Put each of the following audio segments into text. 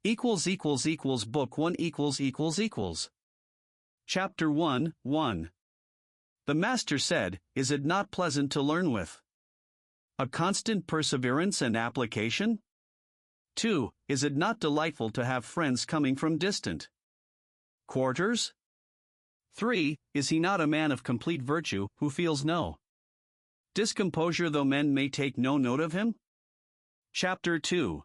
Book 1 == Chapter 1, 1. The Master said, Is it not pleasant to learn with a constant perseverance and application? 2. Is it not delightful to have friends coming from distant quarters? 3. Is he not a man of complete virtue, who feels no discomposure though men may take no note of him? Chapter 2.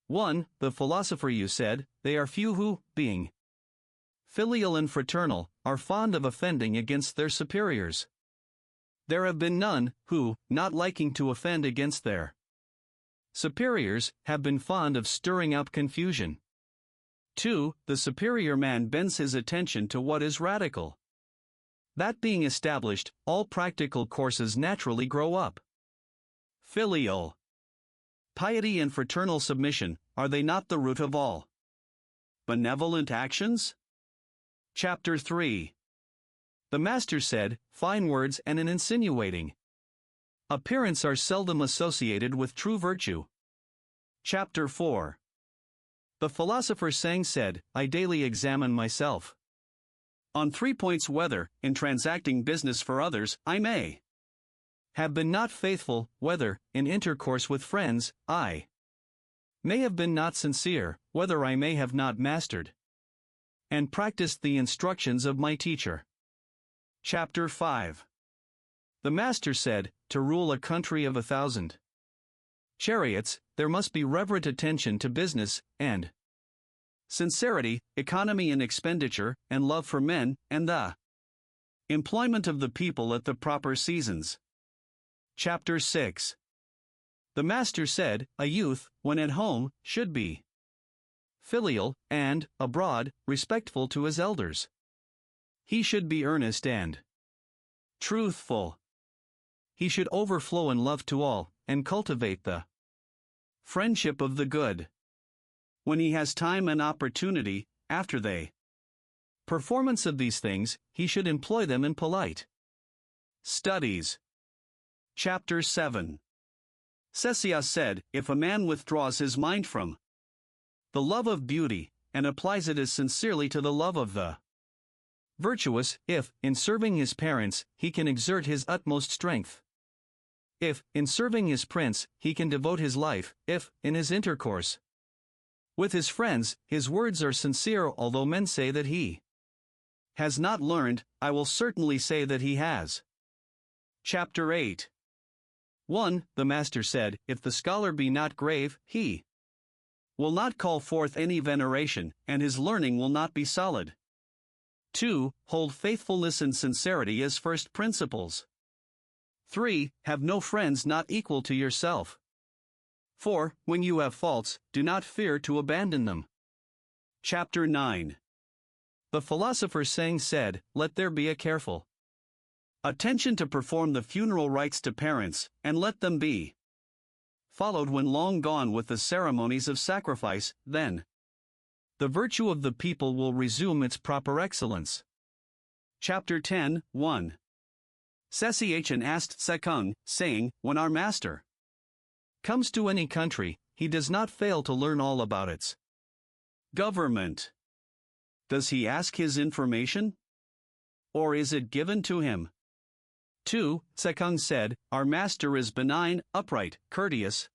1. The philosopher you said, they are few who, being filial and fraternal, are fond of offending against their superiors. There have been none, who, not liking to offend against their superiors, have been fond of stirring up confusion. 2. The superior man bends his attention to what is radical. That being established, all practical courses naturally grow up. Filial piety and fraternal submission, are they not the root of all benevolent actions? Chapter 3. The Master said, Fine words and an insinuating appearance are seldom associated with true virtue. Chapter 4. The philosopher Sang said, I daily examine myself on 3 points: whether, in transacting business for others, I may have been not faithful; whether, in intercourse with friends, I may have been not sincere; whether I may have not mastered and practiced the instructions of my teacher. Chapter 5. The Master said, To rule a country of 1,000 chariots, there must be reverent attention to business, and sincerity, economy in expenditure, and love for men, and the employment of the people at the proper seasons. Chapter 6. The Master said, A youth, when at home, should be filial, and, abroad, respectful to his elders. He should be earnest and truthful. He should overflow in love to all, and cultivate the friendship of the good. When he has time and opportunity, after the performance of these things, he should employ them in polite studies. Chapter 7. Ctesias said, If a man withdraws his mind from the love of beauty, and applies it as sincerely to the love of the virtuous, if, in serving his parents, he can exert his utmost strength; if, in serving his prince, he can devote his life; if, in his intercourse with his friends, his words are sincere, although men say that he has not learned, I will certainly say that he has. Chapter 8. 1. The Master said, If the scholar be not grave, he will not call forth any veneration, and his learning will not be solid. 2. Hold faithfulness and sincerity as first principles. 3. Have no friends not equal to yourself. 4. When you have faults, do not fear to abandon them. Chapter 9. The philosopher Sang said, Let there be a careful attention to perform the funeral rites to parents, and let them be followed when long gone with the ceremonies of sacrifice, then the virtue of the people will resume its proper excellence. Chapter 10, 1. Ctesias asked Sekung, saying, When our master comes to any country, he does not fail to learn all about its government. Does he ask his information? Or is it given to him? 2. Sekung said, Our master is benign, upright, courteous,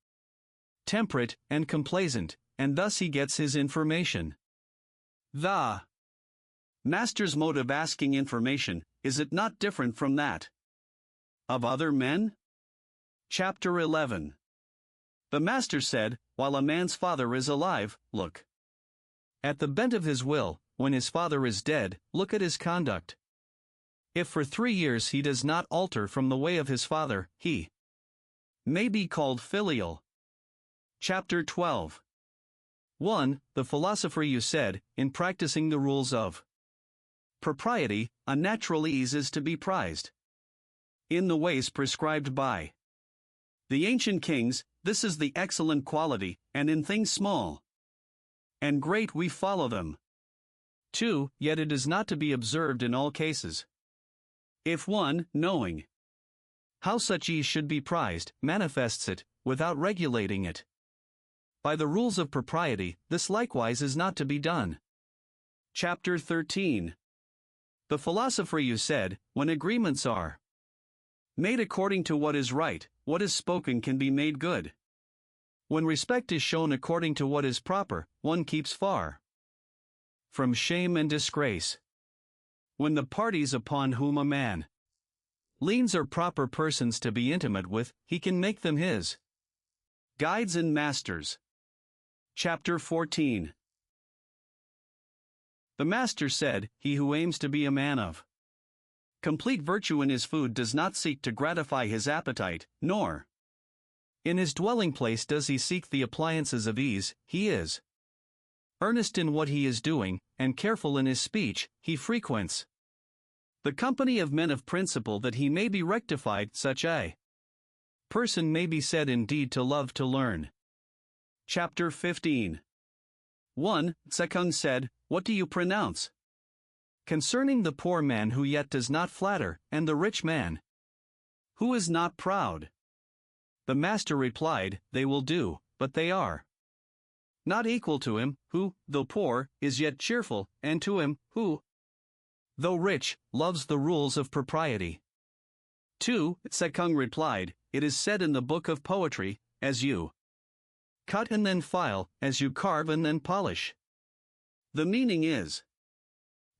temperate, and complaisant, and thus he gets his information. The master's mode of asking information, is it not different from that of other men? Chapter 11. The Master said, While a man's father is alive, look at the bent of his will; when his father is dead, look at his conduct. If for 3 years he does not alter from the way of his father, he may be called filial. Chapter 12. 1. The philosopher you said, in practicing the rules of propriety, a natural ease is to be prized in the ways prescribed by the ancient kings. This is the excellent quality, and in things small and great we follow them. 2. Yet it is not to be observed in all cases. If one, knowing how such ease should be prized, manifests it, without regulating it, By the rules of propriety, this likewise is not to be done. Chapter 13. The philosopher you said, when agreements are made according to what is right, what is spoken can be made good. When respect is shown according to what is proper, one keeps far from shame and disgrace. When the parties upon whom a man leans are proper persons to be intimate with, he can make them his guides and masters. Chapter 14. The master said, he who aims to be a man of complete virtue in his food does not seek to gratify his appetite, nor in his dwelling place does he seek the appliances of ease. He is earnest in what he is doing, and careful in his speech. He frequents the company of men of principle that he may be rectified. Such a person may be said indeed to love to learn. Chapter 15. 1. Tse-kung said, what do you pronounce concerning the poor man who yet does not flatter, and the rich man who is not proud? The master replied, they will do, but they are not equal to him, who, though poor, is yet cheerful, and to him, who, though rich, loves the rules of propriety. 2. Tse-kung replied, it is said in the book of poetry, as you cut and then file, as you carve and then polish. The meaning is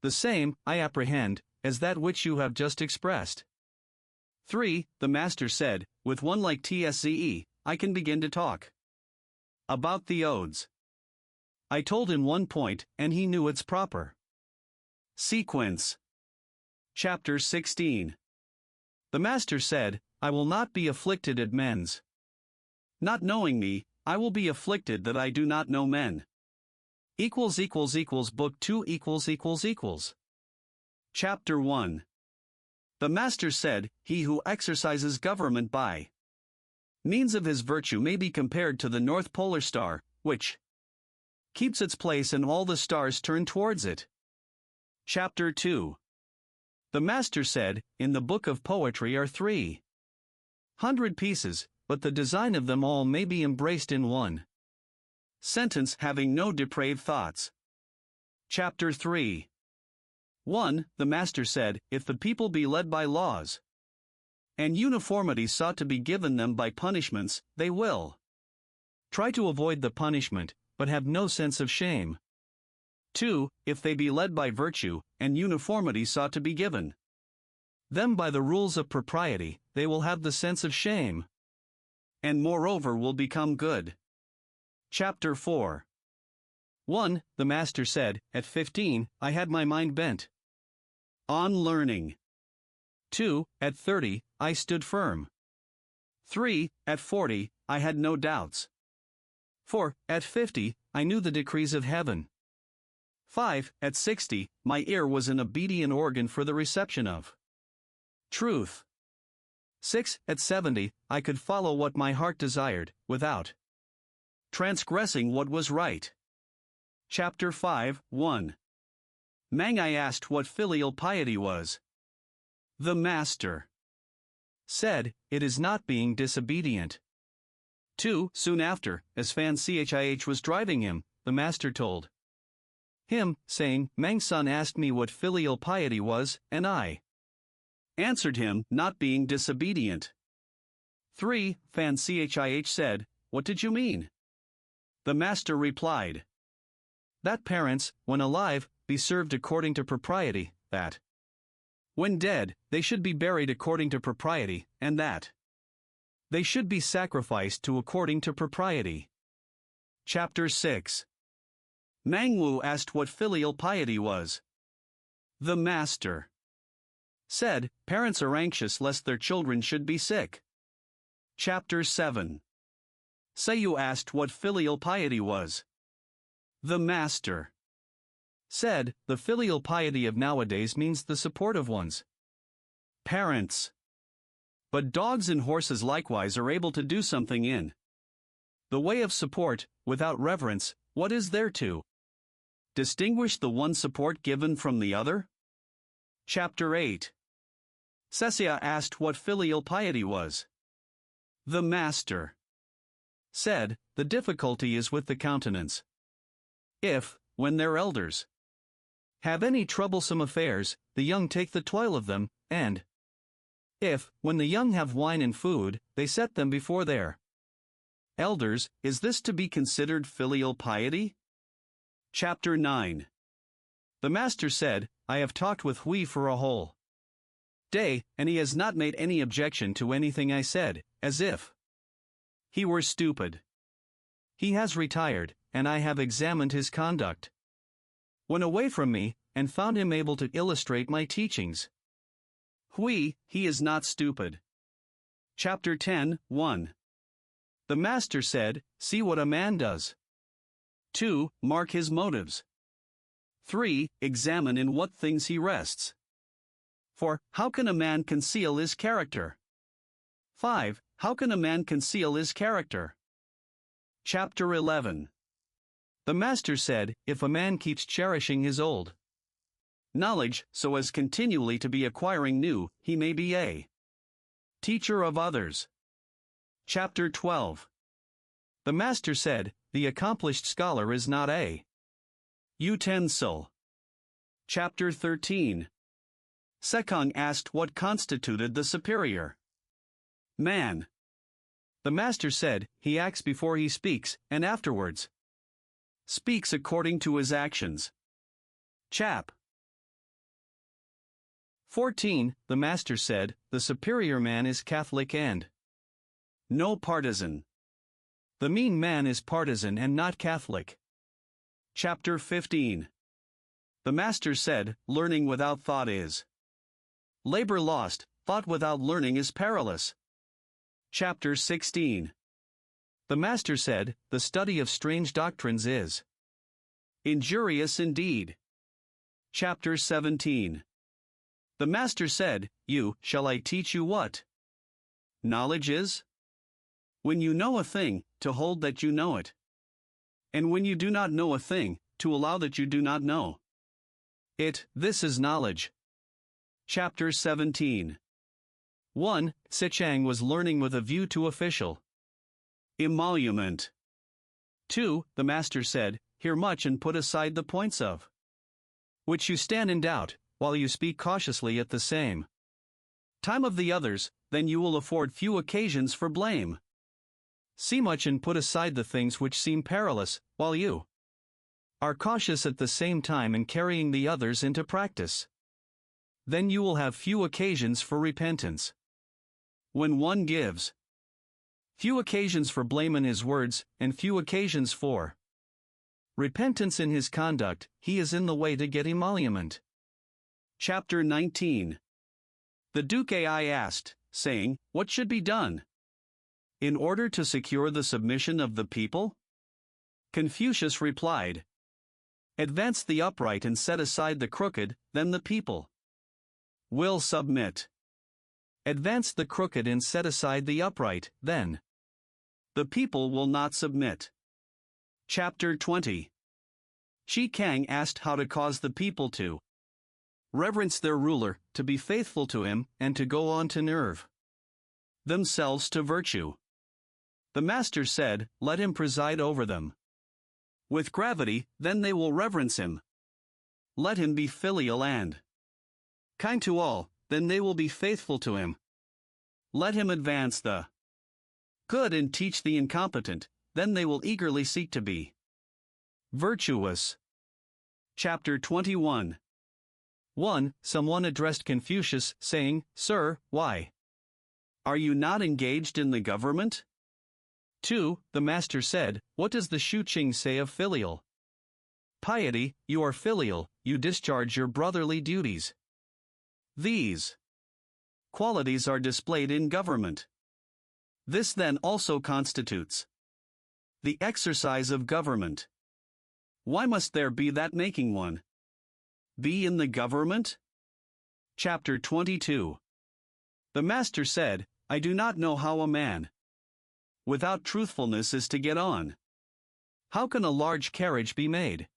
the same, I apprehend, as that which you have just expressed. 3. The master said, with one like Tsze, I can begin to talk about the odes. I told him one point, and he knew its proper sequence. Chapter 16. The master said, I will not be afflicted at men's not knowing me, I will be afflicted that I do not know men. Book 2 ====. Chapter 1. The master said, he who exercises government by means of his virtue may be compared to the North Polar Star, which keeps its place and all the stars turn towards it. Chapter 2. The master said, in the book of poetry are 300 pieces, but the design of them all may be embraced in one sentence, having no depraved thoughts. Chapter 3. 1. The master said, if the people be led by laws, and uniformity sought to be given them by punishments, they will try to avoid the punishment, but have no sense of shame. 2. If they be led by virtue, and uniformity sought to be given them by the rules of propriety, they will have the sense of shame, and moreover will become good. Chapter 4. 1. The master said, at 15, I had my mind bent on learning. 2. At 30, I stood firm. 3. At 40, I had no doubts. 4. At 50, I knew the decrees of heaven. 5. At 60, my ear was an obedient organ for the reception of truth. 6. At 70, I could follow what my heart desired, without transgressing what was right. Chapter 5. 1. Mang I asked what filial piety was. The master said, it is not being disobedient. 2. Soon after, as Fan Chih was driving him, the master told him, saying, Mang's son asked me what filial piety was, and I answered him, not being disobedient. 3. Fan Chih said, what did you mean? The master replied, that parents, when alive, be served according to propriety, that when dead, they should be buried according to propriety, and that they should be sacrificed to according to propriety. Chapter 6. Mang Wu asked what filial piety was. The master said, parents are anxious lest their children should be sick. Chapter 7. Seiyu asked what filial piety was. The master said, the filial piety of nowadays means the support of one's parents. But dogs and horses likewise are able to do something in the way of support, without reverence. What is there to distinguish the one support given from the other? Chapter 8. Sesia asked what filial piety was. The master said, the difficulty is with the countenance. If, when their elders have any troublesome affairs, the young take the toil of them, and if, when the young have wine and food, they set them before their elders, is this to be considered filial piety? Chapter 9. The master said, I have talked with Hui for a whole day, and he has not made any objection to anything I said, as if he were stupid. He has retired, and I have examined his conduct when away from me, and found him able to illustrate my teachings. Hui, he is not stupid. Chapter 10, 1. The master said, see what a man does. 2. Mark his motives. 3. Examine in what things he rests. 4. How can a man conceal his character? 5. How can a man conceal his character? Chapter 11. The master said, if a man keeps cherishing his old knowledge so as continually to be acquiring new, he may be a teacher of others. Chapter 12. The master said, the accomplished scholar is not a utensil. Chapter 13. Sekong asked what constituted the superior man. The master said, he acts before he speaks, and afterwards speaks according to his actions. Chap. 14. The master said, the superior man is Catholic and no partisan. The mean man is partisan and not Catholic. Chapter 15. The master said, learning without thought is labor lost, thought without learning is perilous. Chapter 16. The master said, the study of strange doctrines is injurious indeed. Chapter 17. The master said, shall I teach you what knowledge is? When you know a thing, to hold that you know it. And when you do not know a thing, to allow that you do not know it. This is knowledge. Chapter 17. 1. Sichang was learning with a view to official emolument. 2. The master said, hear much and put aside the points of which you stand in doubt, while you speak cautiously at the same time of the others, then you will afford few occasions for blame. See much and put aside the things which seem perilous, while you are cautious at the same time in carrying the others into practice. Then you will have few occasions for repentance. When one gives few occasions for blame in his words, and few occasions for repentance in his conduct, he is in the way to get emolument. Chapter 19. The Duke Ai asked, saying, what should be done in order to secure the submission of the people? Confucius replied, advance the upright and set aside the crooked, then the people will submit. Advance the crooked and set aside the upright, then the people will not submit. Chapter 20. Shi Kang asked how to cause the people to reverence their ruler, to be faithful to him, and to go on to nerve themselves to virtue. The master said, let him preside over them with gravity, then they will reverence him. Let him be filial and kind to all, then they will be faithful to him. Let him advance the good and teach the incompetent, then they will eagerly seek to be virtuous. Chapter 21. 1. Someone addressed Confucius, saying, Sir, why are you not engaged in the government? 2. The master said, what does the Shuqing say of filial piety? You are filial, you discharge your brotherly duties. These qualities are displayed in government. This then also constitutes the exercise of government. Why must there be that making one be in the government? Chapter 22. The master said, I do not know how a man without truthfulness is to get on. How can a large carriage be made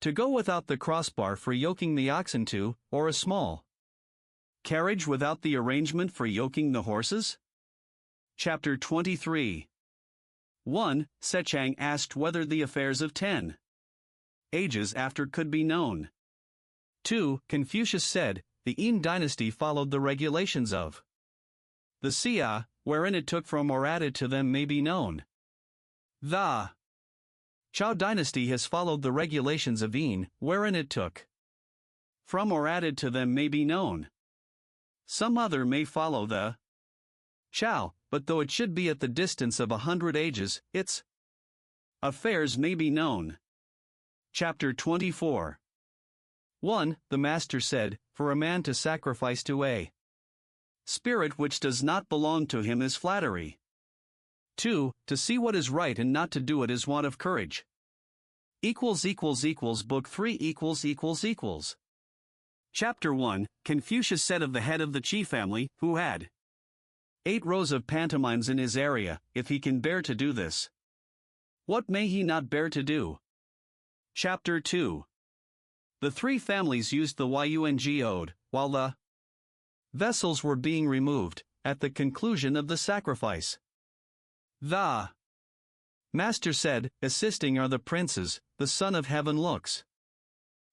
to go without the crossbar for yoking the oxen to, or a small carriage without the arrangement for yoking the horses? Chapter 23. 1. Sechang asked whether the affairs of 10 ages after could be known. 2. Confucius said, the Yin dynasty followed the regulations of the Xia, wherein it took from or added to them may be known. The Zhao dynasty has followed the regulations of Yin, wherein it took from or added to them may be known. Some other may follow the Zhao, but though it should be at the distance of 100 ages, its affairs may be known. Chapter 24. 1. The Master said, for a man to sacrifice to a spirit which does not belong to him is flattery. 2. To see what is right and not to do it is want of courage. Book 3 == Chapter 1. Confucius said of the head of the Qi family, who had 8 rows of pantomimes in his area, if he can bear to do this, what may he not bear to do? Chapter 2. The 3 families used the Yung ode, while the vessels were being removed, at the conclusion of the sacrifice. The Master said, assisting are the princes, the Son of Heaven looks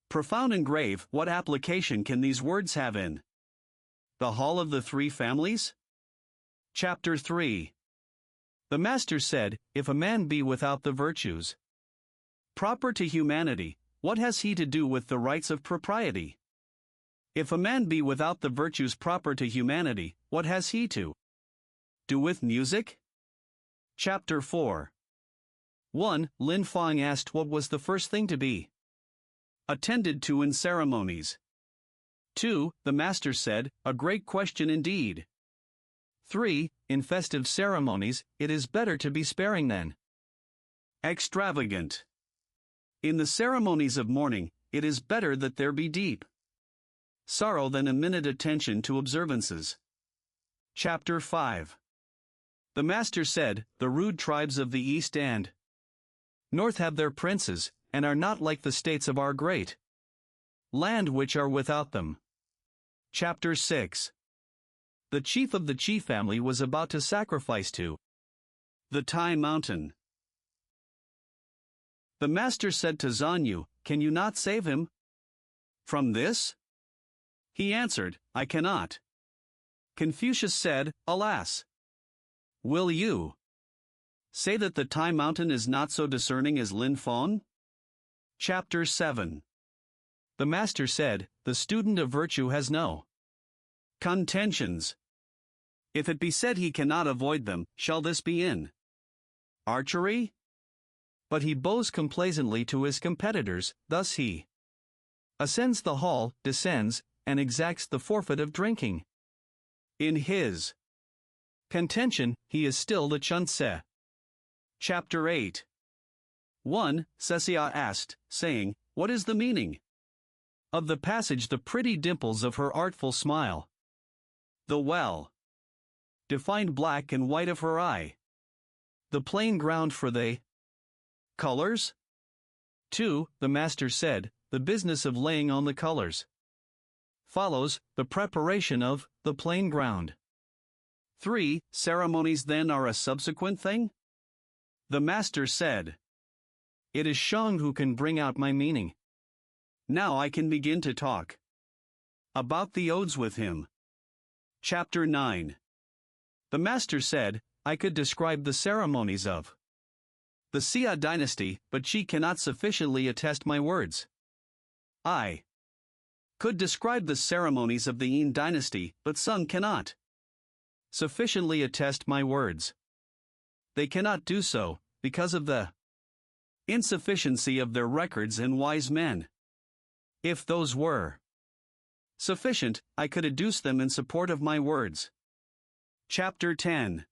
profound and grave. What application can these words have in the hall of the 3 families? Chapter 3. The Master said, if a man be without the virtues proper to humanity, what has he to do with the rights of propriety? If a man be without the virtues proper to humanity, what has he to do with music? Chapter 4. 1. Lin Fang asked what was the first thing to be attended to in ceremonies. 2. The Master said, a great question indeed. 3. In festive ceremonies, it is better to be sparing than extravagant. In the ceremonies of mourning, it is better that there be deep sorrow than a minute attention to observances. Chapter 5. The Master said, the rude tribes of the East and North have their princes, and are not like the states of our great land which are without them. Chapter 6. The chief of the Qi family was about to sacrifice to the Tai mountain. The Master said to Zanyu, can you not save him from this? He answered, I cannot. Confucius said, alas! Will you say that the Tai mountain is not so discerning as Lin Fang? Chapter 7. The Master said, the student of virtue has no contentions. If it be said he cannot avoid them, shall this be in archery? But he bows complacently to his competitors, thus he ascends the hall, descends, and exacts the forfeit of drinking. In his contention, he is still the Chunse. Chapter 8. 1. Cecilia asked, saying, what is the meaning of the passage, the pretty dimples of her artful smile, the well defined black and white of her eye, the plain ground for the colors? 2. The Master said, the business of laying on the colors follows the preparation of the plain ground. 3. Ceremonies then are a subsequent thing? The Master said, it is Shang who can bring out my meaning. Now I can begin to talk about the odes with him. Chapter 9. The Master said, I could describe the ceremonies of the Xia dynasty, but she cannot sufficiently attest my words. I could describe the ceremonies of the Yin dynasty, but some cannot sufficiently attest my words. They cannot do so, because of the insufficiency of their records and wise men. If those were sufficient, I could adduce them in support of my words. Chapter 10.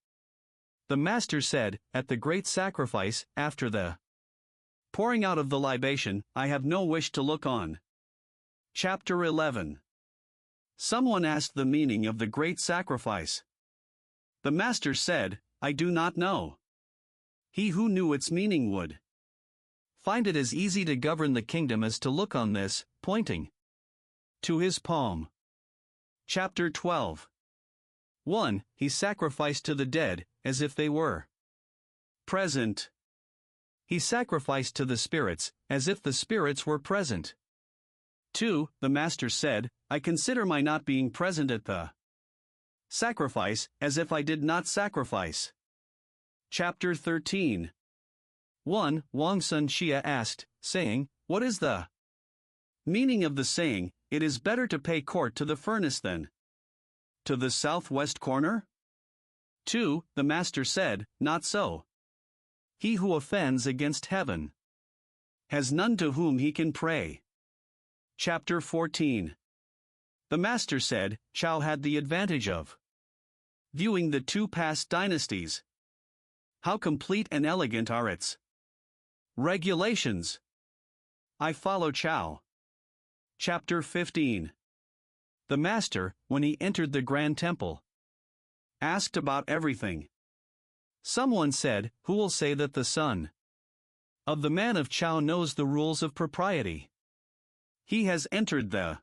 The Master said, at the great sacrifice, after the pouring out of the libation, I have no wish to look on. Chapter 11. Someone asked the meaning of the great sacrifice. The Master said, I do not know. He who knew its meaning would find it as easy to govern the kingdom as to look on this, pointing to his palm. Chapter 12. 1. He sacrificed to the dead, as if they were Present. He sacrificed to the spirits, as if the spirits were present. 2. The master said, I consider my not being present at the sacrifice, as if I did not sacrifice. Chapter 13. 1. Wang Sun Xia asked, saying, What is the meaning of the saying, it is better to pay court to the furnace than to the southwest corner? 2. The master said, Not so. He who offends against heaven has none to whom he can pray. Chapter 14. The master said, Chao had the advantage of viewing the two past dynasties. How complete and elegant are its regulations. I follow Chao. Chapter 15. The master, when he entered the grand temple, asked about everything. Someone said, Who will say that the son of the man of Chao knows the rules of propriety? He has entered the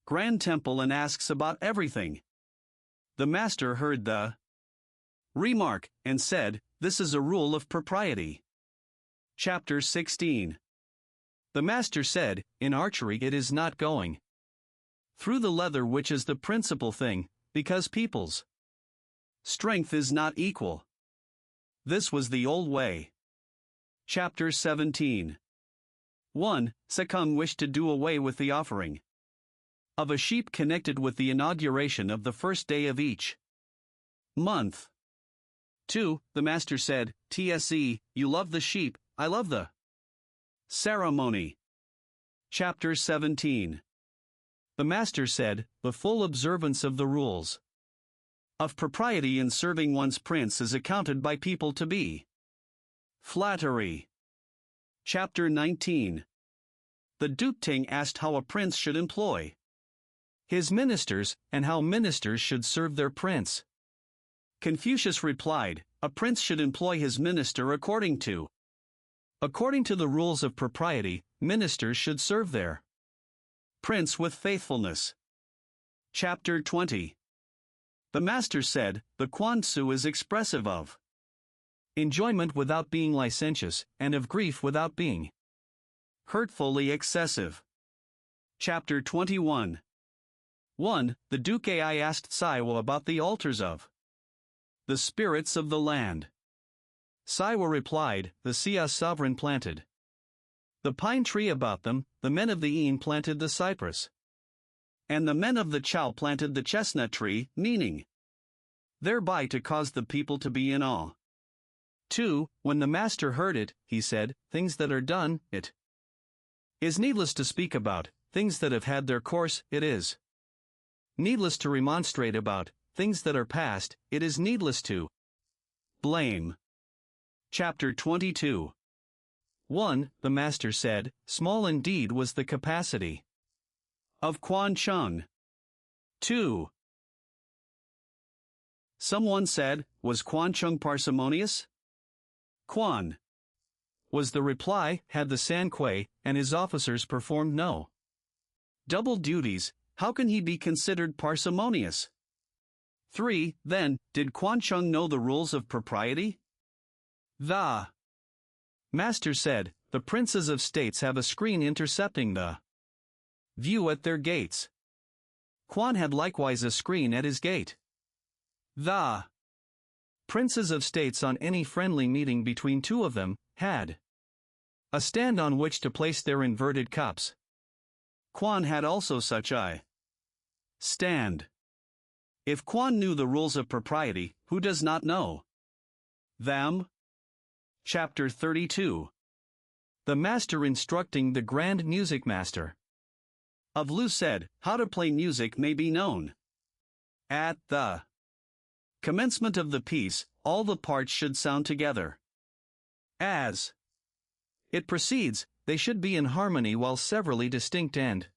grand temple and asks about everything. The master heard the remark and said, This is a rule of propriety. Chapter 16. The master said, In archery it is not going through the leather which is the principal thing, because people's strength is not equal. This was the old way. Chapter 17. 1. Sekung wished to do away with the offering of a sheep connected with the inauguration of the first day of each month. 2. The master said, TSE, you love the sheep, I love the ceremony. Chapter 17. The master said, The full observance of the rules of propriety in serving one's prince is accounted by people to be flattery. Chapter 19. The Duke Ting asked how a prince should employ his ministers, and how ministers should serve their prince. Confucius replied, A prince should employ his minister according to the rules of propriety. Ministers should serve their prince with faithfulness. Chapter 20. The master said, The Quan Tzu is expressive of enjoyment without being licentious, and of grief without being hurtfully excessive. Chapter 21. 1. The Duke Ai asked Saiwa about the altars of the spirits of the land. Saiwa replied, The Xia sovereign planted the pine tree about them, the men of the Yin planted the cypress, and the men of the Chao planted the chestnut tree, meaning thereby to cause the people to be in awe. 2. When the master heard it, he said, Things that are done, it is needless to speak about, things that have had their course, it is needless to remonstrate about, things that are past, it is needless to blame. Chapter 22. 1. The master said, Small indeed was the capacity of Quan Chung. 2. Someone said, Was Quan Chung parsimonious? Quan was the reply, had the San Kuei and his officers performed no double duties, how can he be considered parsimonious? 3. Then, did Quan Chung know the rules of propriety? The master said, The princes of states have a screen intercepting the view at their gates. Quan had likewise a screen at his gate. The princes of states on any friendly meeting between two of them had a stand on which to place their inverted cups. Quan had also such a stand. If Quan knew the rules of propriety, who does not know them? Chapter 32. The master instructing the grand music master of Lu said, How to play music may be known. At the commencement of the piece, all the parts should sound together. As it proceeds, they should be in harmony while severally distinct and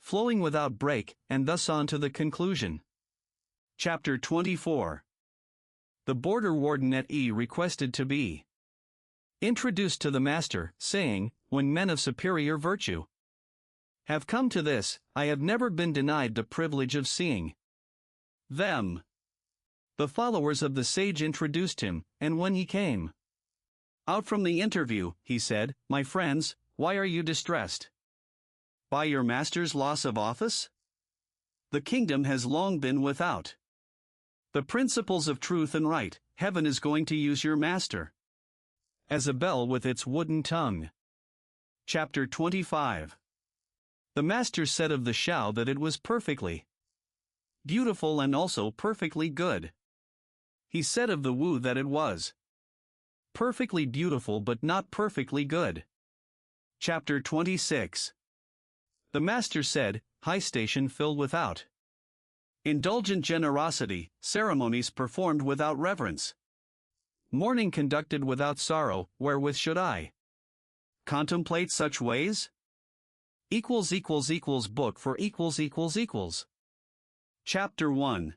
flowing without break, and thus on to the conclusion. Chapter 24. The border warden at E requested to be introduced to the master, saying, When men of superior virtue have come to this, I have never been denied the privilege of seeing them. The followers of the sage introduced him, and when he came out from the interview, he said, "My friends, why are you distressed? By your master's loss of office? The kingdom has long been without the principles of truth and right. Heaven is going to use your master as a bell with its wooden tongue." Chapter 25. The master said of the Shao that it was perfectly beautiful and also perfectly good. He said of the Wu that it was perfectly beautiful but not perfectly good. Chapter 26. The master said, "High station filled without indulgent generosity, ceremonies performed without reverence, mourning conducted without sorrow, wherewith should I contemplate such ways?" Book for Chapter 1.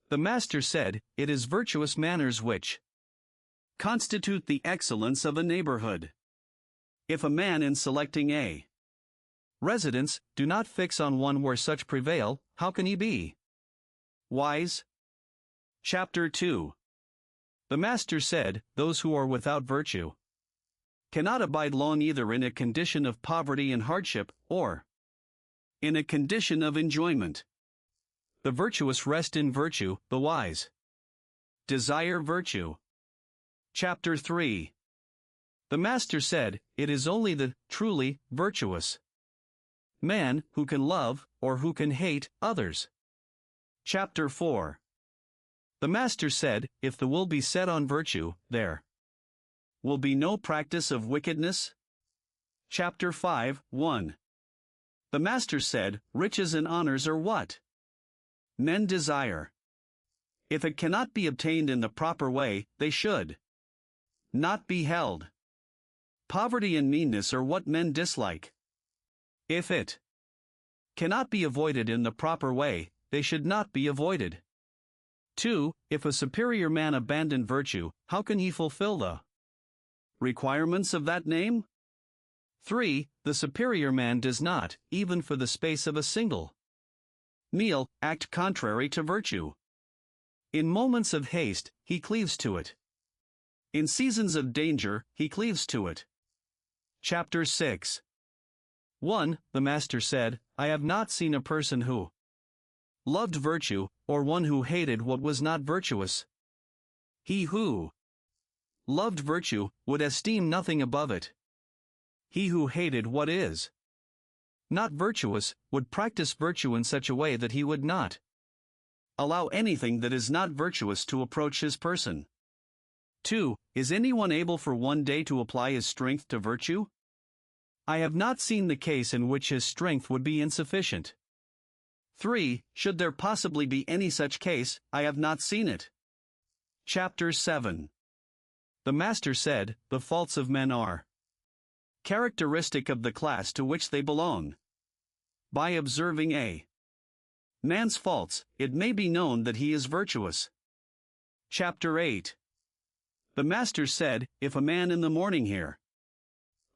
The master said, "It is virtuous manners which constitute the excellence of a neighborhood. If a man in selecting a residence do not fix on one where such prevail, how can he be wise?" Chapter 2. The master said, "Those who are without virtue cannot abide long either in a condition of poverty and hardship, or in a condition of enjoyment. The virtuous rest in virtue, the wise desire virtue." Chapter 3. The master said, "It is only the truly virtuous man who can love, or who can hate, others." Chapter 4. The master said, "If the will be set on virtue, there will be no practice of wickedness." Chapter 5, 1. The master said, "Riches and honors are what men desire. If it cannot be obtained in the proper way, they should not be held. Poverty and meanness are what men dislike. If it cannot be avoided in the proper way, they should not be avoided." 2. If a superior man abandon virtue, how can he fulfill the requirements of that name? 3. The superior man does not, even for the space of a single meal, act contrary to virtue. In moments of haste, he cleaves to it. In seasons of danger, he cleaves to it. Chapter 6. 1. The master said, "I have not seen a person who loved virtue, or one who hated what was not virtuous. He who loved virtue would esteem nothing above it. He who hated what is not virtuous would practice virtue in such a way that he would not allow anything that is not virtuous to approach his person." 2. Is anyone able for one day to apply his strength to virtue? I have not seen the case in which his strength would be insufficient. 3. Should there possibly be any such case, I have not seen it. Chapter 7. The master said, "The faults of men are characteristic of the class to which they belong. By observing a man's faults, it may be known that he is virtuous." Chapter 8. The master said, "If a man in the morning hear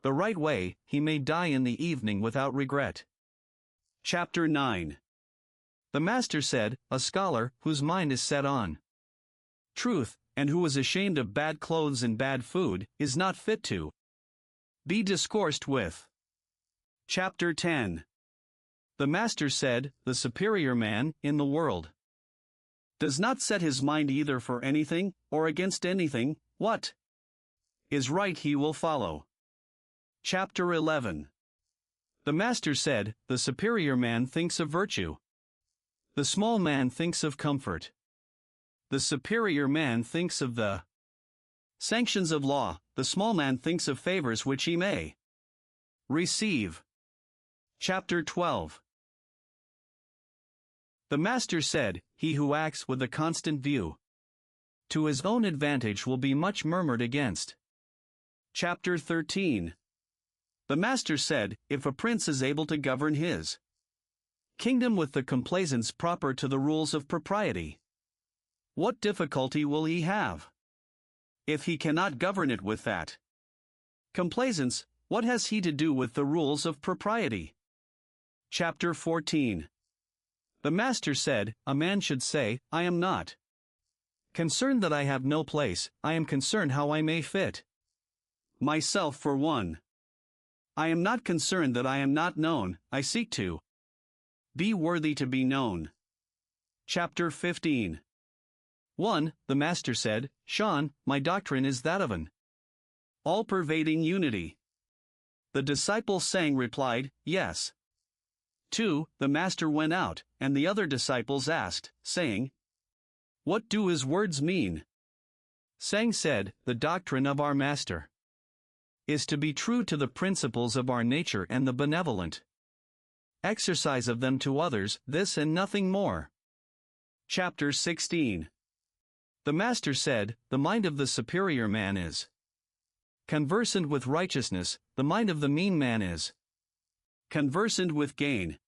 the right way, he may die in the evening without regret." Chapter 9. The master said, "A scholar, whose mind is set on truth, and who is ashamed of bad clothes and bad food, is not fit to be discoursed with." Chapter 10. The master said, "The superior man, in the world, does not set his mind either for anything, or against anything. What is right he will follow." Chapter 11. The master said, "The superior man thinks of virtue. The small man thinks of comfort. The superior man thinks of the sanctions of law, the small man thinks of favors which he may receive." Chapter 12. The master said, "He who acts with a constant view to his own advantage will be much murmured against." Chapter 13. The master said, "If a prince is able to govern his kingdom with the complaisance proper to the rules of propriety, what difficulty will he have? If he cannot govern it with that complaisance, what has he to do with the rules of propriety?" Chapter 14. The master said, "A man should say, I am not Concerned that I have no place, I am concerned how I may fit myself for one. I am not concerned that I am not known, I seek to be worthy to be known. Chapter 15. 1. The Master said, Sean, my doctrine is that of an all-pervading unity. The disciple saying replied, Yes. 2. The Master went out, and the other disciples asked, saying, What do his words mean? Sang said, The doctrine of our Master is to be true to the principles of our nature and the benevolent exercise of them to others, this and nothing more. Chapter 16. The Master said, The mind of the superior man is conversant with righteousness, the mind of the mean man is conversant with gain.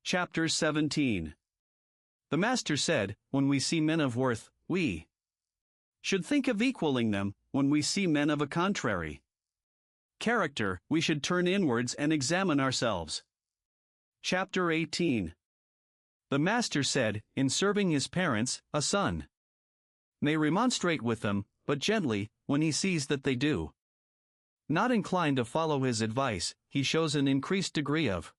Chapter 17. The Master said, When we see men of worth, we should think of equaling them. When we see men of a contrary character, we should turn inwards and examine ourselves. Chapter 18. The Master said, In serving his parents, a son may remonstrate with them, but gently, when he sees that they do not incline to follow his advice, he shows an increased degree of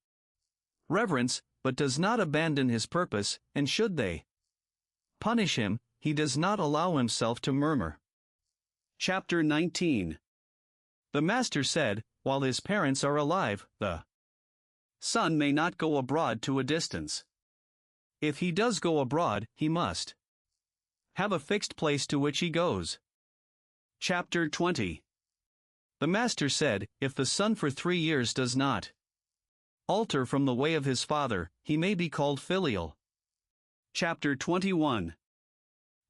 reverence, but does not abandon his purpose, and should they punish him, he does not allow himself to murmur. Chapter 19. The Master said, While his parents are alive, the son may not go abroad to a distance. If he does go abroad, he must have a fixed place to which he goes. Chapter 20. The Master said, If the son for 3 years does not alter from the way of his father, he may be called filial. Chapter 21.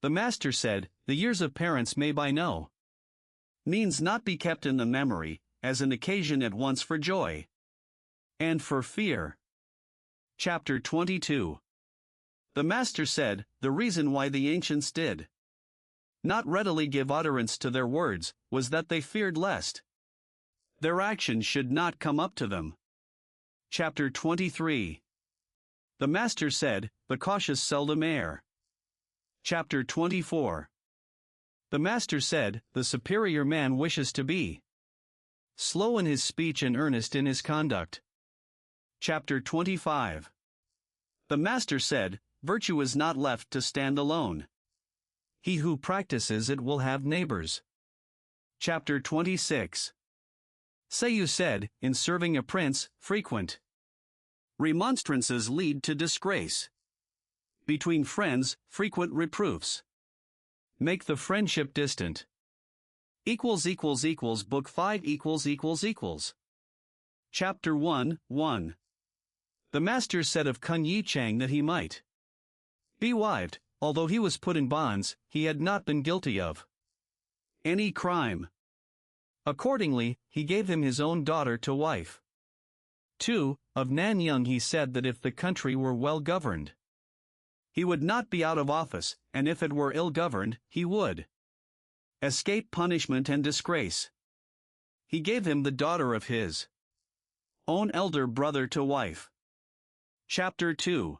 The Master said, The years of parents may by no means not be kept in the memory, as an occasion at once for joy and for fear. Chapter 22. The Master said, The reason why the ancients did not readily give utterance to their words was that they feared lest their actions should not come up to them. Chapter 23. The Master said, The cautious seldom err. Chapter 24. The Master said, The superior man wishes to be slow in his speech and earnest in his conduct. Chapter 25. The Master said, Virtue is not left to stand alone. He who practices it will have neighbors. Chapter 26. Say you said, In serving a prince, frequent remonstrances lead to disgrace. Between friends, frequent reproofs make the friendship distant. Book 5 Chapter 1. The Master said of Kun Yi Chang that he might be wived, although he was put in bonds, he had not been guilty of any crime. Accordingly, he gave him his own daughter to wife. 2. Of Nan Young he said that if the country were well governed, he would not be out of office, and if it were ill governed, he would escape punishment and disgrace. He gave him the daughter of his own elder brother to wife. Chapter 2.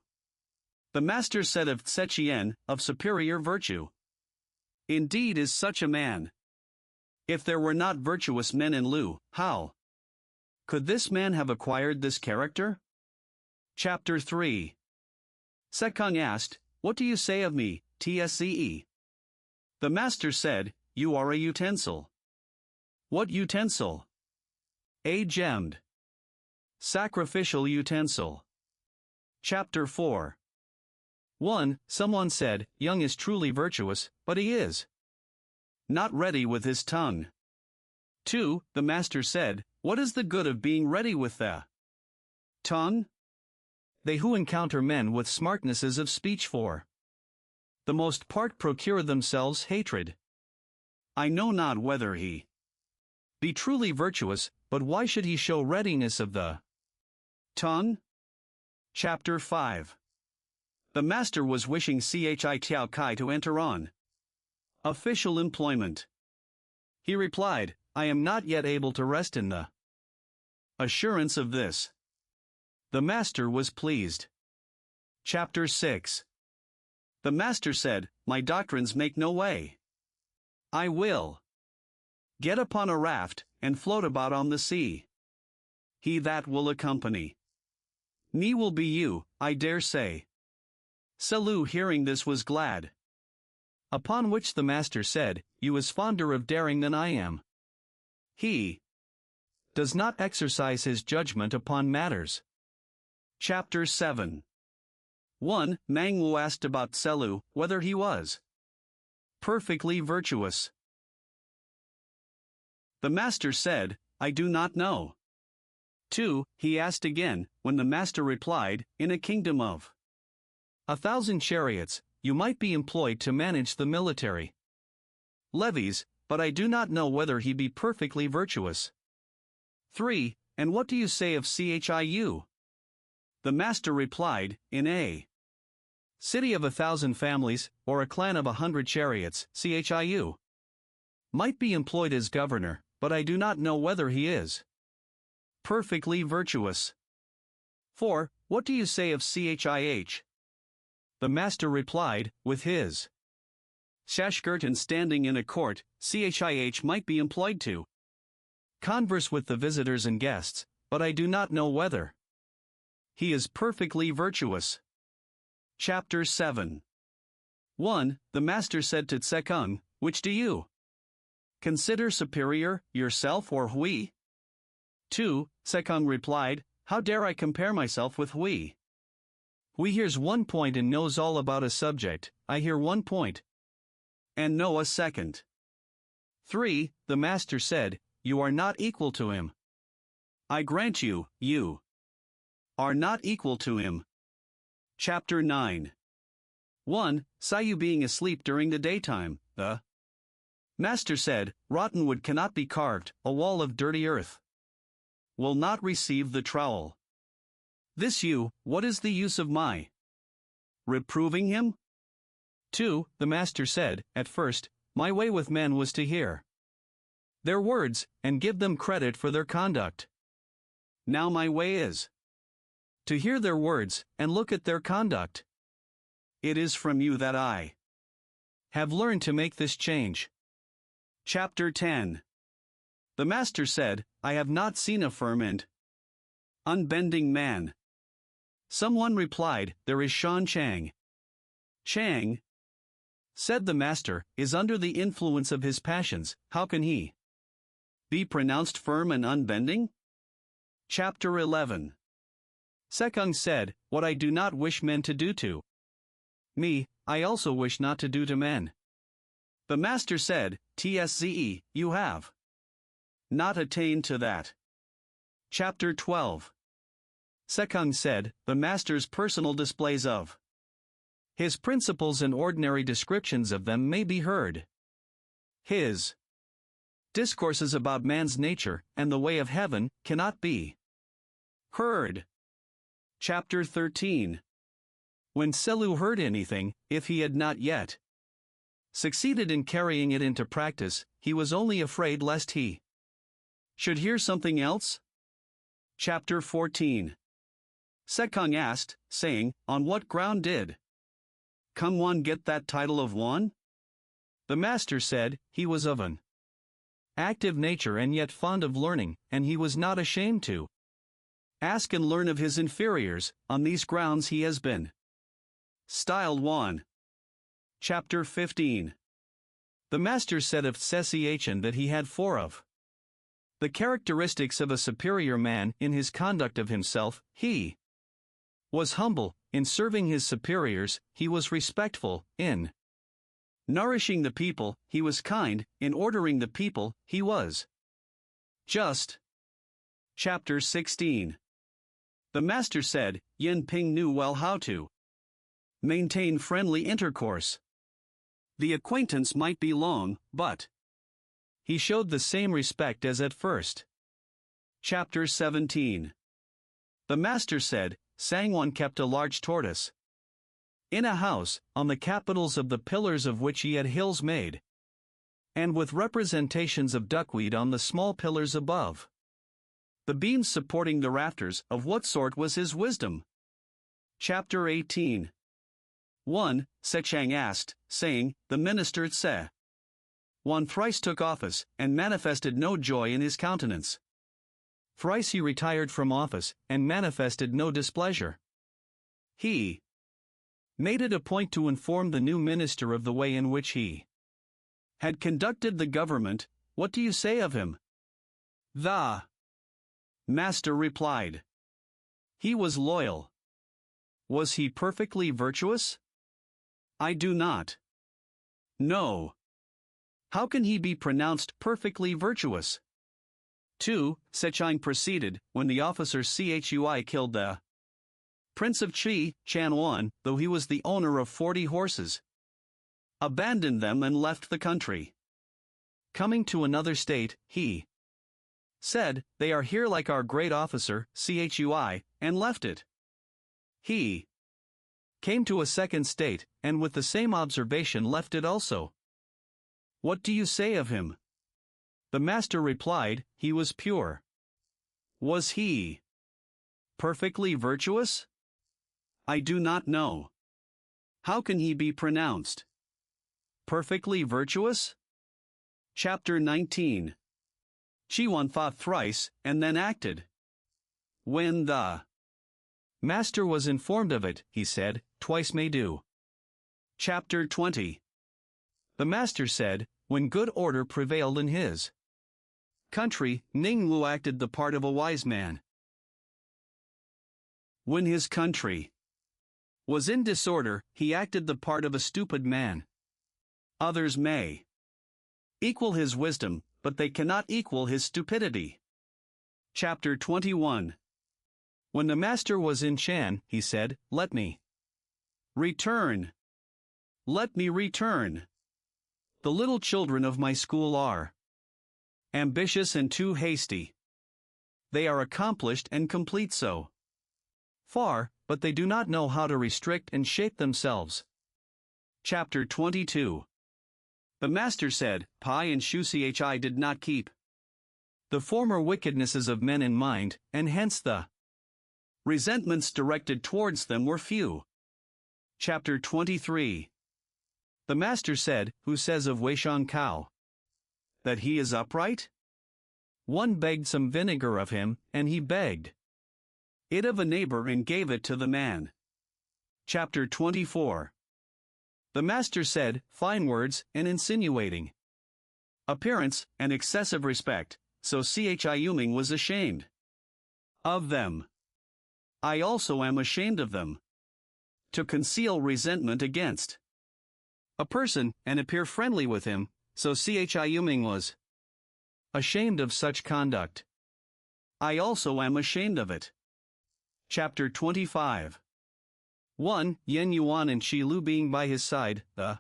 The Master said of Tse-Chien, of superior virtue, Indeed is such a man. If there were not virtuous men in Lu, how could this man have acquired this character? Chapter 3. Sekung asked, What do you say of me, Tse? The Master said, You are a utensil. What utensil? A gemmed sacrificial utensil. Chapter 4. 1. Someone said, Young is truly virtuous, but he is not ready with his tongue. 2. The Master said, What is the good of being ready with the tongue? They who encounter men with smartnesses of speech for the most part procure themselves hatred. I know not whether he be truly virtuous, but why should he show readiness of the tongue? Chapter 5. The Master was wishing Chi Tiao Kai to enter on official employment. He replied, I am not yet able to rest in the assurance of this. The Master was pleased. Chapter 6. The master said, "My doctrines make no way. I will get upon a raft, and float about on the sea. He that will accompany me will be you, I dare say." Selu hearing this was glad. Upon which the master said, "You is fonder of daring than I am. He does not exercise his judgment upon matters." Chapter 7. 1. Mangwu asked about Selu, whether he was perfectly virtuous. The master said, "I do not know." 2. He asked again, when the master replied, "In a kingdom of 1,000 chariots, you might be employed to manage the military levies, but I do not know whether he be perfectly virtuous." 3. And what do you say of Chiu? The master replied, "In a city of 1,000 families, or a clan of 100 chariots, Chiu might be employed as governor, but I do not know whether he is perfectly virtuous." 4. What do you say of Chih? The master replied, "With his shashgirtan standing in a court, Chih might be employed to converse with the visitors and guests, but I do not know whether he is perfectly virtuous." Chapter 7. 1. The master said to Tsekung, "Which do you consider superior, yourself or Hui?" 2. Tsekung replied, "How dare I compare myself with Hui? Hui hears one point and knows all about a subject, I hear one point and know a second." 3. The master said, "You are not equal to him. I grant you, you are not equal to him." Chapter 9. 1. Sayu being asleep during the daytime, the master said, "Rotten wood cannot be carved, a wall of dirty earth will not receive the trowel. This you, what is the use of my reproving him?" 2. The master said, "At first, my way with men was to hear their words, and give them credit for their conduct. Now my way is to hear their words, and look at their conduct. It is from you that I have learned to make this change." Chapter 10. The master said, "I have not seen a firm and unbending man." Someone replied, "There is Shan Chang." "Chang," said the master, "is under the influence of his passions, how can he be pronounced firm and unbending?" Chapter 11. Sekung said, "What I do not wish men to do to me, I also wish not to do to men." The master said, "Tsze, you have not attained to that." Chapter 12. Sekung said, "The master's personal displays of his principles and ordinary descriptions of them may be heard. His discourses about man's nature and the way of heaven cannot be heard." Chapter 13. When Selu heard anything, if he had not yet succeeded in carrying it into practice, he was only afraid lest he should hear something else. Chapter 14. Sekung asked, saying, "On what ground did Kung Wan get that title of Wan?" The master said, "He was of an active nature and yet fond of learning, and he was not ashamed to ask and learn of his inferiors. On these grounds he has been styled Wan." Chapter 15. The master said of Tsesiachin that he had four of the characteristics of a superior man in his conduct of himself. He was humble, in serving his superiors; he was respectful, in nourishing the people; he was kind, in ordering the people; he was just. Chapter 16. The master said, Yin Ping knew well how to maintain friendly intercourse. The acquaintance might be long, but he showed the same respect as at first. Chapter 17. The master said, Sangwon kept a large tortoise in a house, on the capitals of the pillars of which he had hills made, and with representations of duckweed on the small pillars above. The beams supporting the rafters, of what sort was his wisdom? Chapter 18. 1. Sechang asked, saying, the minister Tse. 1. Thrice took office, and manifested no joy in his countenance. Thrice he retired from office, and manifested no displeasure. He made it a point to inform the new minister of the way in which he had conducted the government. What do you say of him? The master replied. He was loyal. Was he perfectly virtuous? I do not know. How can he be pronounced perfectly virtuous? 2. Sechang proceeded, when the officer Chui killed the Prince of Chi, Chan Wan, though he was the owner of 40 horses, abandoned them and left the country. Coming to another state, he said, they are here like our great officer, Chui, and left it. He came to a second state, and with the same observation left it also. What do you say of him? The master replied, he was pure. Was he perfectly virtuous? I do not know. How can he be pronounced perfectly virtuous? Chapter 19. Chiwan thought thrice, and then acted. When the master was informed of it, he said, twice may do. Chapter 20. The master said, when good order prevailed in his country, Ning Wu acted the part of a wise man. When his country was in disorder, he acted the part of a stupid man. Others may equal his wisdom, but they cannot equal his stupidity. Chapter 21. When the master was in Shan, he said, let me return. Let me return. The little children of my school are ambitious and too hasty. They are accomplished and complete so far, but they do not know how to restrict and shape themselves. Chapter 22. The master said, Pai and Shu Chi did not keep the former wickednesses of men in mind, and hence the resentments directed towards them were few. Chapter 23. The master said, who says of Wei Shang Kao that he is upright? One begged some vinegar of him, and he begged it of a neighbor and gave it to the man. Chapter 24. The master said, fine words, and insinuating appearance, and excessive respect, so Chi Yuming was ashamed of them. I also am ashamed of them. To conceal resentment against a person, and appear friendly with him, so Chi Yuming was ashamed of such conduct. I also am ashamed of it. Chapter 25. 1. Yen Yuan and Shi Lu being by his side, the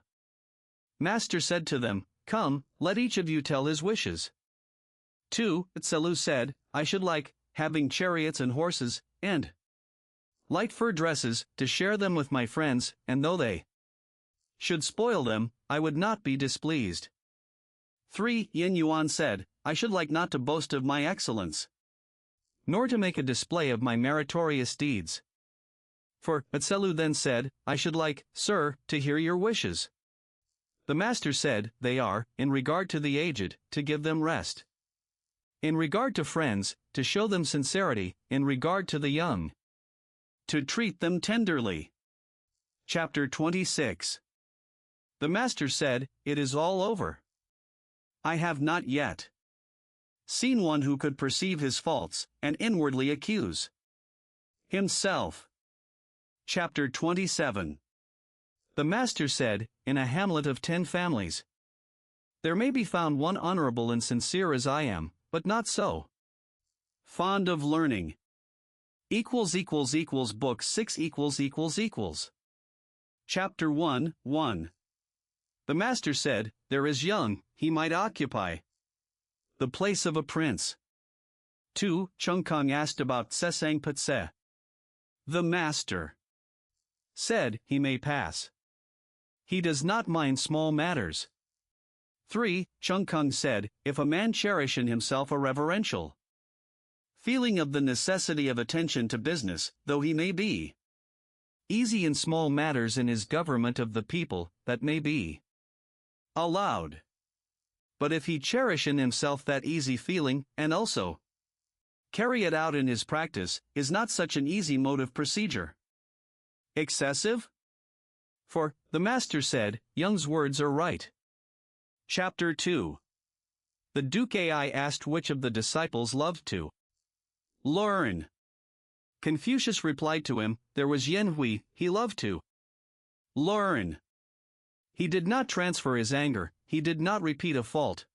master said to them, come, let each of you tell his wishes. 2. Tse Lu said, I should like, having chariots and horses, and light fur dresses, to share them with my friends, and though they should spoil them, I would not be displeased. 3. Yen Yuan said, I should like not to boast of my excellence, nor to make a display of my meritorious deeds. For Tse Lu then said, I should like, sir, to hear your wishes. The master said, they are, in regard to the aged, to give them rest. In regard to friends, to show them sincerity, in regard to the young, to treat them tenderly. Chapter 26. The master said, it is all over. I have not yet seen one who could perceive his faults, and inwardly accuse himself. Chapter 27. The master said, in a hamlet of 10 families, there may be found one honorable and sincere as I am, but not so fond of learning. Book 6 ====. Chapter 1 1. The master said, there is young, he might occupy the place of a prince. 2. Chung Kong asked about Tsesang Patse. The master said, he may pass. He does not mind small matters. 3. Chung Kong said, if a man cherish in himself a reverential feeling of the necessity of attention to business, though he may be easy in small matters in his government of the people, that may be allowed. But if he cherish in himself that easy feeling, and also carry it out in his practice, is not such an easy mode of procedure excessive? For, the master said, Young's words are right. Chapter 2. The Duke Ai asked which of the disciples loved to learn. Confucius replied to him, there was Yen Hui, he loved to learn. He did not transfer his anger, he did not repeat a fault.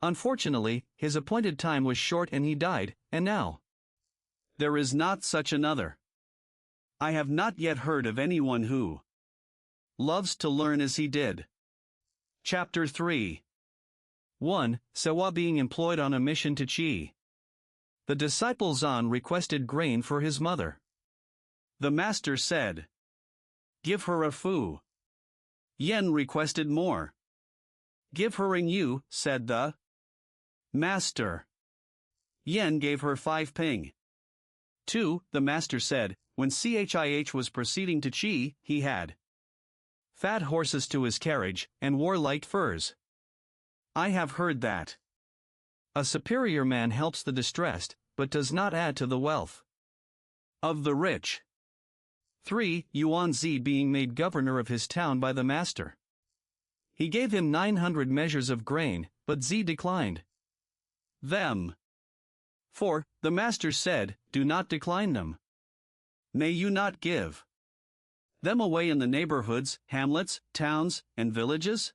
Unfortunately, his appointed time was short and he died, and now there is not such another. I have not yet heard of anyone who loves to learn as he did. Chapter 3. 1. Sewa being employed on a mission to Qi. The disciple Zan requested grain for his mother. The master said, give her a fu. Yen requested more. Give her an yu, said the master. Yen gave her 5 ping. 2. The master said, when Chih was proceeding to Qi, he had fat horses to his carriage, and wore light furs. I have heard that a superior man helps the distressed, but does not add to the wealth of the rich. 3. Yuan Zi being made governor of his town by the master. He gave him 900 measures of grain, but Zi declined them. 4. The master said, do not decline them. May you not give them away in the neighborhoods, hamlets, towns, and villages?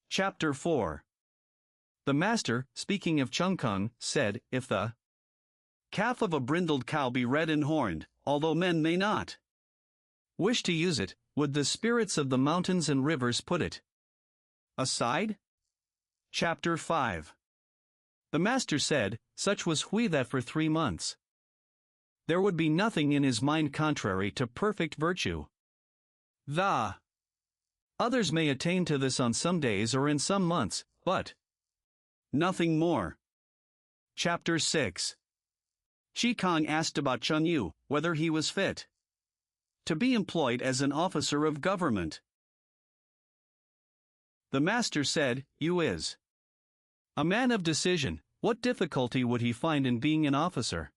Chapter 4. The master, speaking of Chungkung, said, if the calf of a brindled cow be red and horned, although men may not wish to use it, would the spirits of the mountains and rivers put it aside? Chapter 5. The master said, such was Hui that for 3 months there would be nothing in his mind contrary to perfect virtue. The others may attain to this on some days or in some months, but nothing more. Chapter 6. Shi Kong asked about Chun Yu, whether he was fit to be employed as an officer of government. The master said, Yu is a man of decision, what difficulty would he find in being an officer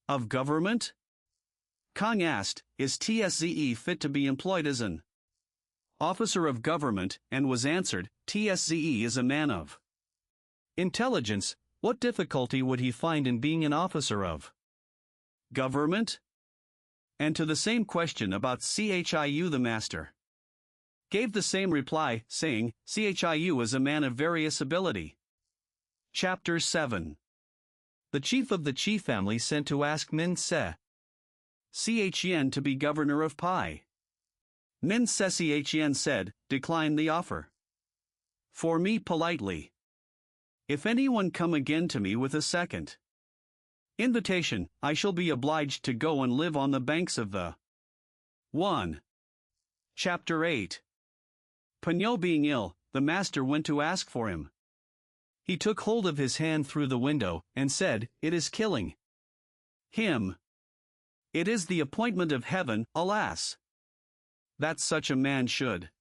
of government? Kong asked, is Tzze fit to be employed as an officer of government, and was answered, Tzze is a man of intelligence, what difficulty would he find in being an officer of government? And to the same question about Chiu the master gave the same reply, saying, Chiu is a man of various ability. Chapter 7. The chief of the Qi family sent to ask Min Se Chen to be governor of Pai. Min Se Chen said, decline the offer. For me politely. If anyone come again to me with a second invitation, I shall be obliged to go and live on the banks of the 1. Chapter 8. Pagno being ill, the master went to ask for him. He took hold of his hand through the window, and said, it is killing him. It is the appointment of heaven, alas! That such a man should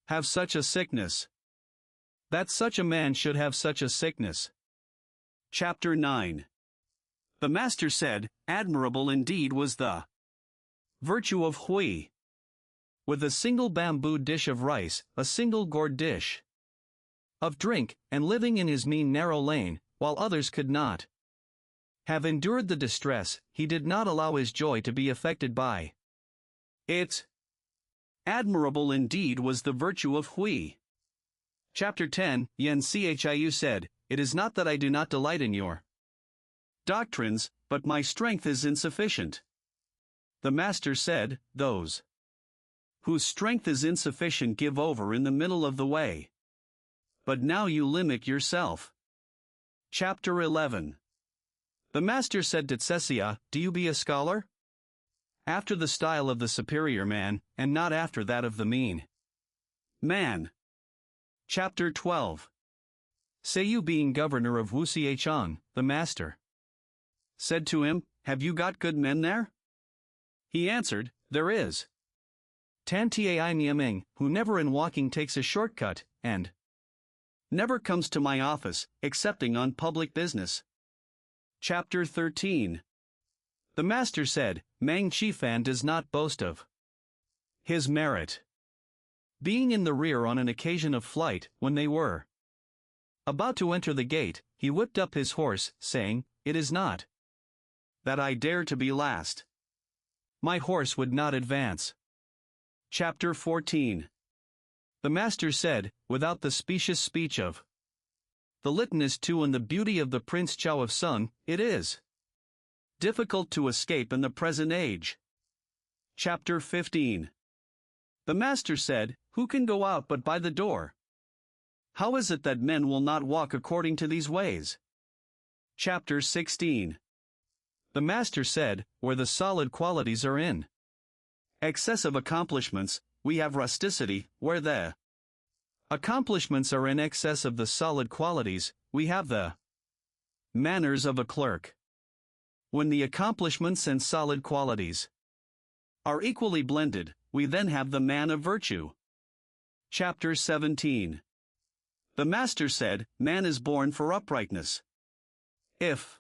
have such a sickness. That such a man should have such a sickness. Chapter 9. The master said, admirable indeed was the virtue of Hui. With a single bamboo dish of rice, a single gourd dish of drink, and living in his mean narrow lane, while others could not have endured the distress, he did not allow his joy to be affected by it. Admirable indeed was the virtue of Hui. Chapter 10. Yen Chiu said, it is not that I do not delight in your doctrines, but my strength is insufficient. The master said, those whose strength is insufficient give over in the middle of the way. But now you limit yourself. Chapter 11. The master said to Tsesia, do you be a scholar? After the style of the superior man, and not after that of the mean man. Chapter 12. Say you being governor of Wuxiechang, the master said to him, have you got good men there? He answered, there is. Tan Tai Niaming, who never in walking takes a shortcut, and never comes to my office, excepting on public business. Chapter 13. The master said, Mang Chi Fan does not boast of his merit being in the rear on an occasion of flight. When they were about to enter the gate, he whipped up his horse, saying, It is not that I dare to be last. My horse would not advance. Chapter 14. The master said, without the specious speech of the litanies too and the beauty of the Prince Chow of Sung, it is difficult to escape in the present age. Chapter 15. The master said, Who can go out but by the door? How is it that men will not walk according to these ways? Chapter 16. The master said, Where the solid qualities are in excessive accomplishments, we have rusticity. Where the accomplishments are in excess of the solid qualities, we have the manners of a clerk. When the accomplishments and solid qualities are equally blended, we then have the man of virtue. Chapter 17. The master said, Man is born for uprightness. If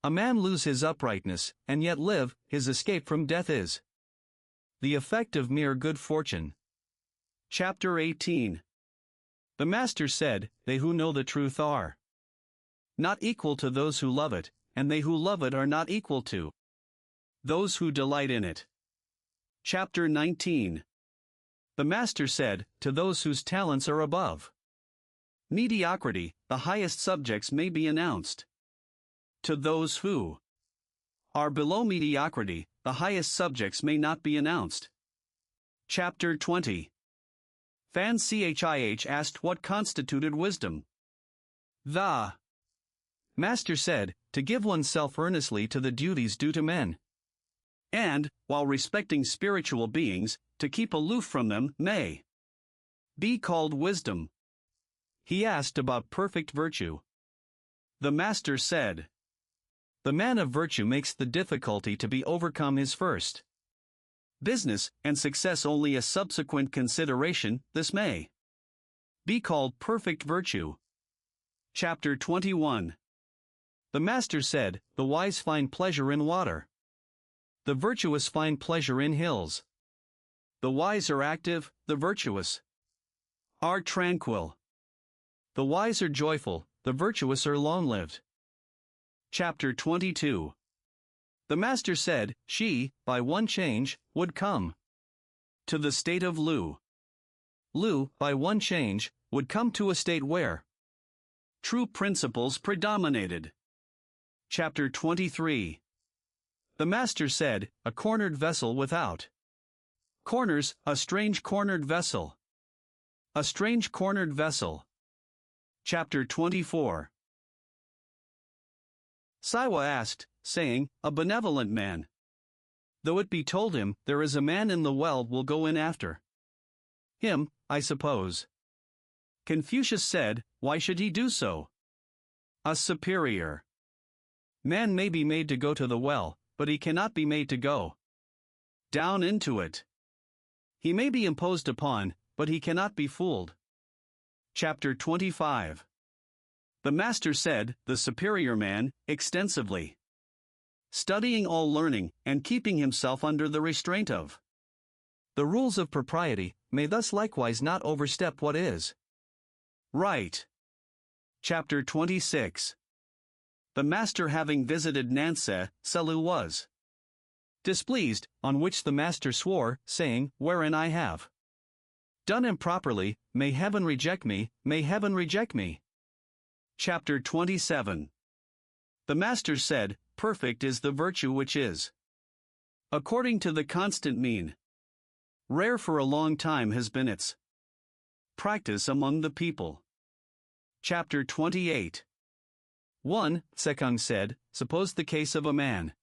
a man lose his uprightness, and yet live, his escape from death is the effect of mere good fortune. Chapter 18. The master said, They who know the truth are not equal to those who love it, and they who love it are not equal to those who delight in it. Chapter 19. The master said, To those whose talents are above mediocrity, the highest subjects may be announced. To those who are below mediocrity, the highest subjects may not be announced. Chapter 20. Fan Chih asked what constituted wisdom. The master said, To give oneself earnestly to the duties due to men, and, while respecting spiritual beings, to keep aloof from them may be called wisdom. He asked about perfect virtue. The master said, The man of virtue makes the difficulty to be overcome his first business, and success only a subsequent consideration. This may be called perfect virtue. Chapter 21. The master said, The wise find pleasure in water. The virtuous find pleasure in hills. The wise are active, the virtuous are tranquil. The wise are joyful, the virtuous are long-lived. Chapter 22. The master said, She, by one change, would come to the state of Lu. Lu, by one change, would come to a state where true principles predominated. Chapter 23. The master said, A cornered vessel without corners, a strange cornered vessel. A strange cornered vessel. Chapter 24. Saiwa asked, saying, A benevolent man, though it be told him, There is a man in the well, will go in after him, I suppose. Confucius said, Why should he do so? A superior man may be made to go to the well, but he cannot be made to go down into it. He may be imposed upon, but he cannot be fooled. Chapter 25. The master said, The superior man, extensively studying all learning, and keeping himself under the restraint of the rules of propriety, may thus likewise not overstep what is right. Chapter 26. The master having visited Nanse, Selu was displeased, on which the master swore, saying, Wherein I have done improperly, may heaven reject me, may heaven reject me. Chapter 27. The master said, Perfect is the virtue which is according to the constant mean. Rare for a long time has been its practice among the people. Chapter 28. 1. Sekung said, Suppose the case of a man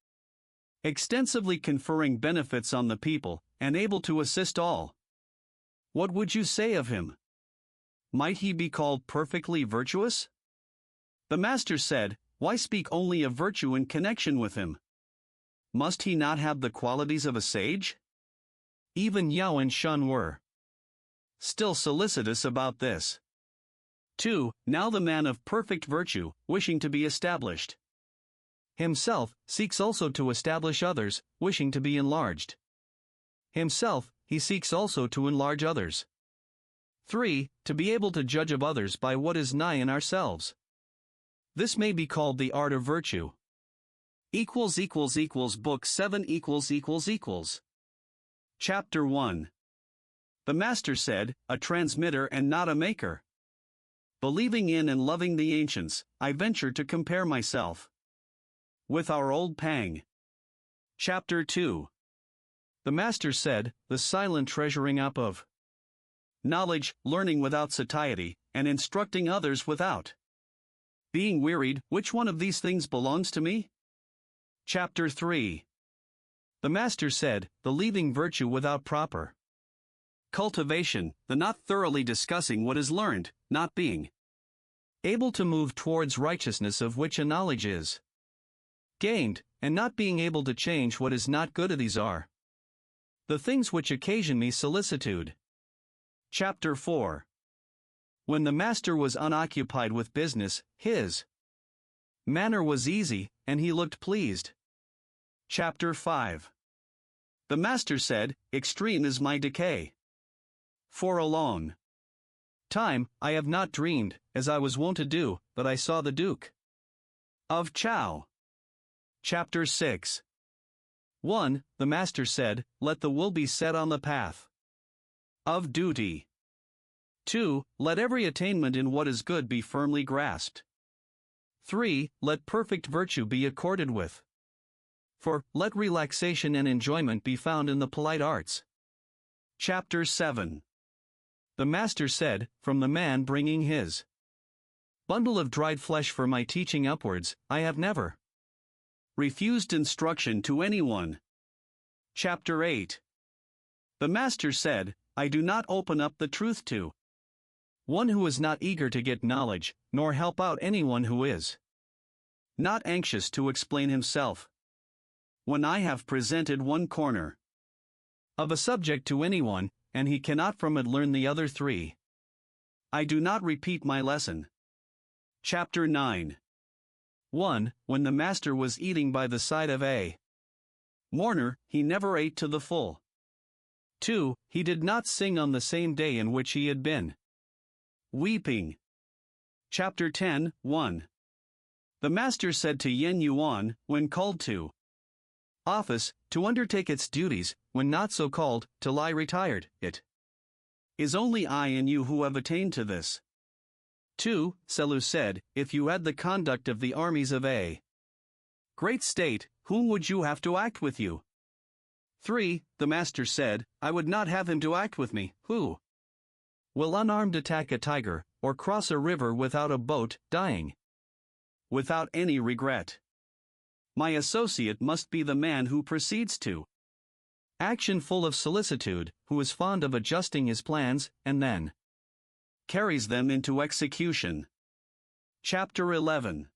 extensively conferring benefits on the people, and able to assist all. What would you say of him? Might he be called perfectly virtuous? The master said, Why speak only of virtue in connection with him? must he not have the qualities of a sage? Even Yao and Shun were still solicitous about this. 2. Now the man of perfect virtue, wishing to be established himself, seeks also to establish others, wishing to be enlarged himself, he seeks also to enlarge others. 3. To be able to judge of others by what is nigh in ourselves. This may be called the art of virtue. Book 7 == Chapter 1. The Master said, a transmitter and not a maker. Believing in and loving the ancients, I venture to compare myself with our old Pang. Chapter 2. The Master said, the silent treasuring up of knowledge, learning without satiety, and instructing others without being wearied, which one of these things belongs to me? Chapter 3. The Master said, the leaving virtue without proper cultivation, the not thoroughly discussing what is learned, not being able to move towards righteousness of which a knowledge is gained, and not being able to change what is not good. These are the things which occasion me solicitude. Chapter 4. When the Master was unoccupied with business, his manner was easy, and he looked pleased. Chapter 5. The Master said, extreme is my decay. For a long time, I have not dreamed, as I was wont to do, that I saw the Duke of Chow. Chapter 6. 1. The Master said, let the will be set on the path of duty. 2. Let every attainment in what is good be firmly grasped. 3. Let perfect virtue be accorded with. 4. Let relaxation and enjoyment be found in the polite arts. Chapter 7. The Master said, from the man bringing his bundle of dried flesh for my teaching upwards, I have never refused instruction to anyone. Chapter 8. The Master said, I do not open up the truth to one who is not eager to get knowledge, nor help out anyone who is not anxious to explain himself. When I have presented one corner of a subject to anyone, and he cannot from it learn the other 3, I do not repeat my lesson. Chapter 9. 1. When the Master was eating by the side of a mourner, he never ate to the full. 2. He did not sing on the same day in which he had been weeping. Chapter 10. 1. The Master said to Yen Yuan, when called to office, to undertake its duties, when not so called, to lie retired. It is only I and you who have attained to this. 2. Selu said, if you had the conduct of the armies of a great state, whom would you have to act with you? 3. The Master said, I would not have him to act with me, who will unarmed attack a tiger, or cross a river without a boat, dying without any regret. My associate must be the man who proceeds to action full of solicitude, who is fond of adjusting his plans, and then carries them into execution. Chapter 11.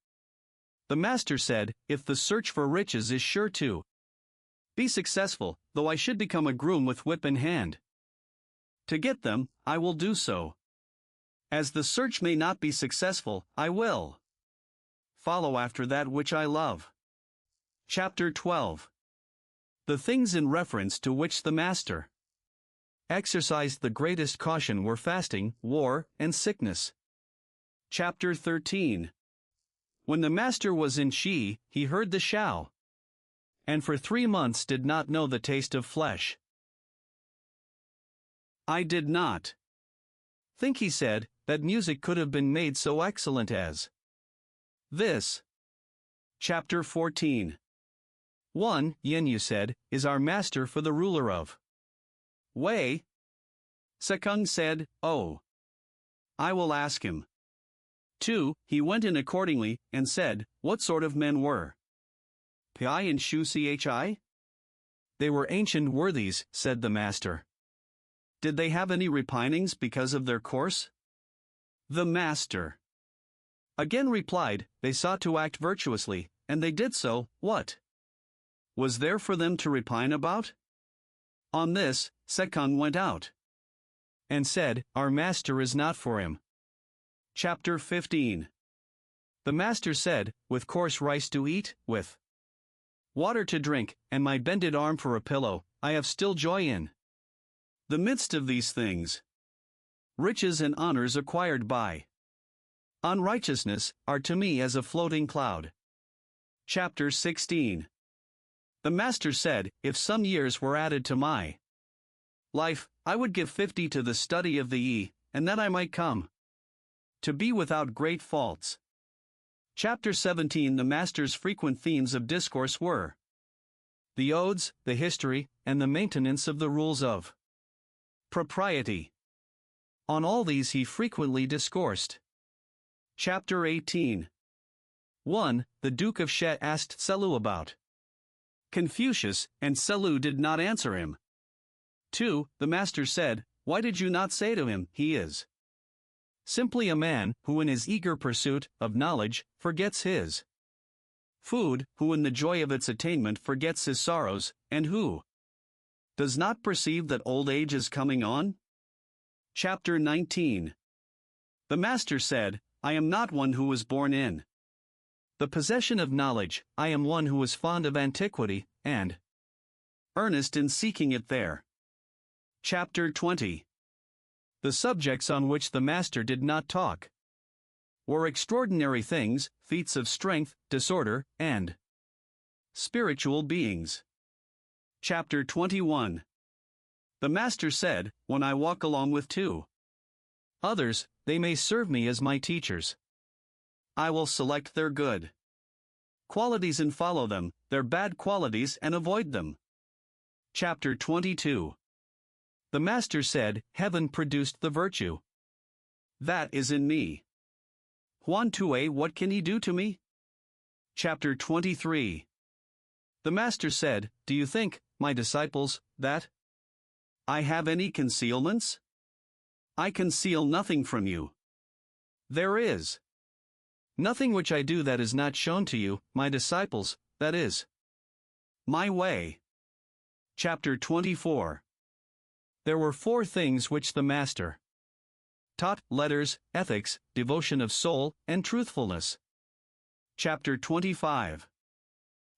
The Master said, if the search for riches is sure to be successful, though I should become a groom with whip in hand to get them, I will do so. As the search may not be successful, I will follow after that which I love. Chapter 12. The things in reference to which the Master exercised the greatest caution were fasting, war, and sickness. Chapter 13. When the Master was in Shi, he heard the Shao, and for 3 months did not know the taste of flesh. I did not think, he said, that music could have been made so excellent as this. Chapter 14. 1. Yen Yu said, is our Master for the ruler of Wei? Sekung said, oh, I will ask him. 2. He went in accordingly, and said, what sort of men were Pi and Shu Chi? They were ancient worthies, said the Master. Did they have any repinings because of their course? The Master again replied, they sought to act virtuously, and they did so. What was there for them to repine about? On this, Sekun went out and said, Our master is not for him. Chapter 15. The master said, With coarse rice to eat, with water to drink, and my bended arm for a pillow, I have still joy in the midst of these things. Riches and honors acquired by unrighteousness are to me as a floating cloud. Chapter 16. The master said, If some years were added to my life, I would give 50 to the study of the Yi, and that I might come to be without great faults. Chapter 17. The master's frequent themes of discourse were the odes, the history, and the maintenance of the rules of propriety. On all these he frequently discoursed. Chapter 18. 1. The Duke of She asked Selu about Confucius, and Selu did not answer him. 2. The master said, Why did you not say to him, He is simply a man who in his eager pursuit of knowledge forgets his food, who in the joy of its attainment forgets his sorrows, and who does not perceive that old age is coming on? Chapter 19. The master said, I am not one who was born in the possession of knowledge, I am one who was fond of antiquity, and earnest in seeking it there. Chapter 20. The subjects on which the master did not talk were extraordinary things, feats of strength, disorder, and spiritual beings. Chapter 21. The master said, When I walk along with two others, they may serve me as my teachers. I will select their good qualities and follow them, their bad qualities and avoid them. Chapter 22. The master said, Heaven produced the virtue that is in me. Huan Tue, what can he do to me? Chapter 23. The master said, Do you think, my disciples, that I have any concealments? I conceal nothing from you. There is nothing which I do that is not shown to you, my disciples, that is my way. Chapter 24. There were 4 things which the master taught: letters, ethics, devotion of soul, and truthfulness. Chapter 25.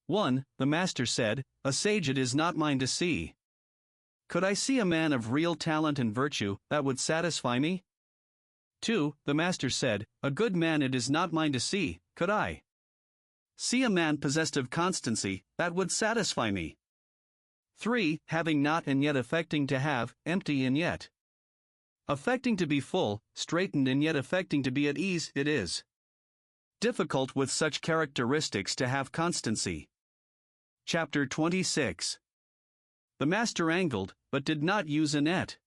1. The master said, A sage it is not mine to see. Could I see a man of real talent and virtue, that would satisfy me? 2. The master said, A good man it is not mine to see. Could I see a man possessed of constancy, that would satisfy me? 3. Having not and yet affecting to have, empty and yet affecting to be full, straitened and yet affecting to be at ease, it is difficult with such characteristics to have constancy. Chapter 26. The master angled, but did not use a net.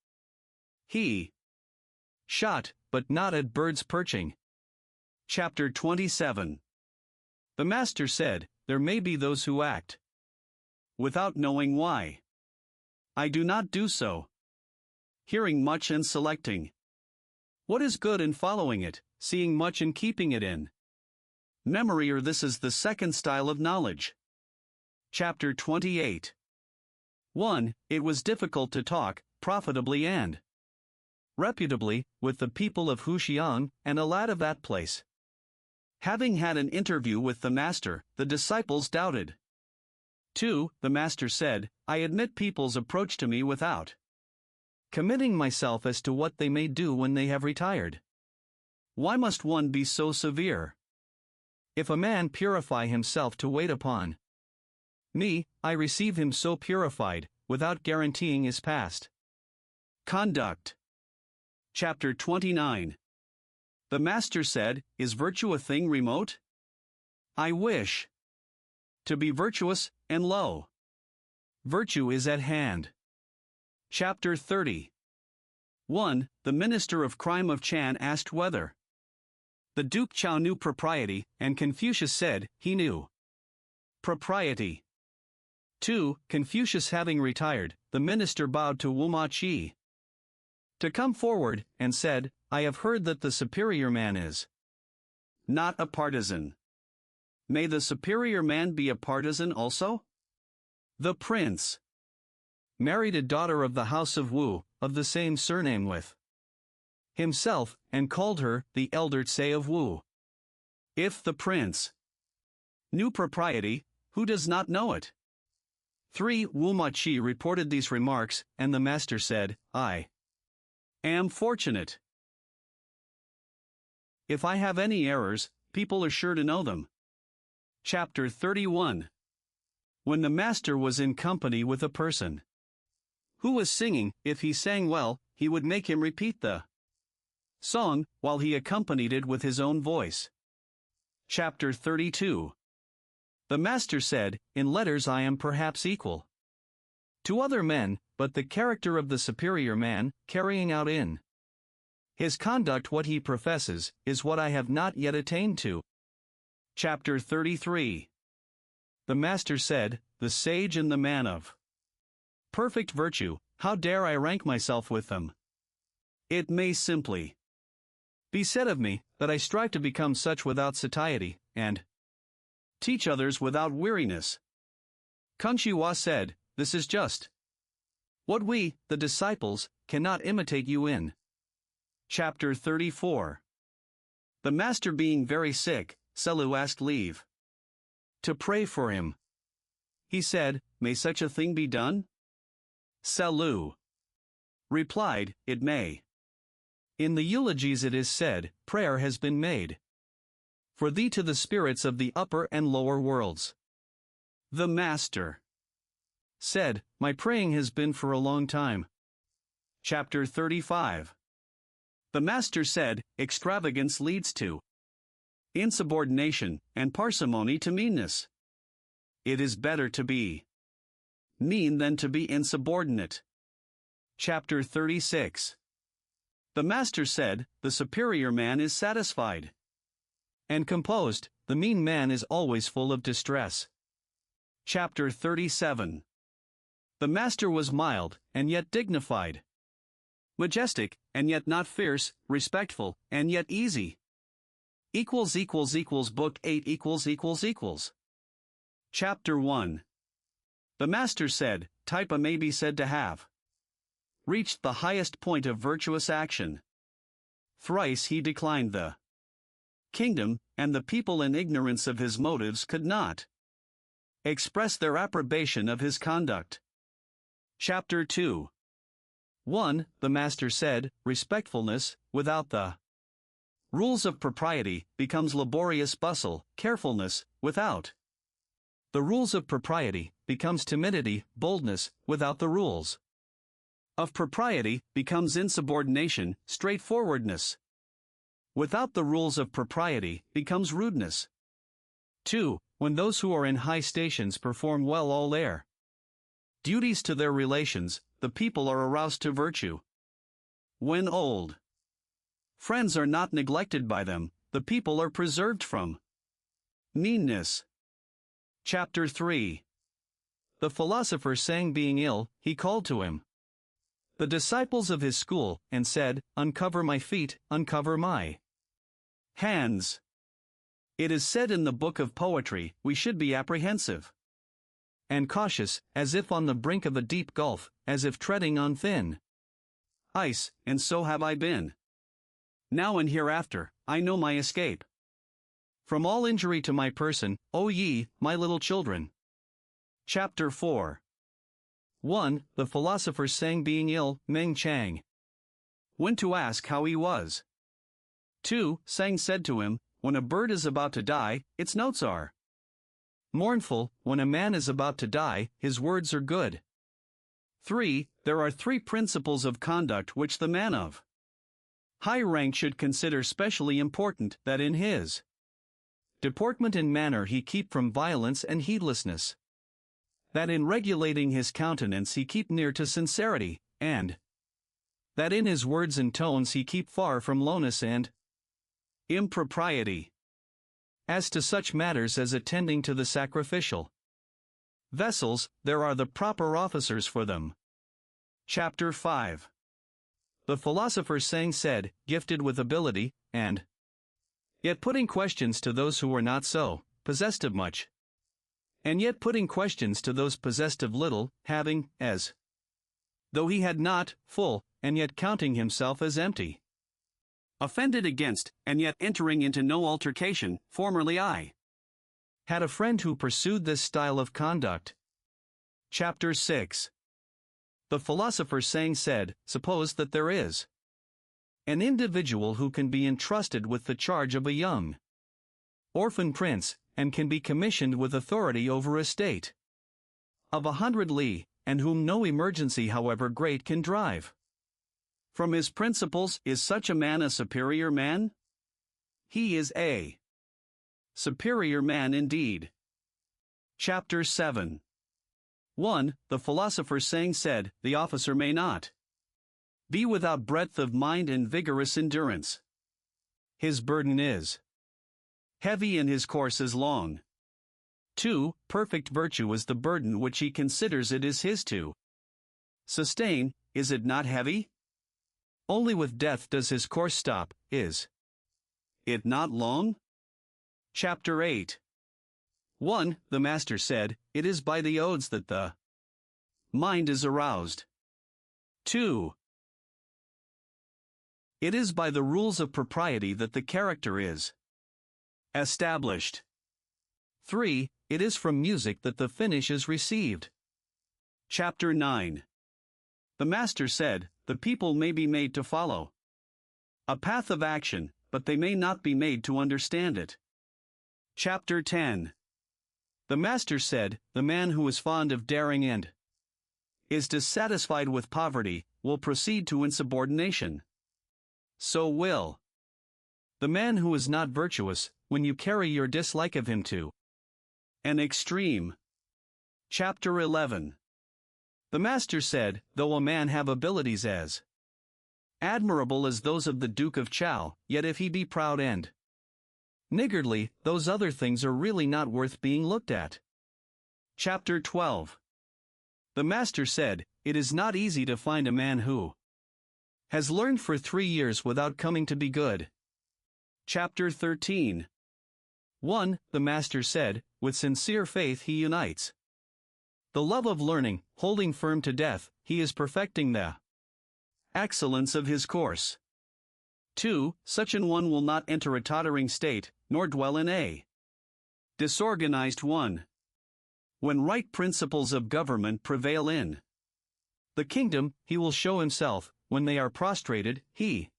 He shot, but not at birds perching. Chapter 27. The master said, There may be those who act without knowing why. I do not do so. Hearing much and selecting what is good and following it, seeing much and keeping it in memory, or this is the second style of knowledge. Chapter 28. 1. It was difficult to talk, profitably and reputably, with the people of Huxiang, and a lad of that place. Having had an interview with the master, the disciples doubted. 2. The master said, I admit people's approach to me without committing myself as to what they may do when they have retired. Why must one be so severe? If a man purify himself to wait upon me, I receive him so purified, without guaranteeing his past conduct. Chapter 29. The master said, Is virtue a thing remote? I wish to be virtuous, and lo, virtue is at hand. Chapter 30. 1. The minister of crime of Chan asked whether the Duke Chao knew propriety, and Confucius said, he knew propriety. 2. Confucius having retired, the minister bowed to Wu Ma Chi to come forward, and said, I have heard that the superior man is not a partisan. May the superior man be a partisan also? The prince married a daughter of the house of Wu, of the same surname with himself, and called her the elder Tsai of Wu. If the prince knew propriety, who does not know it? 3. Wu Machi reported these remarks, and the master said, I am fortunate. If I have any errors, people are sure to know them. Chapter 31. When the master was in company with a person who was singing, if he sang well, he would make him repeat the song, while he accompanied it with his own voice. Chapter 32. The master said, in letters I am perhaps equal to other men, but the character of the superior man, carrying out in his conduct what he professes, is what I have not yet attained to. Chapter 33. The master said, the sage and the man of perfect virtue, how dare I rank myself with them? It may simply be said of me, that I strive to become such without satiety, and teach others without weariness. Confucius said, this is just what we, the disciples, cannot imitate you in. Chapter 34. The master being very sick, Selu asked leave to pray for him. He said, may such a thing be done? Selu replied, it may. In the eulogies it is said, prayer has been made for thee to the spirits of the upper and lower worlds. The master said, my praying has been for a long time. Chapter 35. The master said, extravagance leads to insubordination, and parsimony to meanness. It is better to be mean than to be insubordinate. Chapter 36. The master said, the superior man is satisfied and composed, the mean man is always full of distress. Chapter 37. The master was mild, and yet dignified, majestic, and yet not fierce, respectful, and yet easy. Book 8 == Chapter 1. The master said, Taipa may be said to have reached the highest point of virtuous action. Thrice he declined the kingdom, and the people in ignorance of his motives could not express their approbation of his conduct. Chapter 2. 1. The master said, respectfulness, without the rules of propriety, becomes laborious bustle, carefulness, without the rules of propriety, becomes timidity, boldness, without the rules of propriety, becomes insubordination, straightforwardness. Without the rules of propriety, becomes rudeness. 2. When those who are in high stations perform well all their duties to their relations, the people are aroused to virtue. When old friends are not neglected by them, the people are preserved from meanness. Chapter 3. The philosopher sang being ill, he called to him the disciples of his school, and said, uncover my feet, uncover my hands. It is said in the book of poetry, we should be apprehensive and cautious, as if on the brink of a deep gulf, as if treading on thin ice, and so have I been. Now and hereafter, I know my escape from all injury to my person, O ye, my little children. Chapter 4. 1. The philosopher sang being ill, Meng Chang went to ask how he was. 2. Sang said to him, when a bird is about to die, its notes are mournful, when a man is about to die, his words are good. 3. There are 3 principles of conduct which the man of high rank should consider specially important, that in his deportment and manner he keep from violence and heedlessness, that in regulating his countenance he keep near to sincerity, and that in his words and tones he keep far from lowness and impropriety. As to such matters as attending to the sacrificial vessels, there are the proper officers for them. Chapter 5. The philosopher sang said, gifted with ability, and yet putting questions to those who were not so, possessed of much and yet putting questions to those possessed of little, having, as though he had not, full, and yet counting himself as empty. Offended against, and yet entering into no altercation, formerly I had a friend who pursued this style of conduct. Chapter 6. The philosopher saying said, suppose that there is an individual who can be entrusted with the charge of a young orphan prince, and can be commissioned with authority over a state of 100 li, and whom no emergency however great can drive from his principles. Is such a man a superior man? He is a superior man indeed. Chapter 7. 1. The philosopher saying said, the officer may not be without breadth of mind and vigorous endurance. His burden is heavy and his course is long. 2. Perfect virtue is the burden which he considers it is his to sustain. Is it not heavy? Only with death does his course stop. Is it not long? Chapter 8. 1. The master said, it is by the odes that the mind is aroused. 2. It is by the rules of propriety that the character is established. 3. It is from music that the finish is received. Chapter 9. The master said, the people may be made to follow a path of action, but they may not be made to understand it. Chapter 10. The master said, the man who is fond of daring and is dissatisfied with poverty will proceed to insubordination. So will the man who is not virtuous, when you carry your dislike of him to an extreme. Chapter 11. The master said, though a man have abilities as admirable as those of the Duke of Chow, yet if he be proud and niggardly, those other things are really not worth being looked at. Chapter 12. The master said, it is not easy to find a man who has learned for 3 years without coming to be good. Chapter 13. 1. The master said, with sincere faith he unites the love of learning, holding firm to death, he is perfecting the excellence of his course. 2. Such an one will not enter a tottering state, nor dwell in a disorganized one. When right principles of government prevail in the kingdom, he will show himself. When they are prostrated, he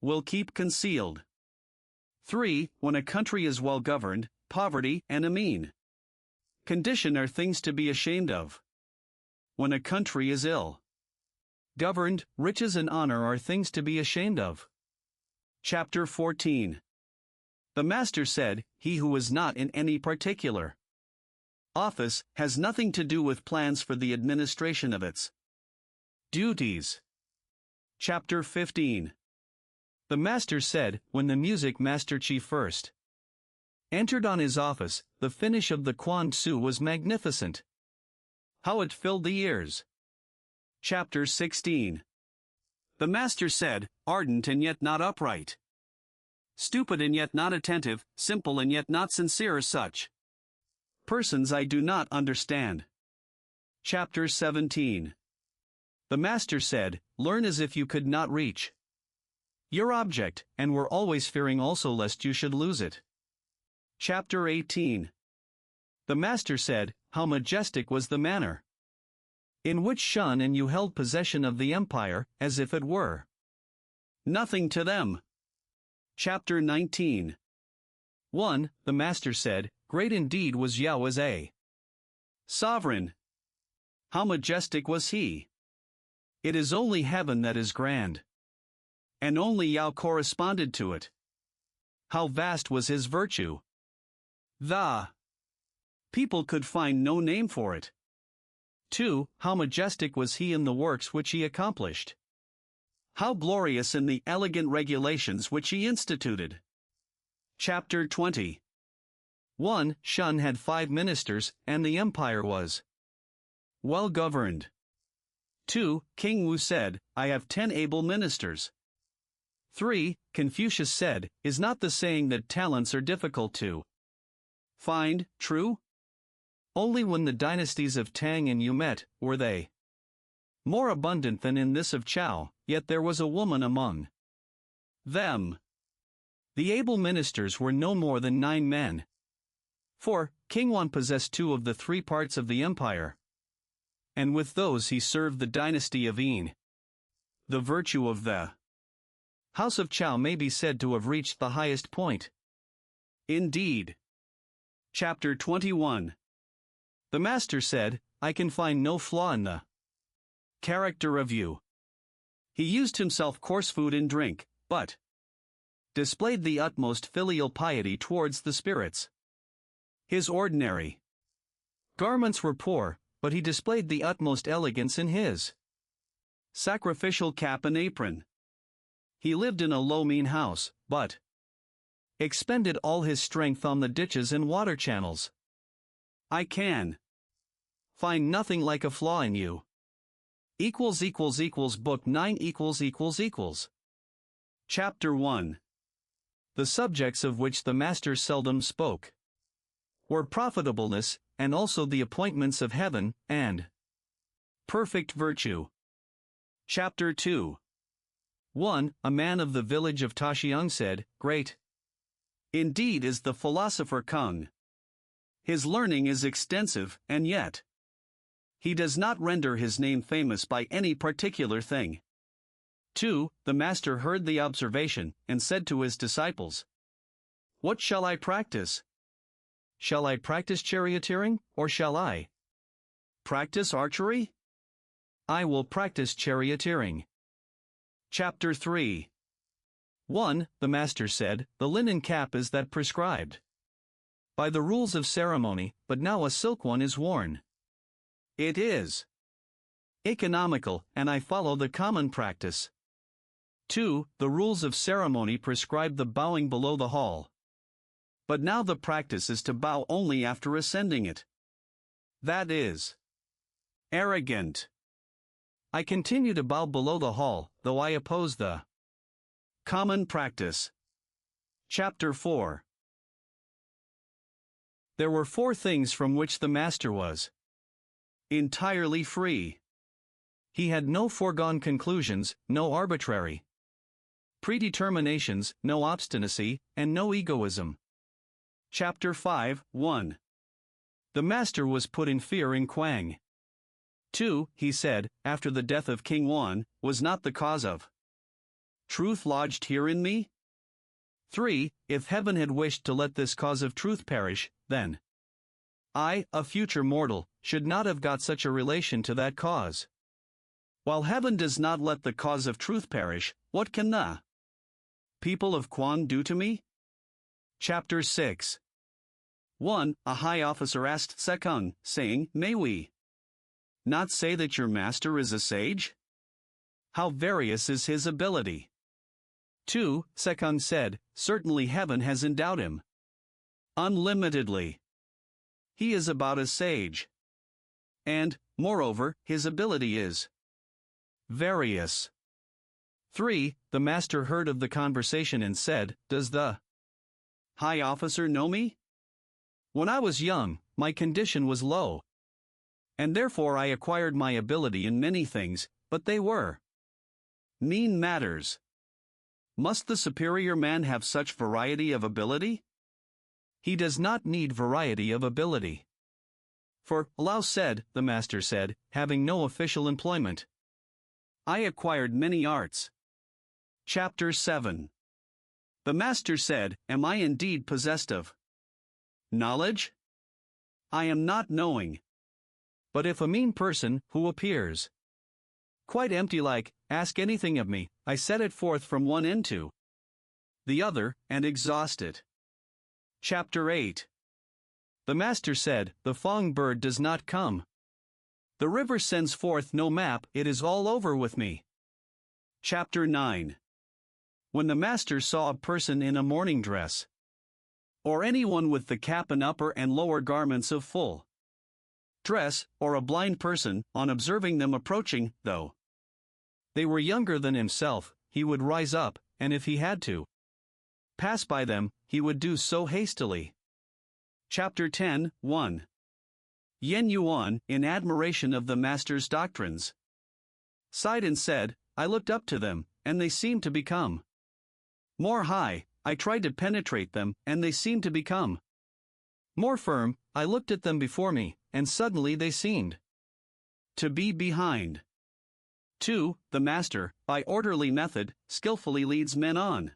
will keep concealed. 3. When a country is well governed, poverty and a mean condition are things to be ashamed of. When a country is ill governed, riches and honor are things to be ashamed of. Chapter 14. The master said, he who is not in any particular office has nothing to do with plans for the administration of its duties. Chapter 15. The master said, when the music master chief first entered on his office, the finish of the Quan Tzu was magnificent. How it filled the ears. Chapter 16. The master said, ardent and yet not upright, stupid and yet not attentive, simple and yet not sincere are such persons I do not understand. Chapter 17. The master said, learn as if you could not reach your object, and were always fearing also lest you should lose it. Chapter 18. The master said, how majestic was the manner in which Shun and you held possession of the empire, as if it were nothing to them. Chapter 19. 1. The master said, great indeed was Yao as a sovereign. How majestic was he! It is only heaven that is grand, and only Yao corresponded to it. How vast was his virtue! The people could find no name for it. 2. How majestic was he in the works which he accomplished! How glorious in the elegant regulations which he instituted! Chapter 20. 1. Shun had 5 ministers, and the empire was well governed. 2. King Wu said, I have 10 able ministers. 3. Confucius said, is not the saying that talents are difficult to find true? Only when the dynasties of Tang and Yu met were they more abundant than in this of Chao, yet there was a woman among them. The able ministers were no more than 9 men. For King Wan possessed 2 of the 3 parts of the empire, and with those he served the dynasty of Yin. The virtue of the House of Chao may be said to have reached the highest point. Indeed. Chapter 21. The master said, I can find no flaw in the character of you. He used himself coarse food and drink, but displayed the utmost filial piety towards the spirits. His ordinary garments were poor, but he displayed the utmost elegance in his sacrificial cap and apron. He lived in a low mean house, but expended all his strength on the ditches and water channels. I can find nothing like a flaw in you. Book 9 Chapter 1. The subjects of which the master seldom spoke were profitableness, and also the appointments of heaven, and perfect virtue. Chapter 2. 1. A man of the village of Taxiang said, Great indeed is the philosopher Kung. His learning is extensive, and yet he does not render his name famous by any particular thing. 2. The master heard the observation, and said to his disciples, What shall I practice? Shall I practice charioteering, or shall I practice archery? I will practice charioteering. Chapter 3. 1. The master said, The linen cap is that prescribed by the rules of ceremony, but now a silk one is worn. It is economical, and I follow the common practice. 2. The rules of ceremony prescribe the bowing below the hall, but now the practice is to bow only after ascending it. That is arrogant. I continue to bow below the hall, though I oppose the common practice. Chapter 4. There were 4 things from which the master was entirely free. He had no foregone conclusions, no arbitrary predeterminations, no obstinacy, and no egoism. Chapter 5. 1. The master was put in fear in Kuang. 2. He said, after the death of King Wan, was not the cause of truth lodged here in me? 3. If heaven had wished to let this cause of truth perish, then I, a future mortal, should not have got such a relation to that cause. While heaven does not let the cause of truth perish, what can the people of Quan do to me? Chapter 6. 1. A high officer asked Sekung, saying, May we not say that your master is a sage? How various is his ability? 2. Sekung said, Certainly heaven has endowed him unlimitedly. He is about a sage. And, moreover, his ability is various. 3. The master heard of the conversation and said, Does the high officer know me? When I was young, my condition was low, and therefore I acquired my ability in many things, but they were mean matters. Must the superior man have such variety of ability? He does not need variety of ability. For, Lao said, the master said, having no official employment, I acquired many arts. Chapter 7. The master said, Am I indeed possessed of knowledge? I am not knowing. But if a mean person, who appears quite empty like, ask anything of me, I set it forth from one end to the other, and exhaust it. Chapter 8. The master said, The Fong bird does not come. The river sends forth no map, it is all over with me. Chapter 9. When the master saw a person in a morning dress, or anyone with the cap and upper and lower garments of full dress, or a blind person, on observing them approaching, though they were younger than himself, he would rise up, and if he had to pass by them, he would do so hastily. Chapter 10. 1. Yen Yuan, in admiration of the master's doctrines, sighed and said, I looked up to them, and they seemed to become more high. I tried to penetrate them, and they seemed to become more firm. I looked at them before me, and suddenly they seemed to be behind. 2. The master, by orderly method, skillfully leads men on.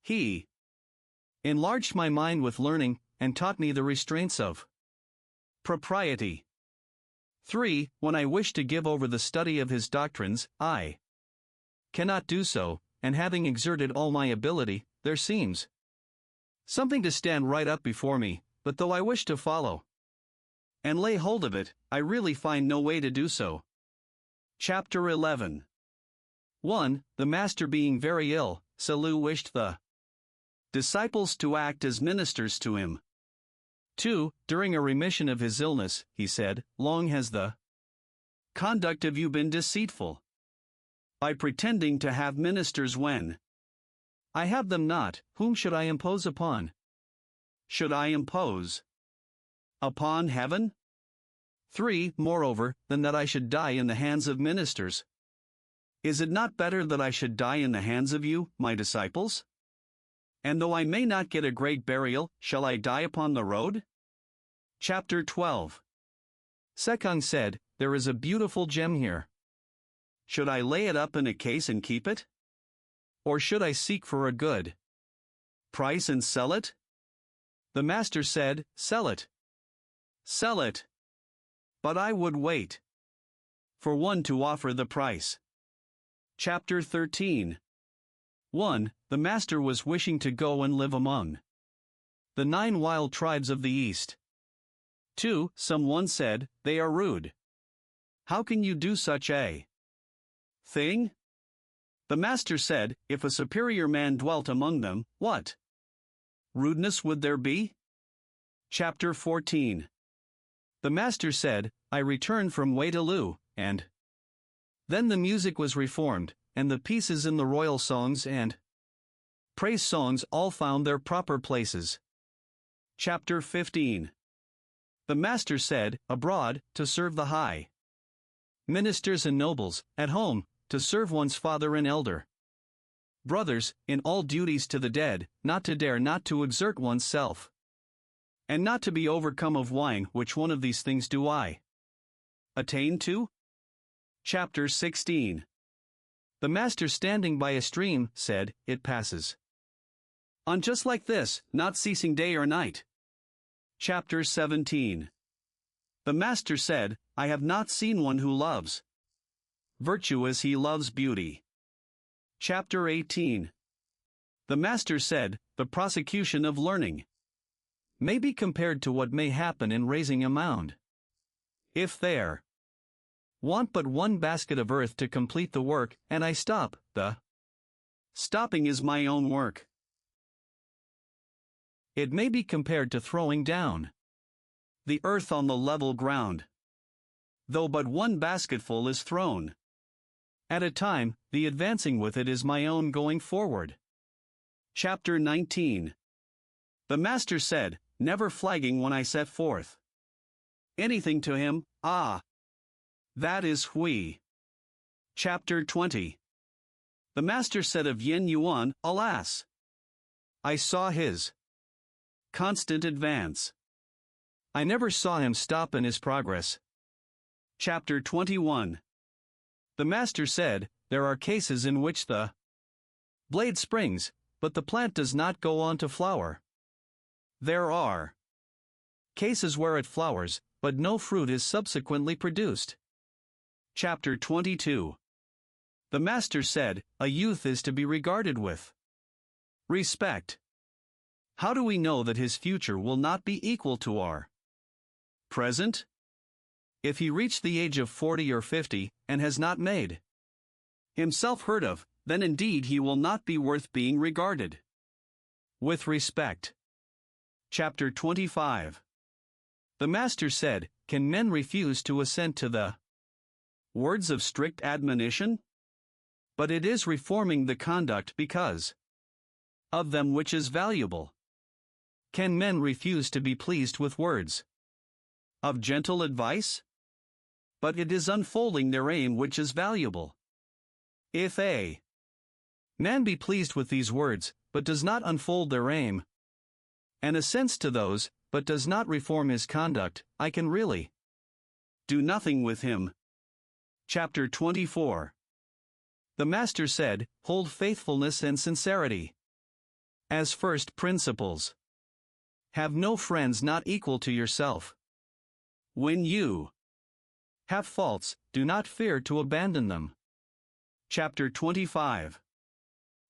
He enlarged my mind with learning, and taught me the restraints of propriety. 3. When I wish to give over the study of his doctrines, I cannot do so, and having exerted all my ability, there seems something to stand right up before me, but though I wish to follow and lay hold of it, I really find no way to do so. Chapter 11. 1. The master being very ill, Salu wished the disciples to act as ministers to him. 2. During a remission of his illness, he said, Long has the conduct of you been deceitful, by pretending to have ministers when I have them not. Whom should I impose upon? Should I impose upon heaven? 3. Moreover, than that I should die in the hands of ministers, is it not better that I should die in the hands of you, my disciples? And though I may not get a great burial, shall I die upon the road? Chapter 12. Sekung said, There is a beautiful gem here. Should I lay it up in a case and keep it? Or should I seek for a good price and sell it? The master said, Sell it. Sell it. But I would wait for one to offer the price. Chapter 13. 1. The master was wishing to go and live among the 9 wild tribes of the East. 2. Someone said, They are rude. How can you do such a thing? The master said, If a superior man dwelt among them, what rudeness would there be? Chapter 14. The master said, I returned from Waitaloo, and then the music was reformed, and the pieces in the royal songs and praise songs all found their proper places. Chapter 15. The master said, Abroad, to serve the high ministers and nobles, at home, to serve one's father and elder brothers, in all duties to the dead, not to dare not to exert one's self, and not to be overcome of wine. Which one of these things do I attain to? Chapter 16. The master, standing by a stream, said, It passes on just like this, not ceasing day or night. Chapter 17. The master said, I have not seen one who loves virtue as he loves beauty. Chapter 18. The master said, The prosecution of learning may be compared to what may happen in raising a mound. If there want but one basket of earth to complete the work, and I stop, the stopping is my own work. It may be compared to throwing down the earth on the level ground. Though but one basketful is thrown at a time, the advancing with it is my own going forward. Chapter 19. The master said, Never flagging when I set forth anything to him, that is Hui. Chapter 20. The master said of Yen Yuan, Alas! I saw his constant advance. I never saw him stop in his progress. Chapter 21. The master said, There are cases in which the blade springs, but the plant does not go on to flower. There are cases where it flowers, but no fruit is subsequently produced. Chapter 22. The master said, A youth is to be regarded with respect. How do we know that his future will not be equal to our present? If he reached the age of 40 or 50, and has not made himself heard of, then indeed he will not be worth being regarded with respect. Chapter 25. The master said, Can men refuse to assent to the words of strict admonition? But it is reforming the conduct because of them which is valuable. Can men refuse to be pleased with words Of gentle advice? But it is unfolding their aim which is valuable. If a man be pleased with these words, but does not unfold their aim, and assents to those, but does not reform his conduct, I can really do nothing with him. Chapter 24. The Master said, hold faithfulness and sincerity as first principles. Have no friends not equal to yourself. When you have faults, do not fear to abandon them. Chapter 25.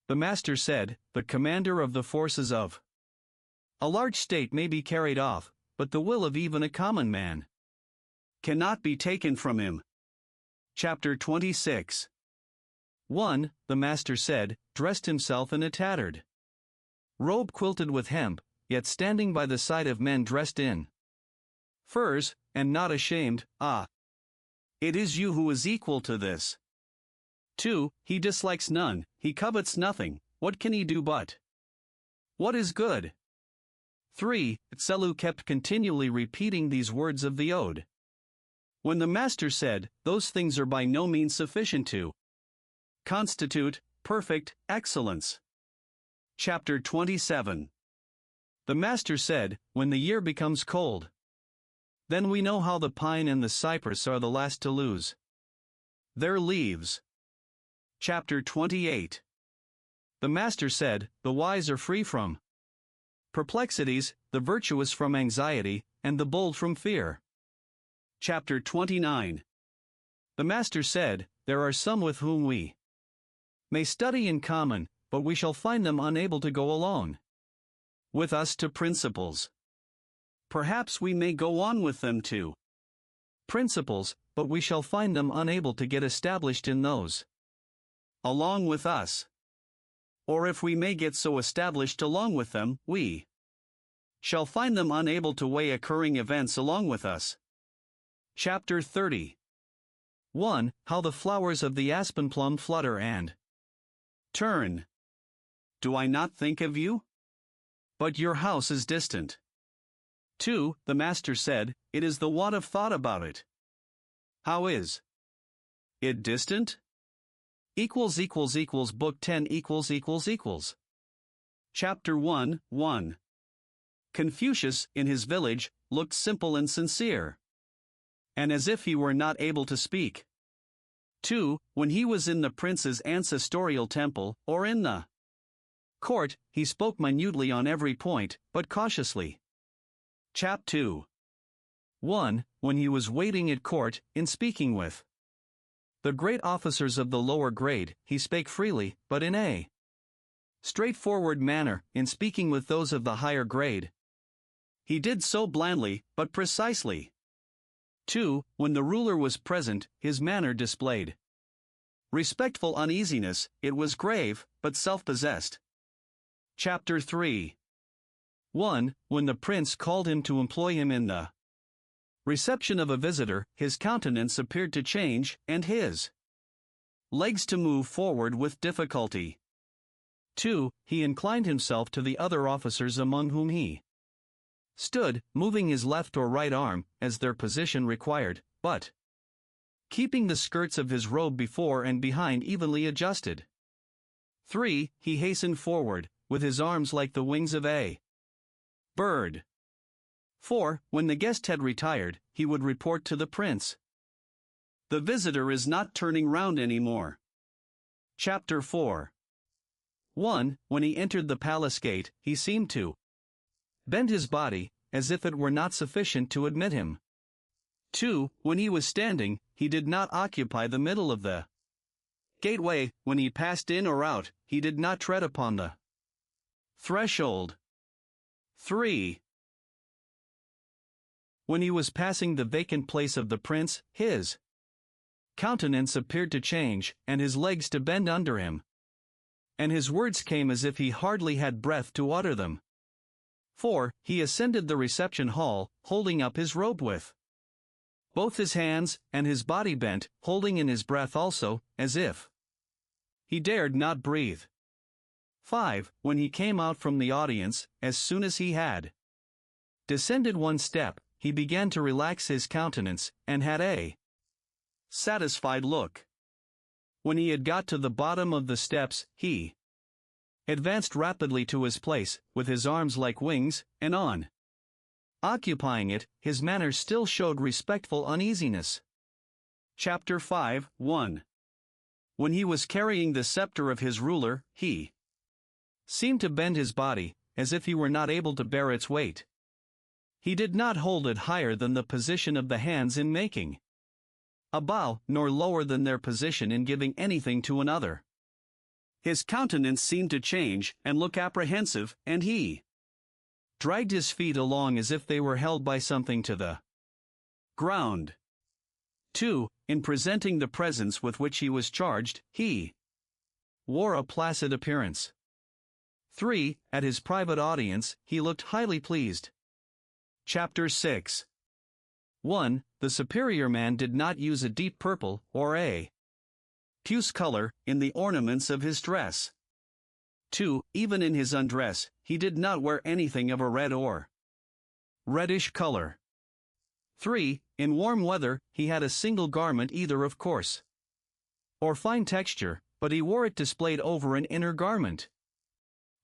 The Master said, the commander of the forces of a large state may be carried off, but the will of even a common man cannot be taken from him. Chapter 26. One, the Master said, dressed himself in a tattered robe quilted with hemp, yet standing by the side of men dressed in furs, and not ashamed. It is you who is equal to this. 2. He dislikes none, he covets nothing, what can he do but what is good? 3. Tselu kept continually repeating these words of the ode. When the Master said, those things are by no means sufficient to constitute perfect excellence. Chapter 27. The Master said, when the year becomes cold, then we know how the pine and the cypress are the last to lose their leaves. Chapter 28. The Master said, the wise are free from perplexities, the virtuous from anxiety, and the bold from fear. Chapter 29. The Master said, there are some with whom we may study in common, but we shall find them unable to go alone with us to principles. Perhaps we may go on with them to principles, but we shall find them unable to get established in those along with us. Or if we may get so established along with them, we shall find them unable to weigh occurring events along with us. Chapter 30. 1. How the flowers of the aspen plum flutter and turn. Do I not think of you? But your house is distant. 2. The Master said, it is the want of thought about it. How is it distant? Book 10 Chapter 1, 1. Confucius, in his village, looked simple and sincere, and as if he were not able to speak. 2. When he was in the prince's ancestorial temple, or in the court, he spoke minutely on every point, but cautiously. Chapter 2. 1. When he was waiting at court, in speaking with the great officers of the lower grade, he spake freely, but in a straightforward manner. In speaking with those of the higher grade, he did so blandly, but precisely. 2. When the ruler was present, his manner displayed respectful uneasiness, it was grave, but self-possessed. Chapter 3. 1. When the prince called him to employ him in the reception of a visitor, his countenance appeared to change, and his legs to move forward with difficulty. 2. He inclined himself to the other officers among whom he stood, moving his left or right arm, as their position required, but keeping the skirts of his robe before and behind evenly adjusted. 3. He hastened forward, with his arms like the wings of a bird. 4. When the guest had retired, he would report to the prince, the visitor is not turning round any more. Chapter 4. 1. When he entered the palace gate, he seemed to bend his body, as if it were not sufficient to admit him. 2. When he was standing, he did not occupy the middle of the gateway. When he passed in or out, he did not tread upon the threshold. 3. When he was passing the vacant place of the prince, his countenance appeared to change, and his legs to bend under him, and his words came as if he hardly had breath to utter them. 4. He ascended the reception hall, holding up his robe with both his hands, and his body bent, holding in his breath also, as if he dared not breathe. 5. When he came out from the audience, as soon as he had descended one step, he began to relax his countenance, and had a satisfied look. When he had got to the bottom of the steps, he advanced rapidly to his place, with his arms like wings, and on occupying it, his manner still showed respectful uneasiness. Chapter 5:1. When he was carrying the scepter of his ruler, he seemed to bend his body, as if he were not able to bear its weight. He did not hold it higher than the position of the hands in making a bow, nor lower than their position in giving anything to another. His countenance seemed to change and look apprehensive, and he dragged his feet along as if they were held by something to the ground. 2. In presenting the presents with which he was charged, he wore a placid appearance. 3. At his private audience, he looked highly pleased. Chapter 6. 1. The superior man did not use a deep purple, or a puce color, in the ornaments of his dress. 2. Even in his undress, he did not wear anything of a red or reddish color. 3. In warm weather, he had a single garment either of coarse or fine texture, but he wore it displayed over an inner garment.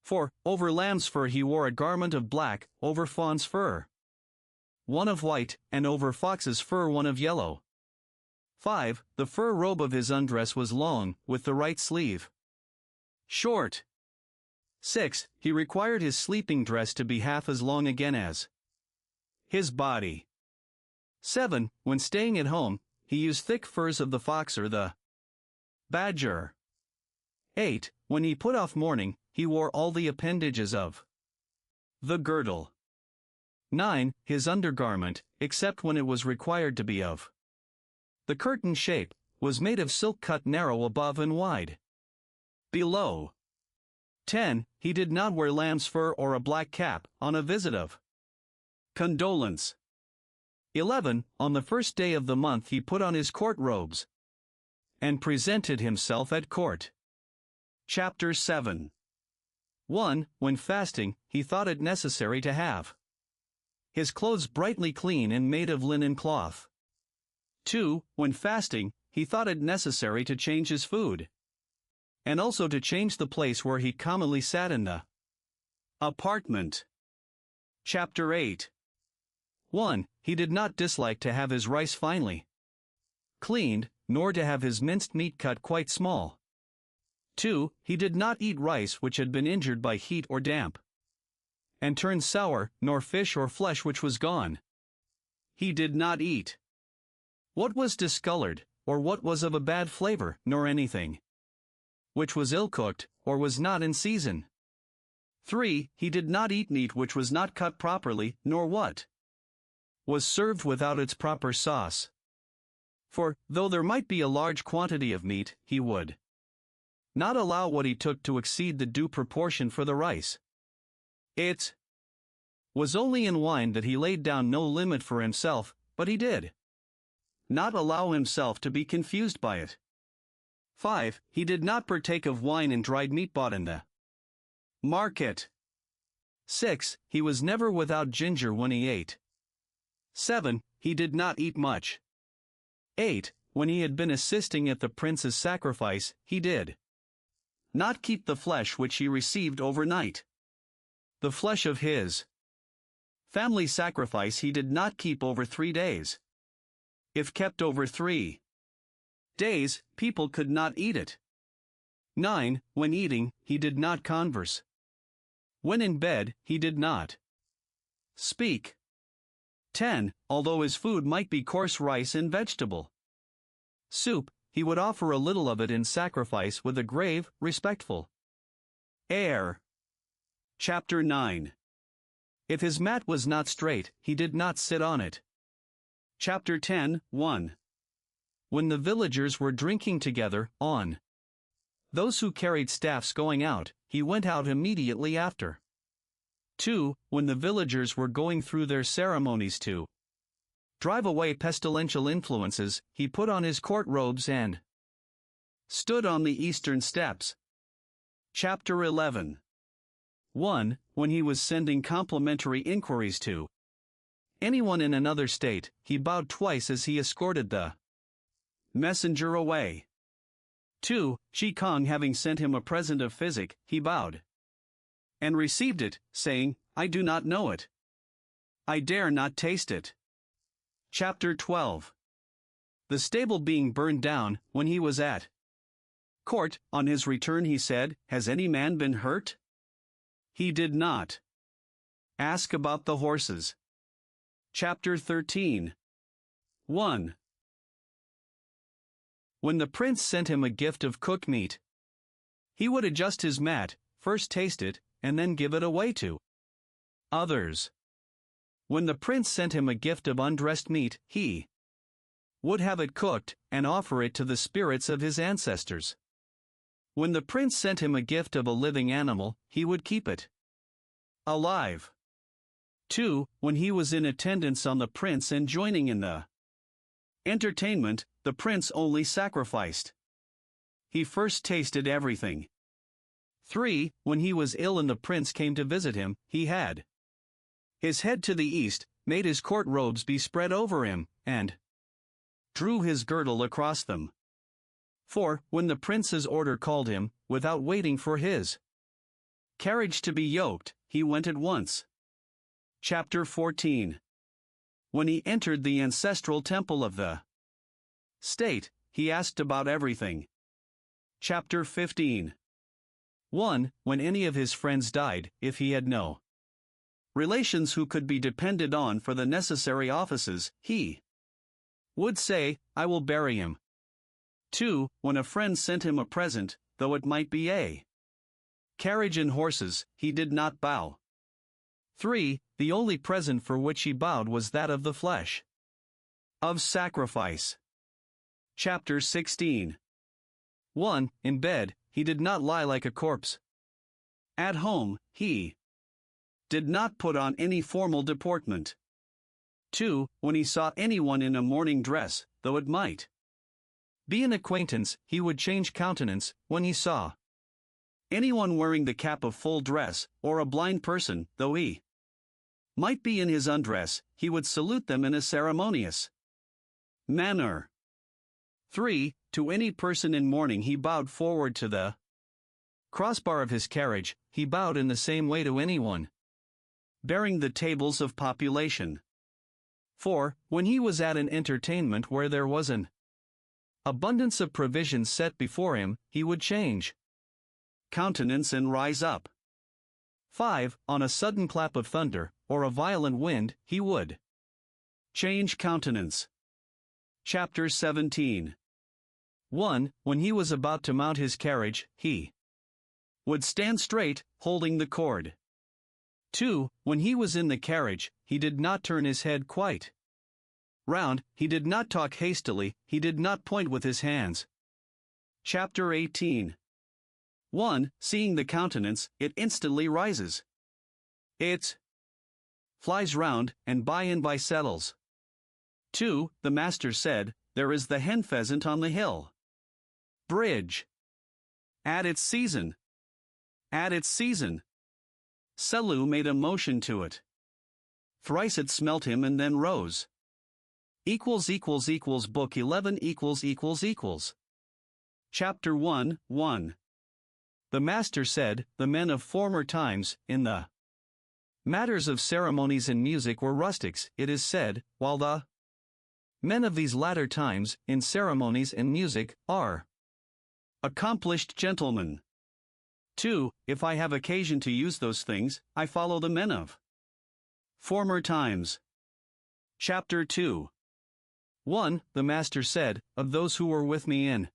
4. Over lamb's fur he wore a garment of black, over fawn's fur one of white, and over fox's fur one of yellow. 5. The fur robe of his undress was long, with the right sleeve short. 6. He required his sleeping dress to be half as long again as his body. 7. When staying at home, he used thick furs of the fox or the badger. 8. When he put off mourning, he wore all the appendages of the girdle. 9. His undergarment, except when it was required to be of the curtain shape, was made of silk cut narrow above and wide below. 10. He did not wear lamb's fur or a black cap, on a visit of condolence. 11. On the first day of the month he put on his court robes and presented himself at court. Chapter 7. 1. When fasting, he thought it necessary to have his clothes brightly clean and made of linen cloth. 2. When fasting, he thought it necessary to change his food, and also to change the place where he commonly sat in the apartment. Chapter 8. 1. He did not dislike to have his rice finely cleaned, nor to have his minced meat cut quite small. 2. He did not eat rice which had been injured by heat or damp, and turned sour, nor fish or flesh which was gone. He did not eat what was discolored, or what was of a bad flavor, nor anything which was ill-cooked, or was not in season. 3. He did not eat meat which was not cut properly, nor what was served without its proper sauce. For, though there might be a large quantity of meat, he would not allow what he took to exceed the due proportion for the rice. It was only in wine that he laid down no limit for himself, but he did not allow himself to be confused by it. 5. He did not partake of wine and dried meat bought in the market. 6. He was never without ginger when he ate. 7. He did not eat much. 8. When he had been assisting at the prince's sacrifice, he did not keep the flesh which he received overnight. The flesh of his family sacrifice he did not keep over 3 days. If kept over 3 days, people could not eat it. 9. When eating, he did not converse. When in bed, he did not speak. 10. Although his food might be coarse rice and vegetable soup, he would offer a little of it in sacrifice with a grave, respectful air. Chapter 9. If his mat was not straight, he did not sit on it. Chapter 10:1. When the villagers were drinking together, on those who carried staffs going out, he went out immediately after. 2. When the villagers were going through their ceremonies to drive away pestilential influences, he put on his court robes and stood on the eastern steps. Chapter 11. 1. When he was sending complimentary inquiries to anyone in another state, he bowed twice as he escorted the messenger away. 2. Shi Kong having sent him a present of physic, he bowed and received it, saying, I do not know it. I dare not taste it. Chapter 12. The stable being burned down, when he was at court, on his return he said, Has any man been hurt? He did not. Ask about the horses. Chapter 13. 1. When the prince sent him a gift of cooked meat, he would adjust his mat, first taste it, and then give it away to others. When the prince sent him a gift of undressed meat, he would have it cooked, and offer it to the spirits of his ancestors. When the prince sent him a gift of a living animal, he would keep it alive. 2. When he was in attendance on the prince and joining in the entertainment, the prince only sacrificed. He first tasted everything. 3. When he was ill and the prince came to visit him, he had his head to the east, made his court robes be spread over him, and drew his girdle across them. 4. When the prince's order called him, without waiting for his carriage to be yoked, he went at once. Chapter 14. When he entered the ancestral temple of the state, he asked about everything. Chapter 15. 1. When any of his friends died, if he had no relations who could be depended on for the necessary offices, he would say, I will bury him. 2. When a friend sent him a present, though it might be a carriage and horses, he did not bow. 3. The only present for which he bowed was that of the flesh of sacrifice. Chapter 16. 1. In bed, he did not lie like a corpse. At home, he did not put on any formal deportment. 2. When he saw anyone in a morning dress, though it might be an acquaintance, he would change countenance. When he saw anyone wearing the cap of full dress, or a blind person, though he might be in his undress, he would salute them in a ceremonious manner. 3. To any person in mourning he bowed forward to the crossbar of his carriage, he bowed in the same way to anyone bearing the tables of population. 4. When he was at an entertainment where there was an abundance of provisions set before him, he would change countenance and rise up. 5. On a sudden clap of thunder, or a violent wind, he would change countenance. Chapter 17. 1. When he was about to mount his carriage, he would stand straight, holding the cord. 2. When he was in the carriage, he did not turn his head quite round, he did not talk hastily, he did not point with his hands. Chapter 18. 1. Seeing the countenance, it instantly rises. It flies round, and by and by settles. 2. The master said, There is the hen pheasant on the hill bridge. At its season. At its season. Selu made a motion to it. Thrice it smelt him and then rose. Book 11 Chapter 1, 1. The master said, The men of former times, in the matters of ceremonies and music were rustics, it is said, while the men of these latter times, in ceremonies and music, are accomplished gentlemen. 2. If I have occasion to use those things, I follow the men of former times. Chapter 2. 1. The master said, Of those who were with me in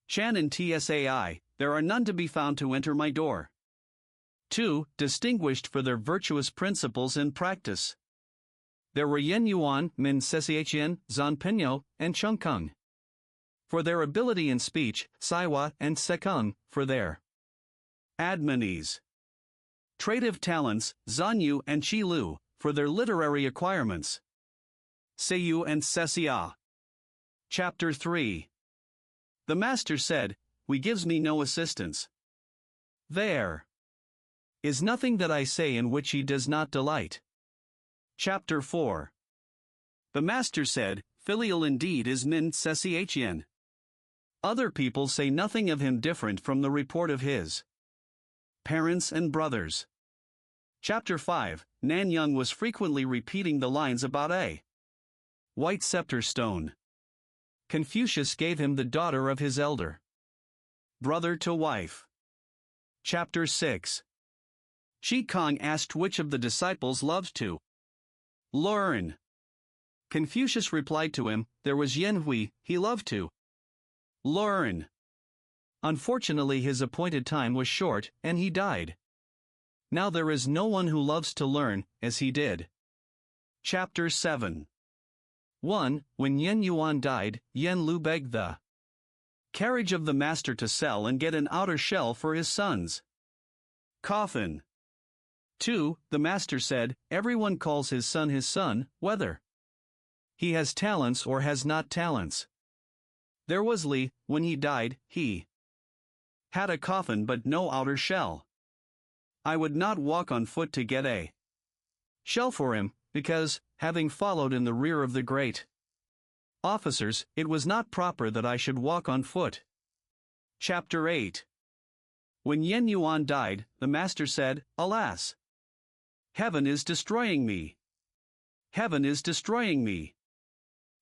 Chan and Tsai, there are none to be found to enter my door. 2. Distinguished for their virtuous principles and practice. There were Yen Yuan, Min Sesiachian, Zan Pinyo, and Chung Kung. For their ability in speech, Saiwa and Sekung, for their admonies. Tradive talents, Zanyu and Chi Lu, for their literary acquirements. Seiyu and Sesia. Chapter 3. The master said, We gives me no assistance. There is nothing that I say in which he does not delight. Chapter 4. The master said, "Filial indeed is min session." Other people say nothing of him different from the report of his parents and brothers. Chapter 5. Nan Young was frequently repeating the lines about a white scepter stone. Confucius gave him the daughter of his elder brother to wife. Chapter 6. Shi Kong asked which of the disciples loved to learn. Confucius replied to him, there was Yen Hui, he loved to learn. Unfortunately, his appointed time was short, and he died. Now there is no one who loves to learn, as he did. Chapter 7. 1. When Yen Yuan died, Yen Lu begged the carriage of the master to sell and get an outer shell for his son's coffin. 2. The master said, everyone calls his son, whether he has talents or has not talents. There was Li, when he died, he had a coffin but no outer shell. I would not walk on foot to get a shell for him, because, having followed in the rear of the great officers, it was not proper that I should walk on foot. Chapter 8. When Yen Yuan died, the master said, alas! Heaven is destroying me. Heaven is destroying me.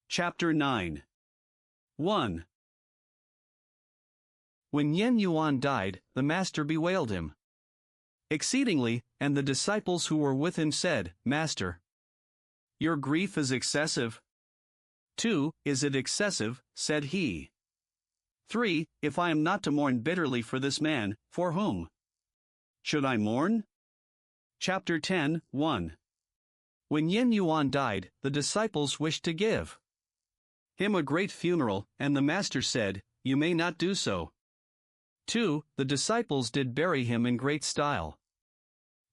Chapter 9. 1. When Yen Yuan died, the master bewailed him exceedingly, and the disciples who were with him said, Master, your grief is excessive. 2. Is it excessive? Said he. 3. If I am not to mourn bitterly for this man, for whom should I mourn? Chapter 10, 1. When Yen Yuan died, the disciples wished to give him a great funeral, and the master said, you may not do so. 2. The disciples did bury him in great style.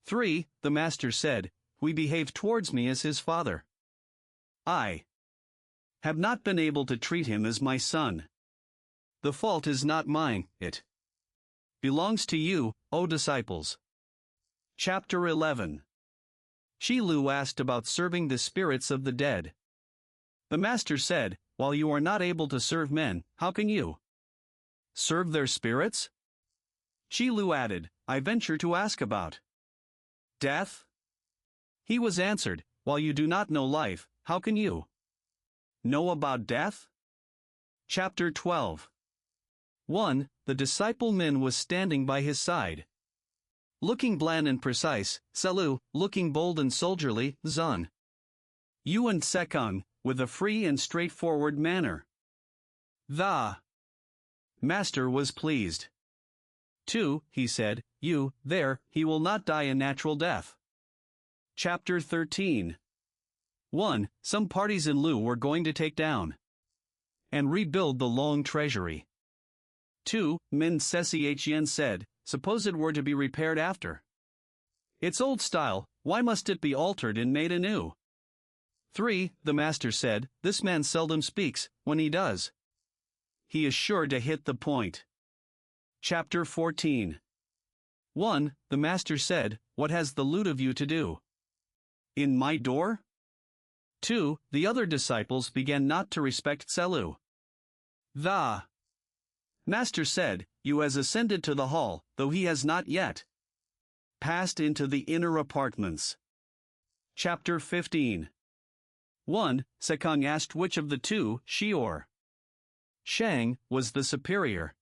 3. The master said, he behaved towards me as his father. I have not been able to treat him as my son. The fault is not mine, it belongs to you, O disciples. Chapter 11. Shi Lu asked about serving the spirits of the dead. The master said, while you are not able to serve men, how can you serve their spirits? Shi Lu added, I venture to ask about death. He was answered, while you do not know life, how can you know about death? Chapter 12. 1. The disciple Min was standing by his side, looking bland and precise, Selu, looking bold and soldierly, Zun. Yu and Sekung, with a free and straightforward manner. The master was pleased. 2. He said, you, there, he will not die a natural death. Chapter 13. 1. Some parties in Lu were going to take down and rebuild the long treasury. 2. Min Session said, suppose it were to be repaired after its old style, why must it be altered and made anew? 3. The master said, this man seldom speaks, when he does, he is sure to hit the point. Chapter 14. 1. The master said, what has the lute of you to do in my door? 2. The other disciples began not to respect Selu. The master said, you has ascended to the hall, though he has not yet passed into the inner apartments. Chapter 15. 1. Sekung asked which of the two, Shi or Shang, was the superior.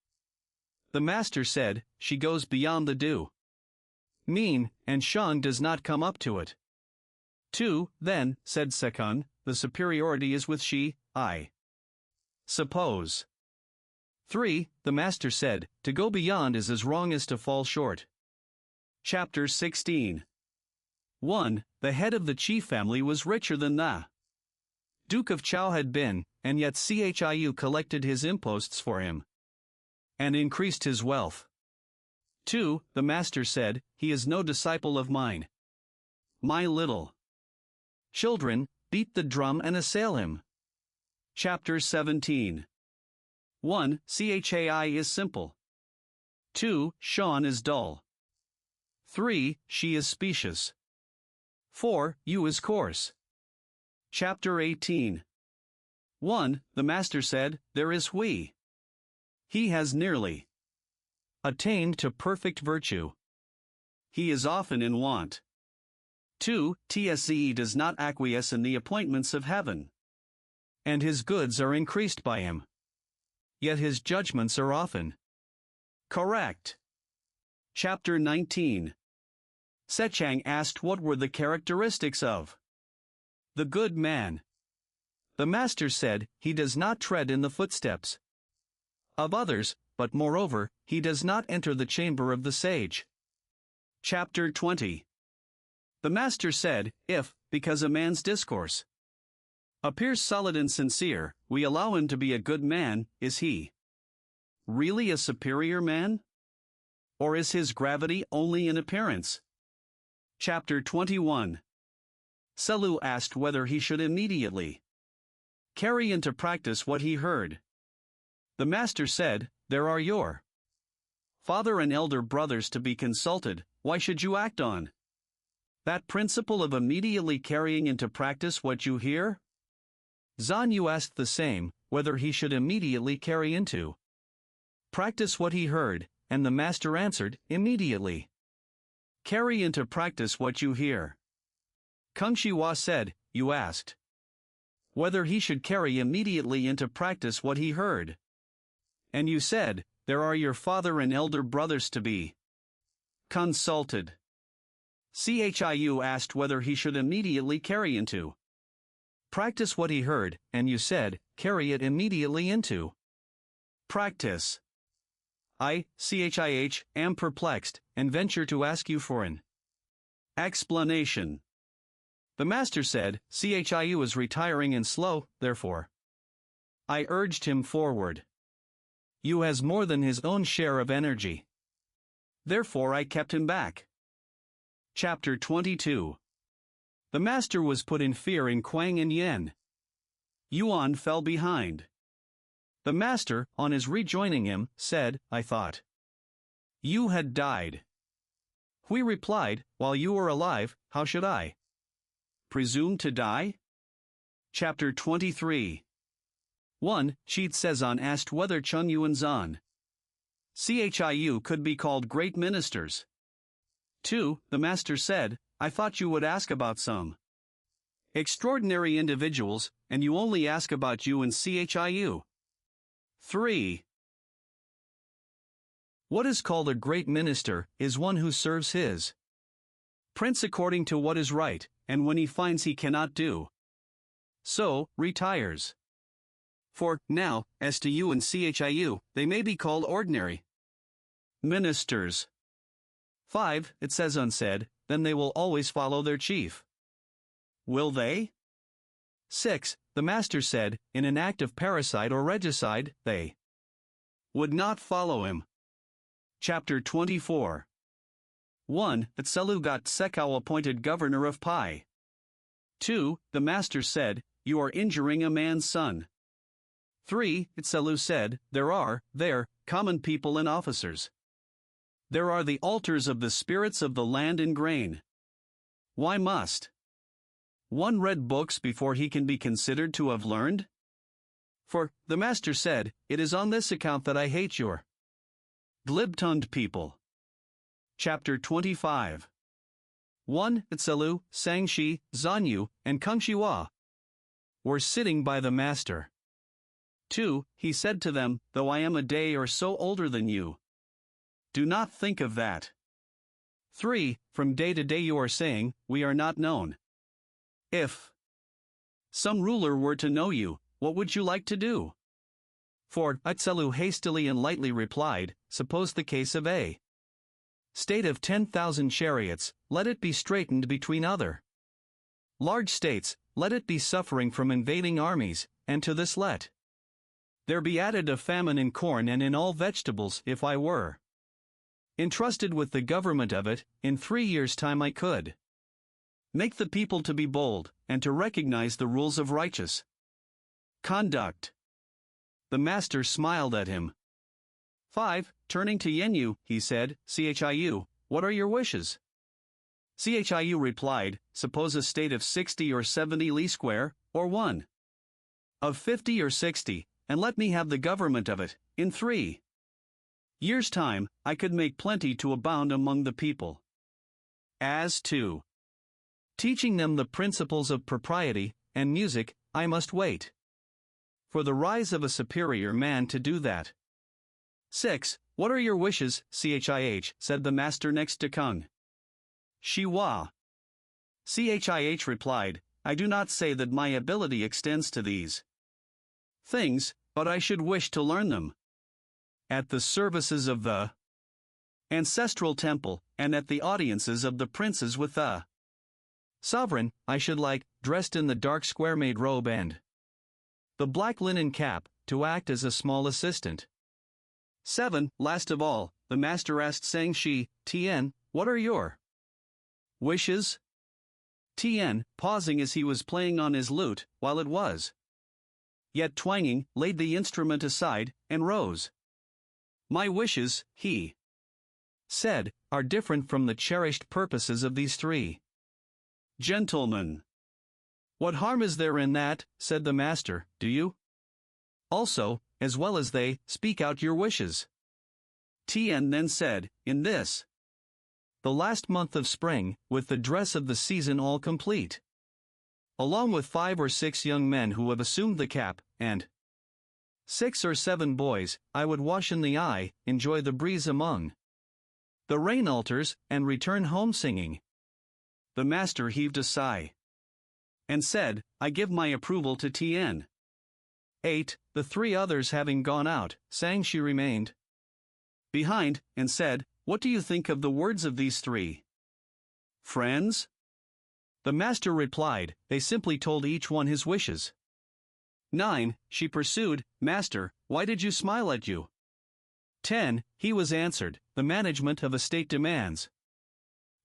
The master said, she goes beyond the do mean, and Shang does not come up to it. 2. Then, said Sekung, the superiority is with Shi, I suppose. 3. The master said, to go beyond is as wrong as to fall short. Chapter 16. 1. The head of the Qi family was richer than the Duke of Chao had been, and yet Chiu collected his imposts for him and increased his wealth. 2. The master said, he is no disciple of mine. My little children, beat the drum and assail him. Chapter 17. 1. Chai is simple. 2. Shan is dull. 3. She is specious. 4. U is coarse. Chapter 18. 1. The Master said, there is Hui. He has nearly attained to perfect virtue. He is often in want. 2. Tsze does not acquiesce in the appointments of heaven, and his goods are increased by him. Yet his judgments are often correct. Chapter 19. Sechang asked what were the characteristics of the good man. The Master said, he does not tread in the footsteps of others, but moreover, he does not enter the chamber of the sage. Chapter 20. The Master said, if, because a man's discourse appears solid and sincere, we allow him to be a good man, is he really a superior man? Or is his gravity only in appearance? Chapter 21. Selu asked whether he should immediately carry into practice what he heard. The Master said, there are your father and elder brothers to be consulted, why should you act on that principle of immediately carrying into practice what you hear? Zan Yu asked the same, whether he should immediately carry into practice what he heard, and the Master answered, immediately carry into practice what you hear. Kung Shiwa said, you asked whether he should carry immediately into practice what he heard. And you said, there are your father and elder brothers to be consulted. Chiu asked whether he should immediately carry into practice what he heard, and you said, carry it immediately into practice. I, Chih, am perplexed, and venture to ask you for an explanation. The Master said, Chiu is retiring and slow, therefore I urged him forward. You has more than his own share of energy. Therefore I kept him back. Chapter 22. The Master was put in fear in Kuang and Yen. Yuan fell behind. The Master, on his rejoining him, said, I thought you had died. Hui replied, while you were alive, how should I presume to die? Chapter 23. 1. Shi Tsezan asked whether Chun Yu and Zan Chiu could be called great ministers. 2. The Master said, I thought you would ask about some extraordinary individuals, and you only ask about you and Chiu. 3. What is called a great minister is one who serves his prince according to what is right, and when he finds he cannot do so, retires. For, now, as to you and Chiu, they may be called ordinary ministers. 5. It says unsaid, then they will always follow their chief. Will they? 6. The Master said, in an act of parricide or regicide, they would not follow him. Chapter 24. 1. Tselu got Sekao appointed governor of Pai. 2. The Master said, you are injuring a man's son. 3. Tselu said, there are, common people and officers. There are the altars of the spirits of the land and grain. Why must one read books before he can be considered to have learned? For, the Master said, it is on this account that I hate your glib-tongued people. Chapter 25. 1. Tselu, Sangshi, Zanyu, and Kung Shiwa were sitting by the Master. 2. He said to them, though I am a day or so older than you, do not think of that. 3. From day to day you are saying, we are not known. If some ruler were to know you, what would you like to do? 4. Tselu hastily and lightly replied, suppose the case of a state of 10,000 chariots, let it be straitened between other large states, let it be suffering from invading armies, and to this let there be added a famine in corn and in all vegetables. If I were entrusted with the government of it, in 3 years' time I could make the people to be bold, and to recognize the rules of righteous conduct. The Master smiled at him. 5. Turning to Yenyu, he said, Chiu, what are your wishes? Chiu replied, suppose a state of 60 or 70 li square, or 1 of 50 or 60, and let me have the government of it, in 3 years' time, I could make plenty to abound among the people. As to teaching them the principles of propriety and music, I must wait for the rise of a superior man to do that. 6. What are your wishes, Chih? Said the master next to Kung. Shiwa. Chih replied, I do not say that my ability extends to these things, but I should wish to learn them. At the services of the ancestral temple, and at the audiences of the princes with the sovereign, I should like, dressed in the dark square-made robe and the black linen cap, to act as a small assistant. 7. Last of all, the master asked Sang Shi, Tien, what are your wishes? Tien, pausing as he was playing on his lute, while it was yet twanging, laid the instrument aside, and rose. My wishes, he said, are different from the cherished purposes of these 3 gentlemen. What harm is there in that, said the master, do you also, as well as they, speak out your wishes? Tien then said, in this the last month of spring, with the dress of the season all complete, along with 5 or 6 young men who have assumed the cap, and 6 or 7 boys, I would wash in the eye, enjoy the breeze among the rain altars, and return home singing. The master heaved a sigh and said, I give my approval to Tien. 8. The 3 others having gone out, Sang Shi remained behind, and said, what do you think of the words of these 3 friends? The master replied, they simply told each one his wishes. 9. She pursued, Master, why did you smile at you? 10. He was answered, the management of a state demands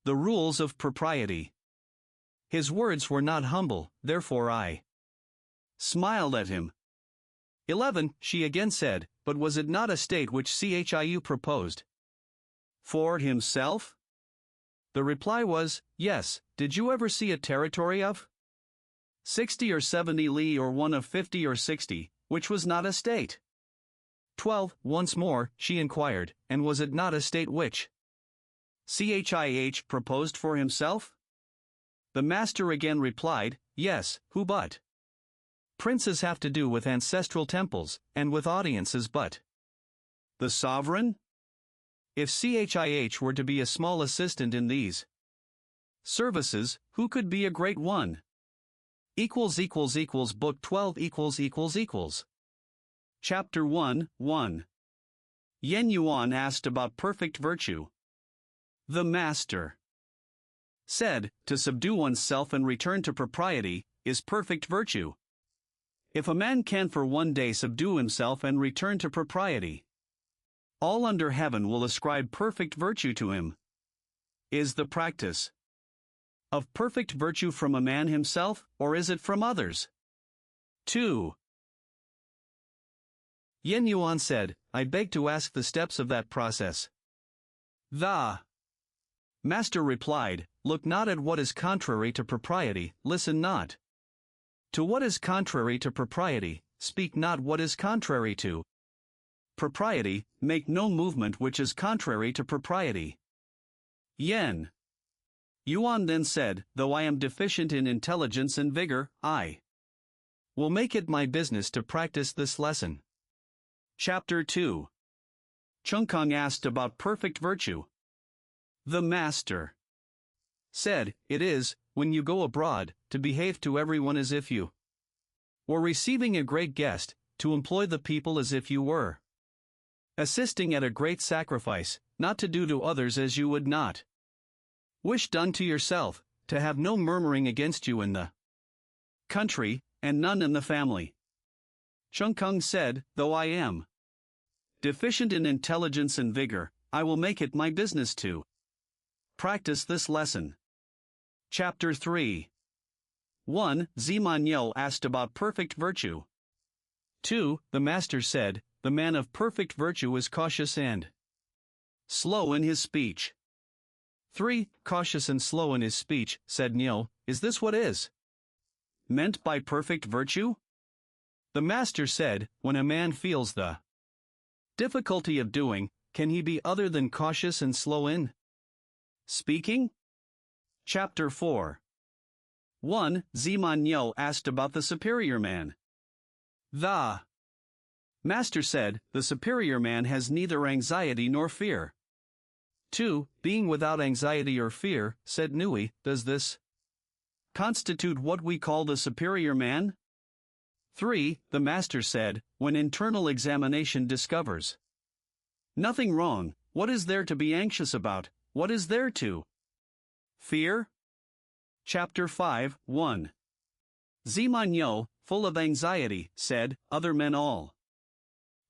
the rules of propriety. His words were not humble, therefore I smiled at him. 11. She again said, but was it not a state which Chiu proposed for himself? The reply was, yes. Did you ever see a territory of 60 or 70 li or 1 of 50 or 60, which was not a state? 12. Once more, she inquired, and was it not a state which Chih proposed for himself? The master again replied, yes, who but princes have to do with ancestral temples, and with audiences but the sovereign? If Chih were to be a small assistant in these services, who could be a great one? Book 12 Chapter 1 1. Yen Yuan asked about perfect virtue. The master said, to subdue oneself and return to propriety, is perfect virtue. If a man can for one day subdue himself and return to propriety, all under heaven will ascribe perfect virtue to him. Is the practice of perfect virtue from a man himself, or is it from others? 2. Yen Yuan said, I beg to ask the steps of that process. The master replied, look not at what is contrary to propriety, listen not to what is contrary to propriety, speak not what is contrary to propriety, make no movement which is contrary to propriety. Yen Yuan then said, though I am deficient in intelligence and vigor, I will make it my business to practice this lesson. Chapter 2. Chungkung asked about perfect virtue. The master said, it is, when you go abroad, to behave to everyone as if you were receiving a great guest, to employ the people as if you were assisting at a great sacrifice, not to do to others as you would not wish done to yourself, to have no murmuring against you in the country, and none in the family. Chungkung said, though I am deficient in intelligence and vigor, I will make it my business to practice this lesson. Chapter 3. 1. Ziman asked about perfect virtue. 2. The master said, the man of perfect virtue is cautious and slow in his speech. 3. Cautious and slow in his speech, said Nyo, is this what is meant by perfect virtue? The master said, when a man feels the difficulty of doing, can he be other than cautious and slow in speaking? Chapter 4. 1. Ziman Nyo asked about the superior man. The master said, the superior man has neither anxiety nor fear. 2. Being without anxiety or fear, said Nui, does this constitute what we call the superior man? 3. The master said, when internal examination discovers nothing wrong, what is there to be anxious about, what is there to fear? Chapter 5, 1. Ziman Yo, full of anxiety, said, other men all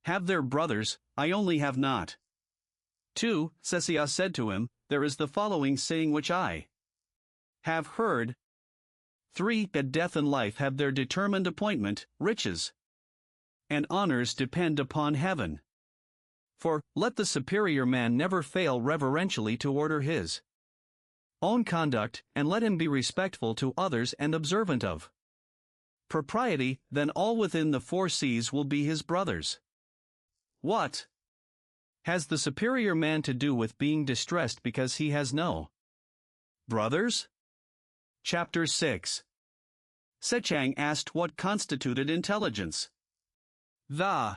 have their brothers, I only have not. 2. Sesia said to him, there is the following saying which I have heard. 3. That death and life have their determined appointment, riches and honors depend upon heaven. For, let the superior man never fail reverentially to order his own conduct, and let him be respectful to others and observant of propriety, then all within the 4 seas will be his brothers. What has the superior man to do with being distressed because he has no brothers? Chapter 6. Sechang asked what constituted intelligence. The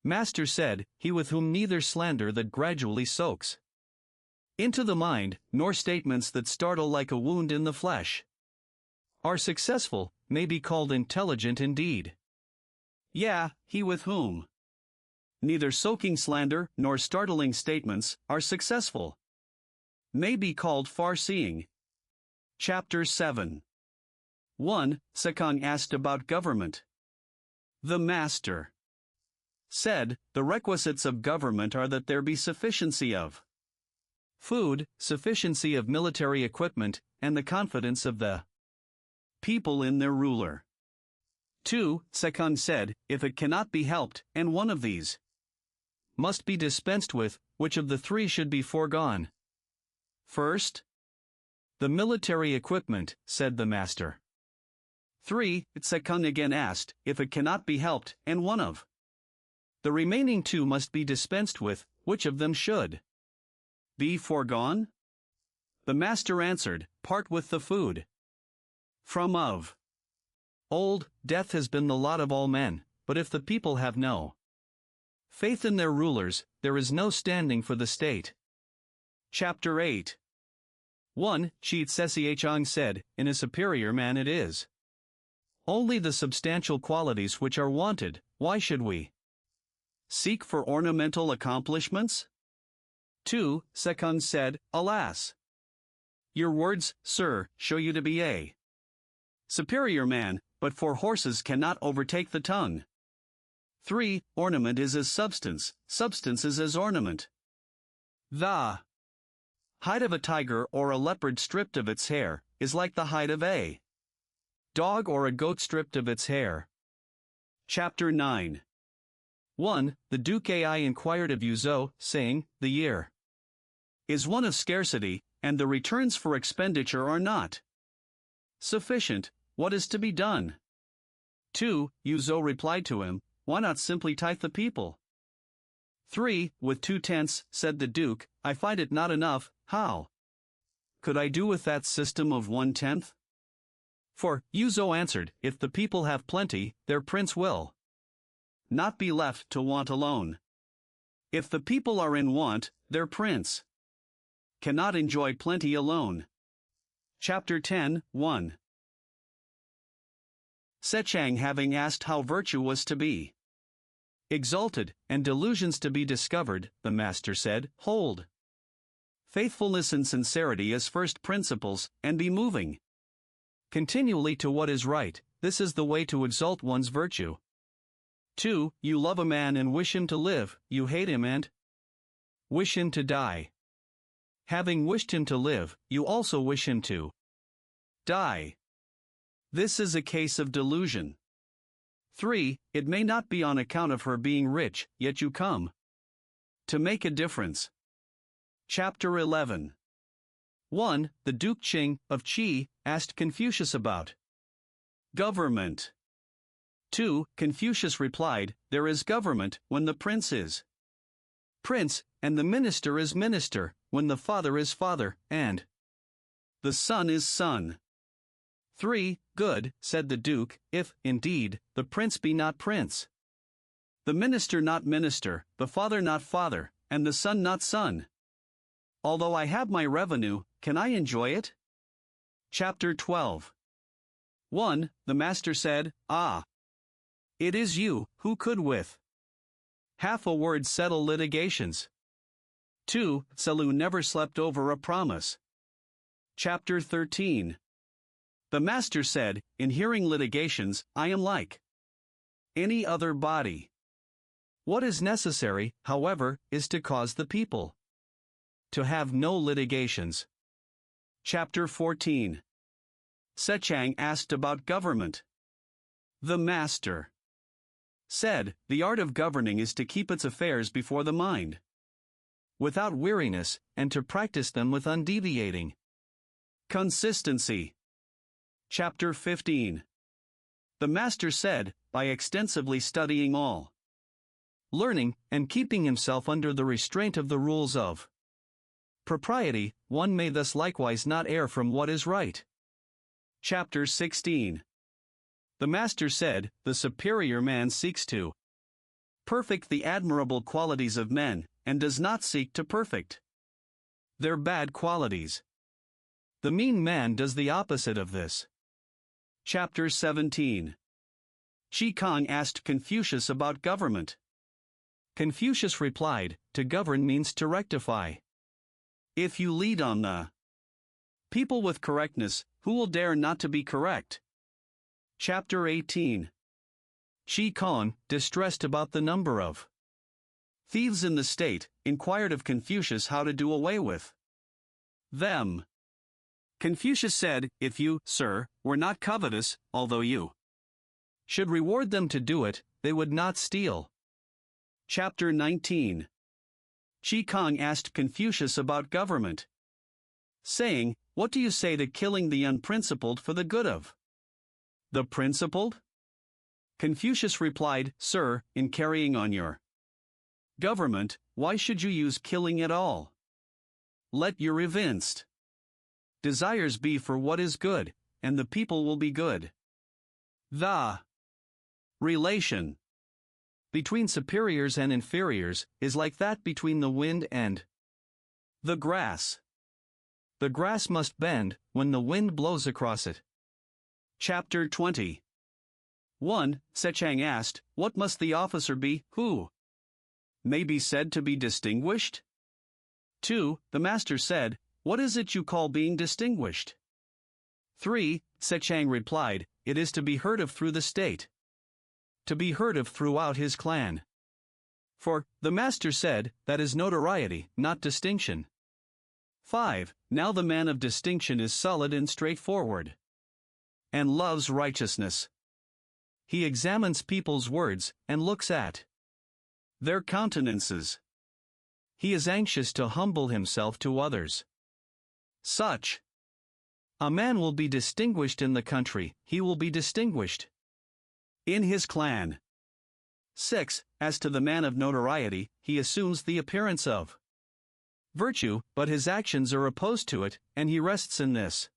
master said, he with whom neither slander that gradually soaks into the mind, nor statements that startle like a wound in the flesh, are successful, may be called intelligent indeed. Yeah, he with whom neither soaking slander nor startling statements are successful, may be called far-seeing. Chapter 7. 1. Sekong asked about government. The master said, the requisites of government are that there be sufficiency of food, sufficiency of military equipment, and the confidence of the people in their ruler. 2. Sekong said, if it cannot be helped, and one of these must be dispensed with, which of the 3 should be foregone? First, the military equipment, said the master. 3. Sekong again asked, if it cannot be helped, and one of the remaining 2 must be dispensed with, which of them should be foregone? The master answered, part with the food. From of old, death has been the lot of all men, but if the people have no faith in their rulers, there is no standing for the state. Chapter 8. 1. Cheat Sesiachang said, in a superior man it is only the substantial qualities which are wanted, why should we seek for ornamental accomplishments? 2. Sekong said, alas! Your words, sir, show you to be a superior man, but 4 horses cannot overtake the tongue. 3. Ornament is as substance, substance is as ornament. The hide of a tiger or a leopard stripped of its hair is like the hide of a dog or a goat stripped of its hair. Chapter 9. 1. The Duke Ai inquired of Yuzo, saying, the year is one of scarcity, and the returns for expenditure are not sufficient, what is to be done? 2. Yuzo replied to him, why not simply tithe the people? 3. With 2 tenths, said the Duke, I find it not enough, how could I do with that system of 1/10? For, Yuzo answered, if the people have plenty, their prince will not be left to want alone. If the people are in want, their prince cannot enjoy plenty alone. Chapter 10, 1. Sechang having asked how virtue was to be exalted, and delusions to be discovered, the master said, hold faithfulness and sincerity as first principles, and be moving continually to what is right, this is the way to exalt one's virtue. 2. You love a man and wish him to live, you hate him and wish him to die. Having wished him to live, you also wish him to die. This is a case of delusion. 3. It may not be on account of her being rich, yet you come to make a difference. Chapter 11. 1. The Duke Qing of Qi asked Confucius about government. 2. Confucius replied, "There is government when the prince is prince, and the minister is minister, when the father is father, and the son is son." 3. "Good," said the Duke, "if, indeed, the prince be not prince, the minister not minister, the father not father, and the son not son. Although I have my revenue, can I enjoy it?" Chapter 12. 1. The master said, "Ah! It is you, who could with half a word settle litigations." 2. Selu never slept over a promise. Chapter 13. The master said, "In hearing litigations, I am like any other body. What is necessary, however, is to cause the people to have no litigations." Chapter 14. Sechang asked about government. The master said, "The art of governing is to keep its affairs before the mind without weariness, and to practice them with undeviating consistency." Chapter 15. The master said, by extensively studying all learning, and keeping himself under the restraint of the rules of propriety, one may thus likewise not err from what is right. Chapter 16. The master said, "The superior man seeks to perfect the admirable qualities of men, and does not seek to perfect their bad qualities. The mean man does the opposite of this." Chapter 17. Shi Kong asked Confucius about government. Confucius replied, "To govern means to rectify. If you lead on the people with correctness, who will dare not to be correct?" Chapter 18. Shi Kong, distressed about the number of thieves in the state, inquired of Confucius how to do away with them. Confucius said, "If you, sir, were not covetous, although you should reward them to do it, they would not steal." Chapter 19. Shi Kong asked Confucius about government, saying, "What do you say to killing the unprincipled for the good of the principled?" Confucius replied, "Sir, in carrying on your government, why should you use killing at all? Let your evinced desires be for what is good, and the people will be good." The relation between superiors and inferiors is like that between the wind and the grass. The grass must bend when the wind blows across it. Chapter 20. 1. Sechang asked, "What must the officer be, who may be said to be distinguished?" 2. The master said, "What is it you call being distinguished?" 3. Sechang replied, "It is to be heard of through the state, to be heard of throughout his clan." For, the master said, that is notoriety, not distinction. 5. Now the man of distinction is solid and straightforward, and loves righteousness. He examines people's words, and looks at their countenances. He is anxious to humble himself to others. Such a man will be distinguished in the country, he will be distinguished in his clan. 6. As to the man of notoriety, he assumes the appearance of virtue, but his actions are opposed to it, and he rests in this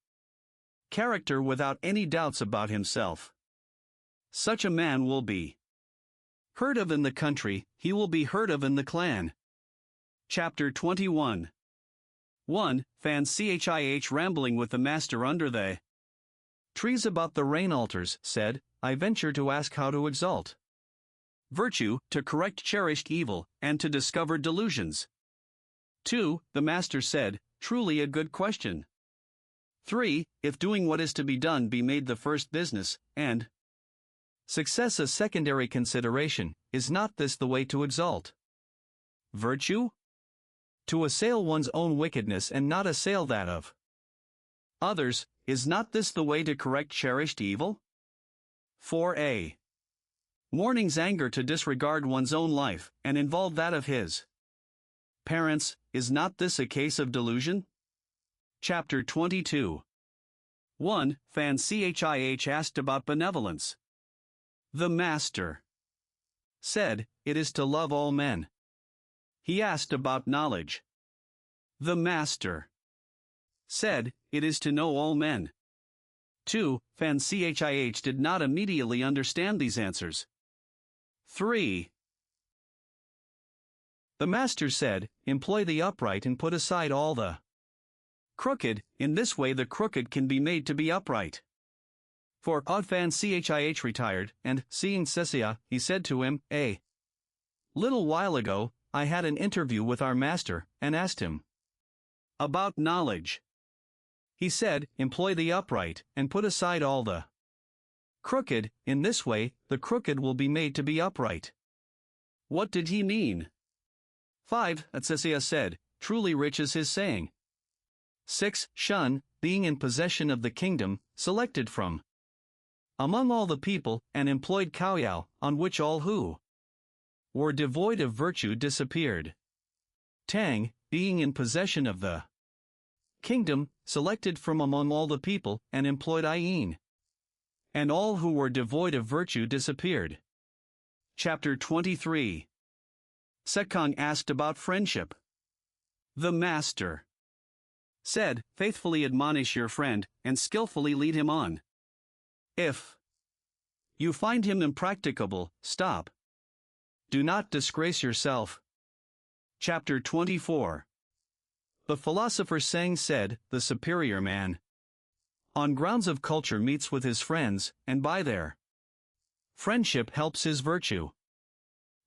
character without any doubts about himself. Such a man will be heard of in the country, he will be heard of in the clan. Chapter 21. 1. Fan Chih rambling with the master under the trees about the rain altars, said, "I venture to ask how to exalt virtue, to correct cherished evil, and to discover delusions." 2. The master said, "Truly a good question." 3. If doing what is to be done be made the first business, and success a secondary consideration, is not this the way to exalt virtue? To assail one's own wickedness and not assail that of others, is not this the way to correct cherished evil? 4a. Mourning's anger to disregard one's own life, and involve that of his parents, is not this a case of delusion? Chapter 22. 1. Fan Chih asked about benevolence. The Master said, "It is to love all men." He asked about knowledge. The Master said, "It is to know all men." 2. Fan Chih did not immediately understand these answers. 3. The Master said, "Employ the upright and put aside all the crooked, in this way the crooked can be made to be upright." 4. Fan Chih retired, and, seeing Sesia, he said to him, "A little while ago, I had an interview with our master, and asked him about knowledge. He said, 'Employ the upright, and put aside all the crooked, in this way, the crooked will be made to be upright.'" What did he mean? 5. Sesia said, "Truly rich is his saying." 6. Shun, being in possession of the kingdom, selected from among all the people, and employed Kaoyao, on which all who were devoid of virtue disappeared. Tang, being in possession of the kingdom, selected from among all the people, and employed Yin, and all who were devoid of virtue disappeared. Chapter 23. Sekong asked about friendship. The Master said, "Faithfully admonish your friend, and skillfully lead him on. If you find him impracticable, stop. Do not disgrace yourself." Chapter 24. The philosopher Sang said, "The superior man, on grounds of culture, meets with his friends, and by their friendship helps his virtue."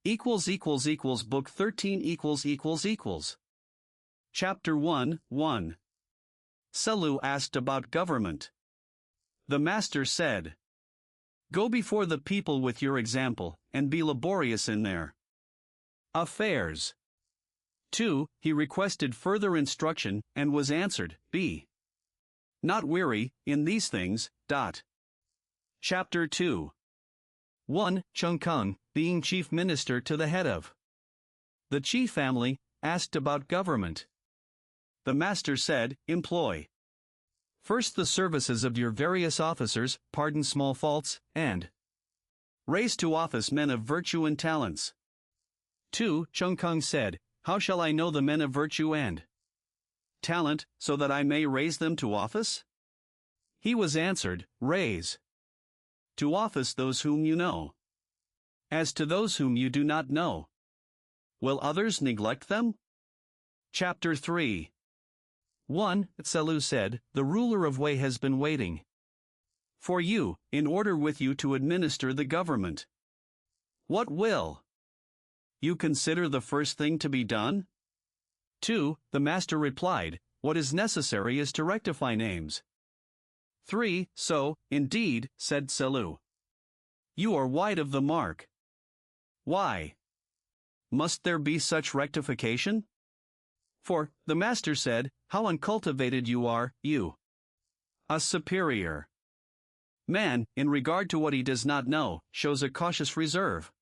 Book 13 ====. Chapter 1. Selu asked about government. The Master said, "Go before the people with your example, and be laborious in their affairs." 2. He requested further instruction, and was answered, "Be not weary in these things." Chapter 2. 1. Chung Kung, being chief minister to the head of the Chi family, asked about government. The Master said, "Employ first the services of your various officers, pardon small faults, and raise to office men of virtue and talents." 2. Chung Kung said, "How shall I know the men of virtue and talent, so that I may raise them to office?" He was answered, "Raise to office those whom you know. As to those whom you do not know, will others neglect them?" Chapter 3. 1. Selu said, "The ruler of Wei has been waiting for you, in order with you to administer the government. What will you consider the first thing to be done?" 2. The Master replied, "What is necessary is to rectify names." 3. "So, indeed," said Selu, "you are wide of the mark. Why must there be such rectification?" 4. The Master said, "How uncultivated you are, you, a superior man, in regard to what he does not know, shows a cautious reserve."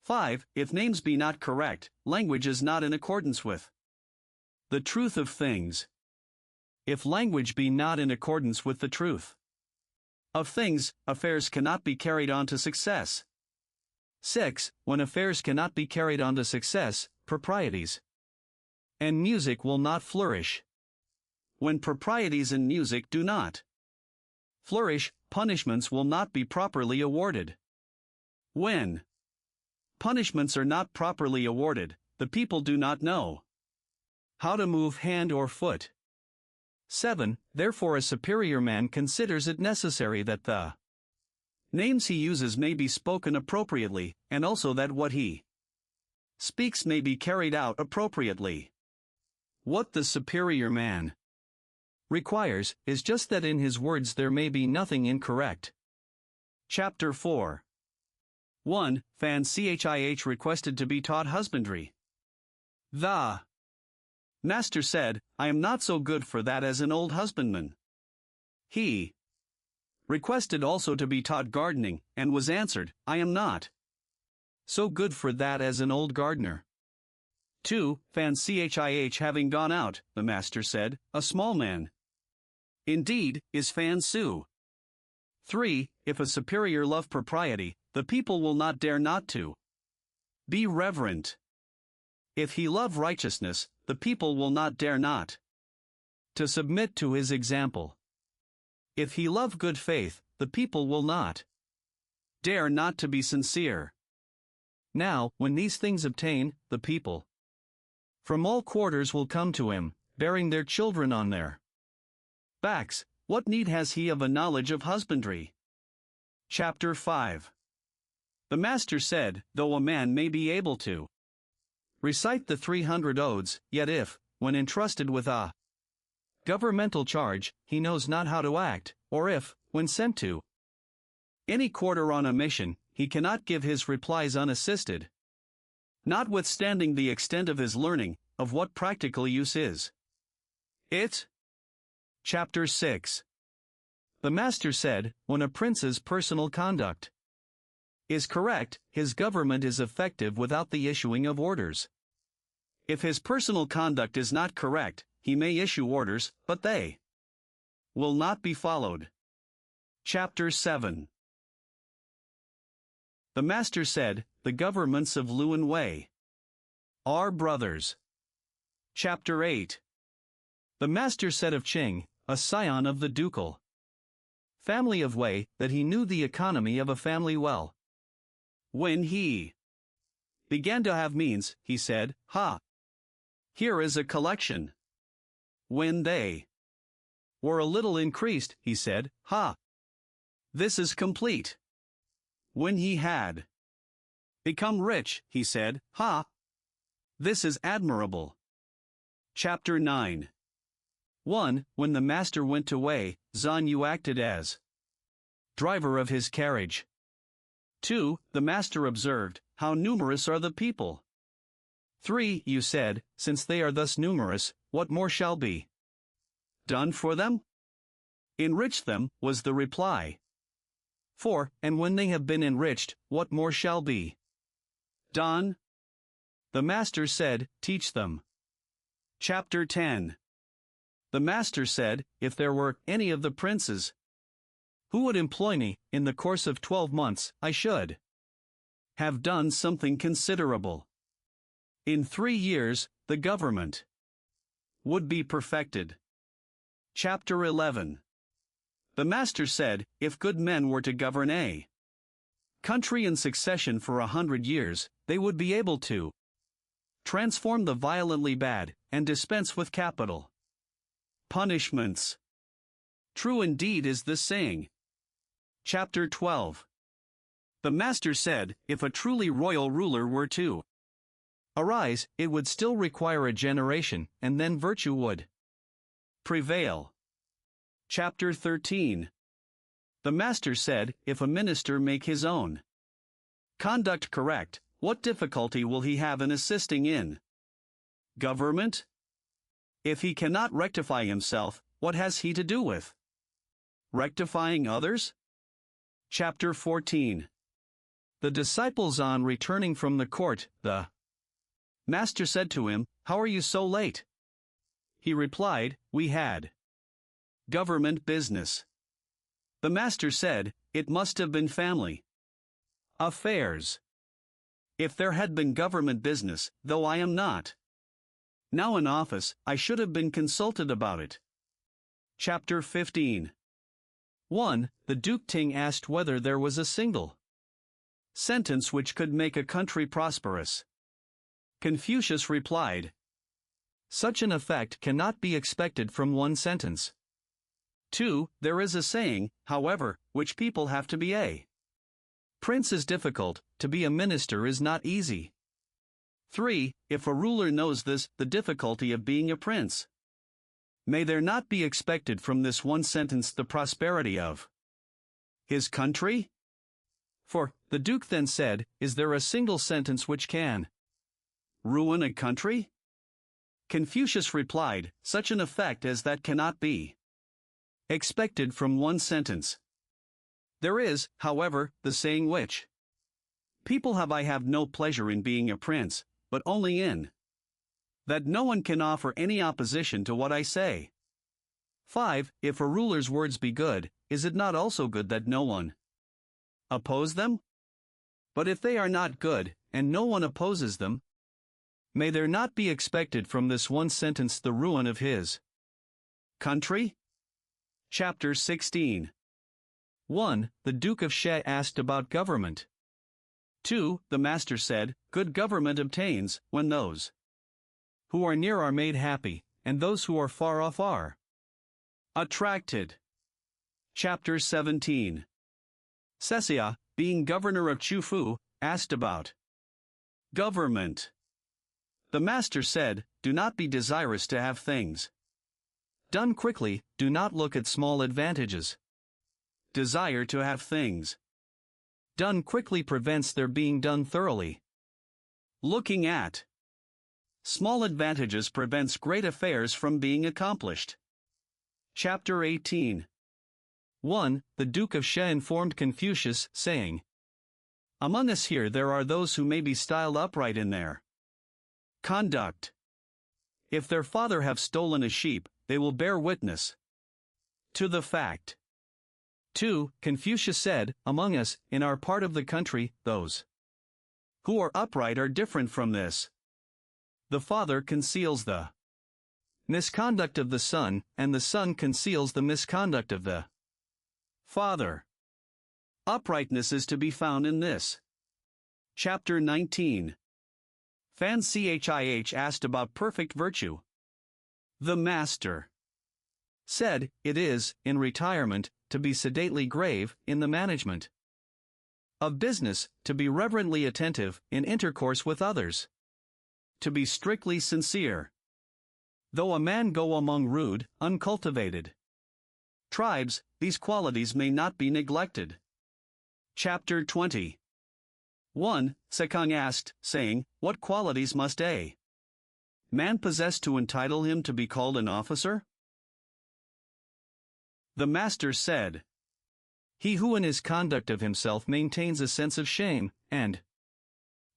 5. If names be not correct, language is not in accordance with the truth of things. If language be not in accordance with the truth of things, affairs cannot be carried on to success. 6. When affairs cannot be carried on to success, proprieties and music will not flourish. When proprieties and music do not flourish, punishments will not be properly awarded. When punishments are not properly awarded, the people do not know how to move hand or foot. 7. Therefore a superior man considers it necessary that the names he uses may be spoken appropriately, and also that what he speaks may be carried out appropriately. What the superior man requires is just that in his words there may be nothing incorrect. Chapter 4. 1. Fan Chih requested to be taught husbandry. The Master said, "I am not so good for that as an old husbandman." He requested also to be taught gardening, and was answered, "I am not so good for that as an old gardener." 2. Fan Chih having gone out, the master said, a small man. Indeed, is Fan Su. 3. If a superior love propriety, the people will not dare not to be reverent. If he love righteousness, the people will not dare not to submit to his example. If he love good faith, the people will not dare not to be sincere. Now, when these things obtain, the people from all quarters will come to him, bearing their children on their backs. What need has he of a knowledge of husbandry? Chapter 5. The master said, though a man may be able to recite the 300 odes, yet if, when entrusted with a governmental charge, he knows not how to act, or if, when sent to any quarter on a mission, he cannot give his replies unassisted, notwithstanding the extent of his learning, of what practical use is it? Chapter 6. The master said, when a prince's personal conduct is correct, his government is effective without the issuing of orders. If his personal conduct is not correct, he may issue orders, but they will not be followed. Chapter 7. The master said, the governments of Lu and Wei are brothers. Chapter 8. The master said of Qing, a scion of the ducal family of Wei, that he knew the economy of a family well. When he began to have means, he said, "Ha! Here is a collection." When they were a little increased, he said, "Ha! This is complete." When he had become rich, he said, "Ha! This is admirable." Chapter 9. 1. When the master went to Wei, Zan Yu acted as driver of his carriage. 2. The master observed, how numerous are the people. 3. You said, since they are thus numerous, what more shall be done for them? Enrich them, was the reply. 4. And when they have been enriched, what more shall be done? The master said, teach them. Chapter 10. The master said, if there were any of the princes who would employ me, in the course of 12 months, I should have done something considerable. In 3 years, the government would be perfected. Chapter 11. The master said, if good men were to govern a country in succession for 100 years, they would be able to transform the violently bad, and dispense with capital punishments. True indeed is this saying. Chapter 12. The master said, if a truly royal ruler were to arise, it would still require a generation, and then virtue would prevail. Chapter 13. The master said, if a minister make his own conduct correct, what difficulty will he have in assisting in government? If he cannot rectify himself, what has he to do with rectifying others? Chapter 14. The disciples on returning from the court, the master said to him, how are you so late? He replied, we had government business. The master said, it must have been family affairs. If there had been government business, though I am not now in office, I should have been consulted about it. Chapter 15. 1. The Duke Ting asked whether there was a single sentence which could make a country prosperous. Confucius replied, such an effect cannot be expected from one sentence. 2. There is a saying, however, which people have to be a prince is difficult, to be a minister is not easy. 3. If a ruler knows this, the difficulty of being a prince, may there not be expected from this one sentence the prosperity of his country? For, the Duke then said, is there a single sentence which can ruin a country? Confucius replied, such an effect as that cannot be expected from one sentence. There is, however, the saying which people have I have no pleasure in being a prince, but only in that no one can offer any opposition to what I say. 5. If a ruler's words be good, is it not also good that no one oppose them? But if they are not good, and no one opposes them, may there not be expected from this one sentence the ruin of his country? Chapter 16. 1. The Duke of She asked about government. 2. The Master said, good government obtains, when those who are near are made happy, and those who are far off are attracted. Chapter 17. Sesia, being governor of Chufu, asked about government. The Master said, do not be desirous to have things done quickly, do not look at small advantages. Desire to have things done quickly prevents their being done thoroughly. Looking at small advantages prevents great affairs from being accomplished. Chapter 18. 1. The Duke of She informed Confucius, saying, among us here there are those who may be styled upright in their conduct. If their father have stolen a sheep, they will bear witness to the fact. 2. Confucius said, among us, in our part of the country, those who are upright are different from this. The father conceals the misconduct of the son, and the son conceals the misconduct of the father. Uprightness is to be found in this. Chapter 19. Fan Chih asked about perfect virtue. The Master said, it is, in retirement, to be sedately grave, in the management of business, to be reverently attentive, in intercourse with others, to be strictly sincere. Though a man go among rude, uncultivated tribes, these qualities may not be neglected. Chapter 20. 1. Sekung asked, saying, what qualities must a man possess to entitle him to be called an officer? The Master said, he who in his conduct of himself maintains a sense of shame, and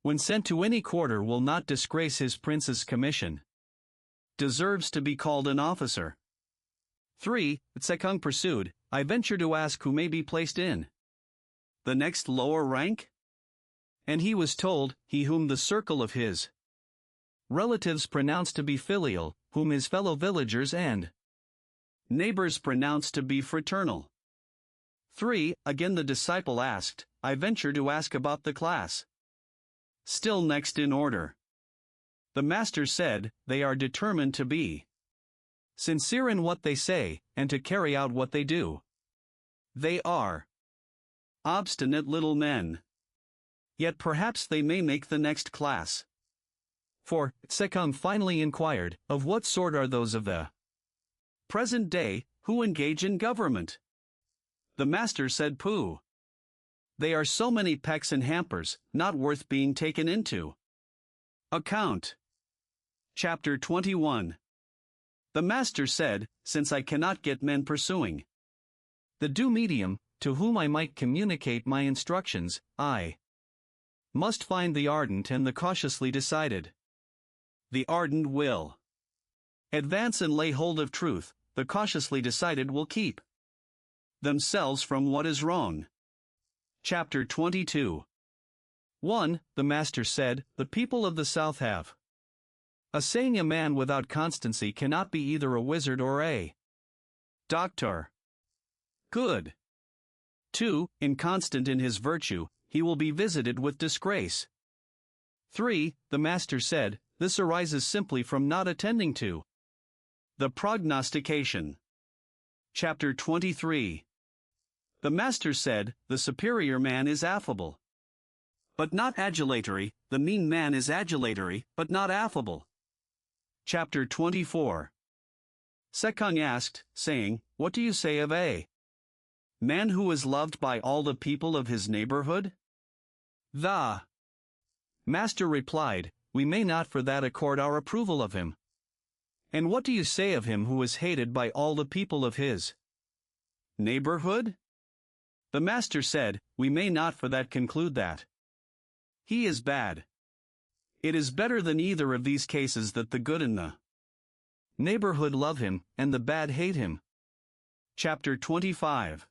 when sent to any quarter will not disgrace his prince's commission, deserves to be called an officer. 3. Sekung pursued, I venture to ask who may be placed in the next lower rank? And he was told, he whom the circle of his relatives pronounce to be filial, whom his fellow villagers and neighbors pronounce to be fraternal. 3. Again the disciple asked, I venture to ask about the class still next in order. The Master said, they are determined to be sincere in what they say, and to carry out what they do. They are obstinate little men. Yet perhaps they may make the next class. 4. Sekung finally inquired, of what sort are those of the present day, who engage in government? The Master said, pooh. They are so many pecks and hampers, not worth being taken into account. Chapter 21. The Master said, since I cannot get men pursuing the due medium, to whom I might communicate my instructions, I must find the ardent and the cautiously decided. The ardent will advance and lay hold of truth, the cautiously decided will keep themselves from what is wrong. Chapter 22. 1. The Master said, the people of the South have a saying, a man without constancy cannot be either a wizard or a doctor. Good. 2. Inconstant in his virtue, he will be visited with disgrace. 3. The Master said, this arises simply from not attending to the prognostication. Chapter 23. The Master said, the superior man is affable, but not adulatory, the mean man is adulatory, but not affable. Chapter 24. Sekung asked, saying, what do you say of a man who is loved by all the people of his neighborhood? The Master replied, we may not for that accord our approval of him. And what do you say of him who is hated by all the people of his neighborhood? The Master said, we may not for that conclude that he is bad. It is better than either of these cases that the good and the neighborhood love him, and the bad hate him. Chapter 25.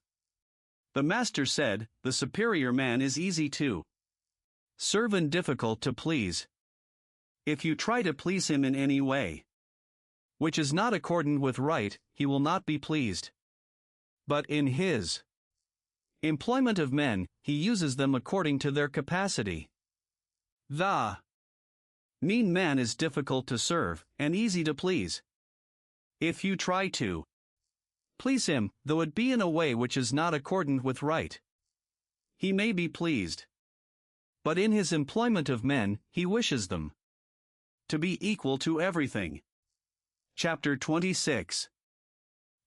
The master said, the superior man is easy to serve and difficult to please. If you try to please him in any way which is not accordant with right, he will not be pleased. But in his employment of men, he uses them according to their capacity. The mean man is difficult to serve, and easy to please. If you try to please him, though it be in a way which is not accordant with right, he may be pleased. But in his employment of men, he wishes them to be equal to everything. Chapter 26.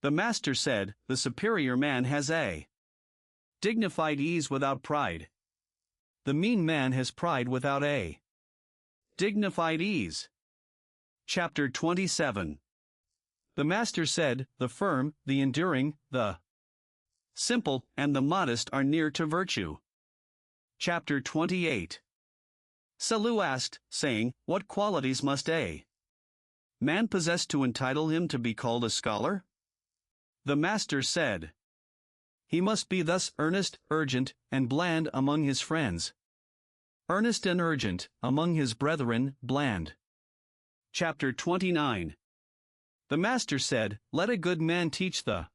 The master said, the superior man has a dignified ease without pride. The mean man has pride without a dignified ease. Chapter 27. The master said, the firm, the enduring, the simple, and the modest are near to virtue. Chapter 28. Salu asked, saying, what qualities must a man possess to entitle him to be called a scholar? The master said, he must be thus earnest, urgent, and bland among his friends. Earnest and urgent, among his brethren, bland. Chapter 29. The master said, let a good man teach the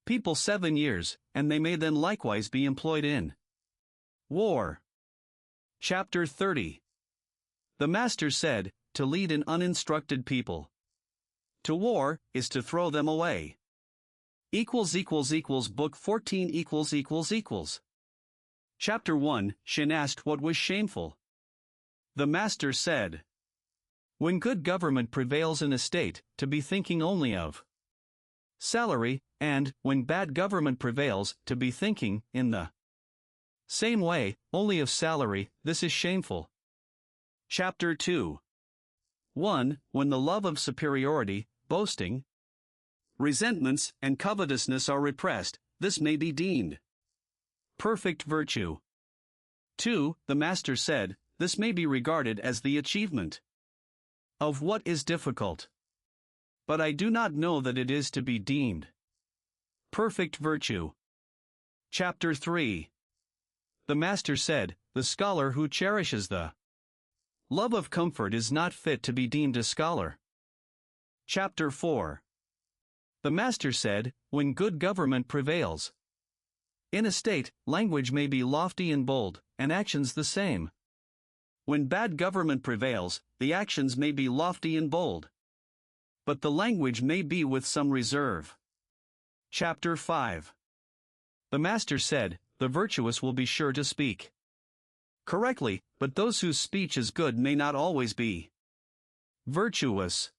people 7 years, and they may then likewise be employed in war. Chapter 30. The master said, to lead an uninstructed people to war is to throw them away. Book 14 ====. Chapter 1. Shin asked what was shameful. The master said, when good government prevails in a state, to be thinking only of salary, and, when bad government prevails, to be thinking, in the same way, only of salary, this is shameful. Chapter 2. 1. When the love of superiority, boasting, resentments, and covetousness are repressed, this may be deemed perfect virtue. 2. The master said, this may be regarded as the achievement of what is difficult. But I do not know that it is to be deemed perfect virtue. Chapter 3. The master said, the scholar who cherishes the love of comfort is not fit to be deemed a scholar. Chapter 4. The master said, when good government prevails in a state, language may be lofty and bold, and actions the same. When bad government prevails, the actions may be lofty and bold, but the language may be with some reserve. Chapter 5. The master said, the virtuous will be sure to speak correctly, but those whose speech is good may not always be virtuous.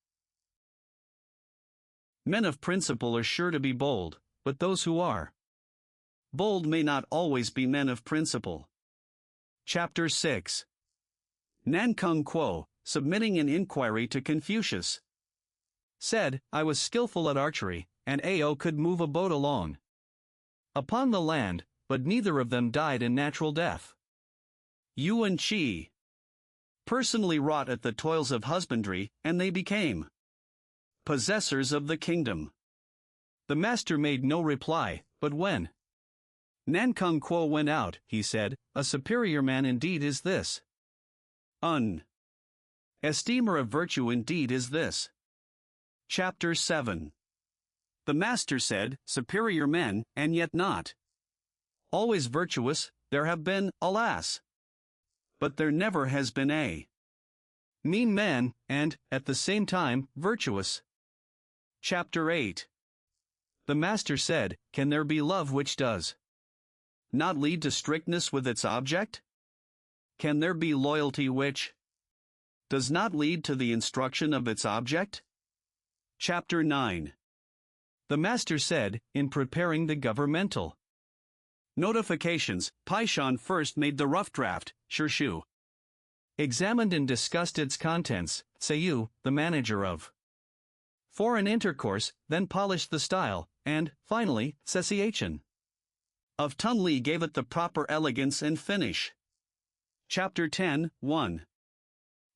Men of principle are sure to be bold, but those who are bold may not always be men of principle. Chapter 6. Nan Kung Kuo, submitting an inquiry to Confucius, said, I was skillful at archery, and Ao could move a boat along upon the land, but neither of them died a natural death. Yuan Chi personally wrought at the toils of husbandry, and they became possessors of the kingdom. The master made no reply, but when Nan Kung Kuo went out, he said, a superior man indeed is this. Esteemer of virtue indeed is this. Chapter 7. The master said, superior men, and yet not always virtuous, there have been, alas! But there never has been a mean man, and, at the same time, virtuous. Chapter 8. The master said, can there be love which does not lead to strictness with its object? Can there be loyalty which does not lead to the instruction of its object? Chapter 9. The master said, in preparing the governmental notifications, Paishan first made the rough draft, Shirshu examined and discussed its contents, Seiyu, the manager of foreign intercourse, then polished the style, and, finally, Sesiachin of Tunli gave it the proper elegance and finish. Chapter 10, 1.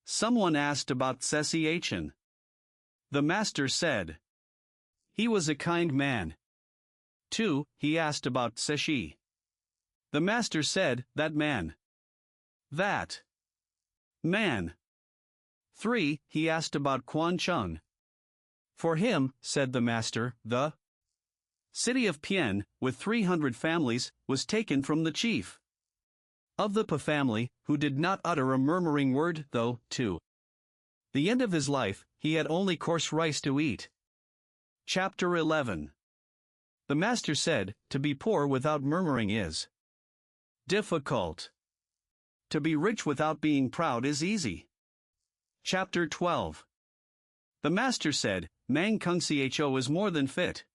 Someone asked about cessation. The master said, he was a kind man. 2. He asked about Seshi. The master said, that man. That man. 3. He asked about Quan Chung. For him, said the master, the city of Pian, with 300 families, was taken from the chief of the Pa family, who did not utter a murmuring word, though, to the end of his life, he had only coarse rice to eat. Chapter 11. The master said, to be poor without murmuring is difficult. To be rich without being proud is easy. Chapter 12. The master said, Mang Kung Cho is more than fit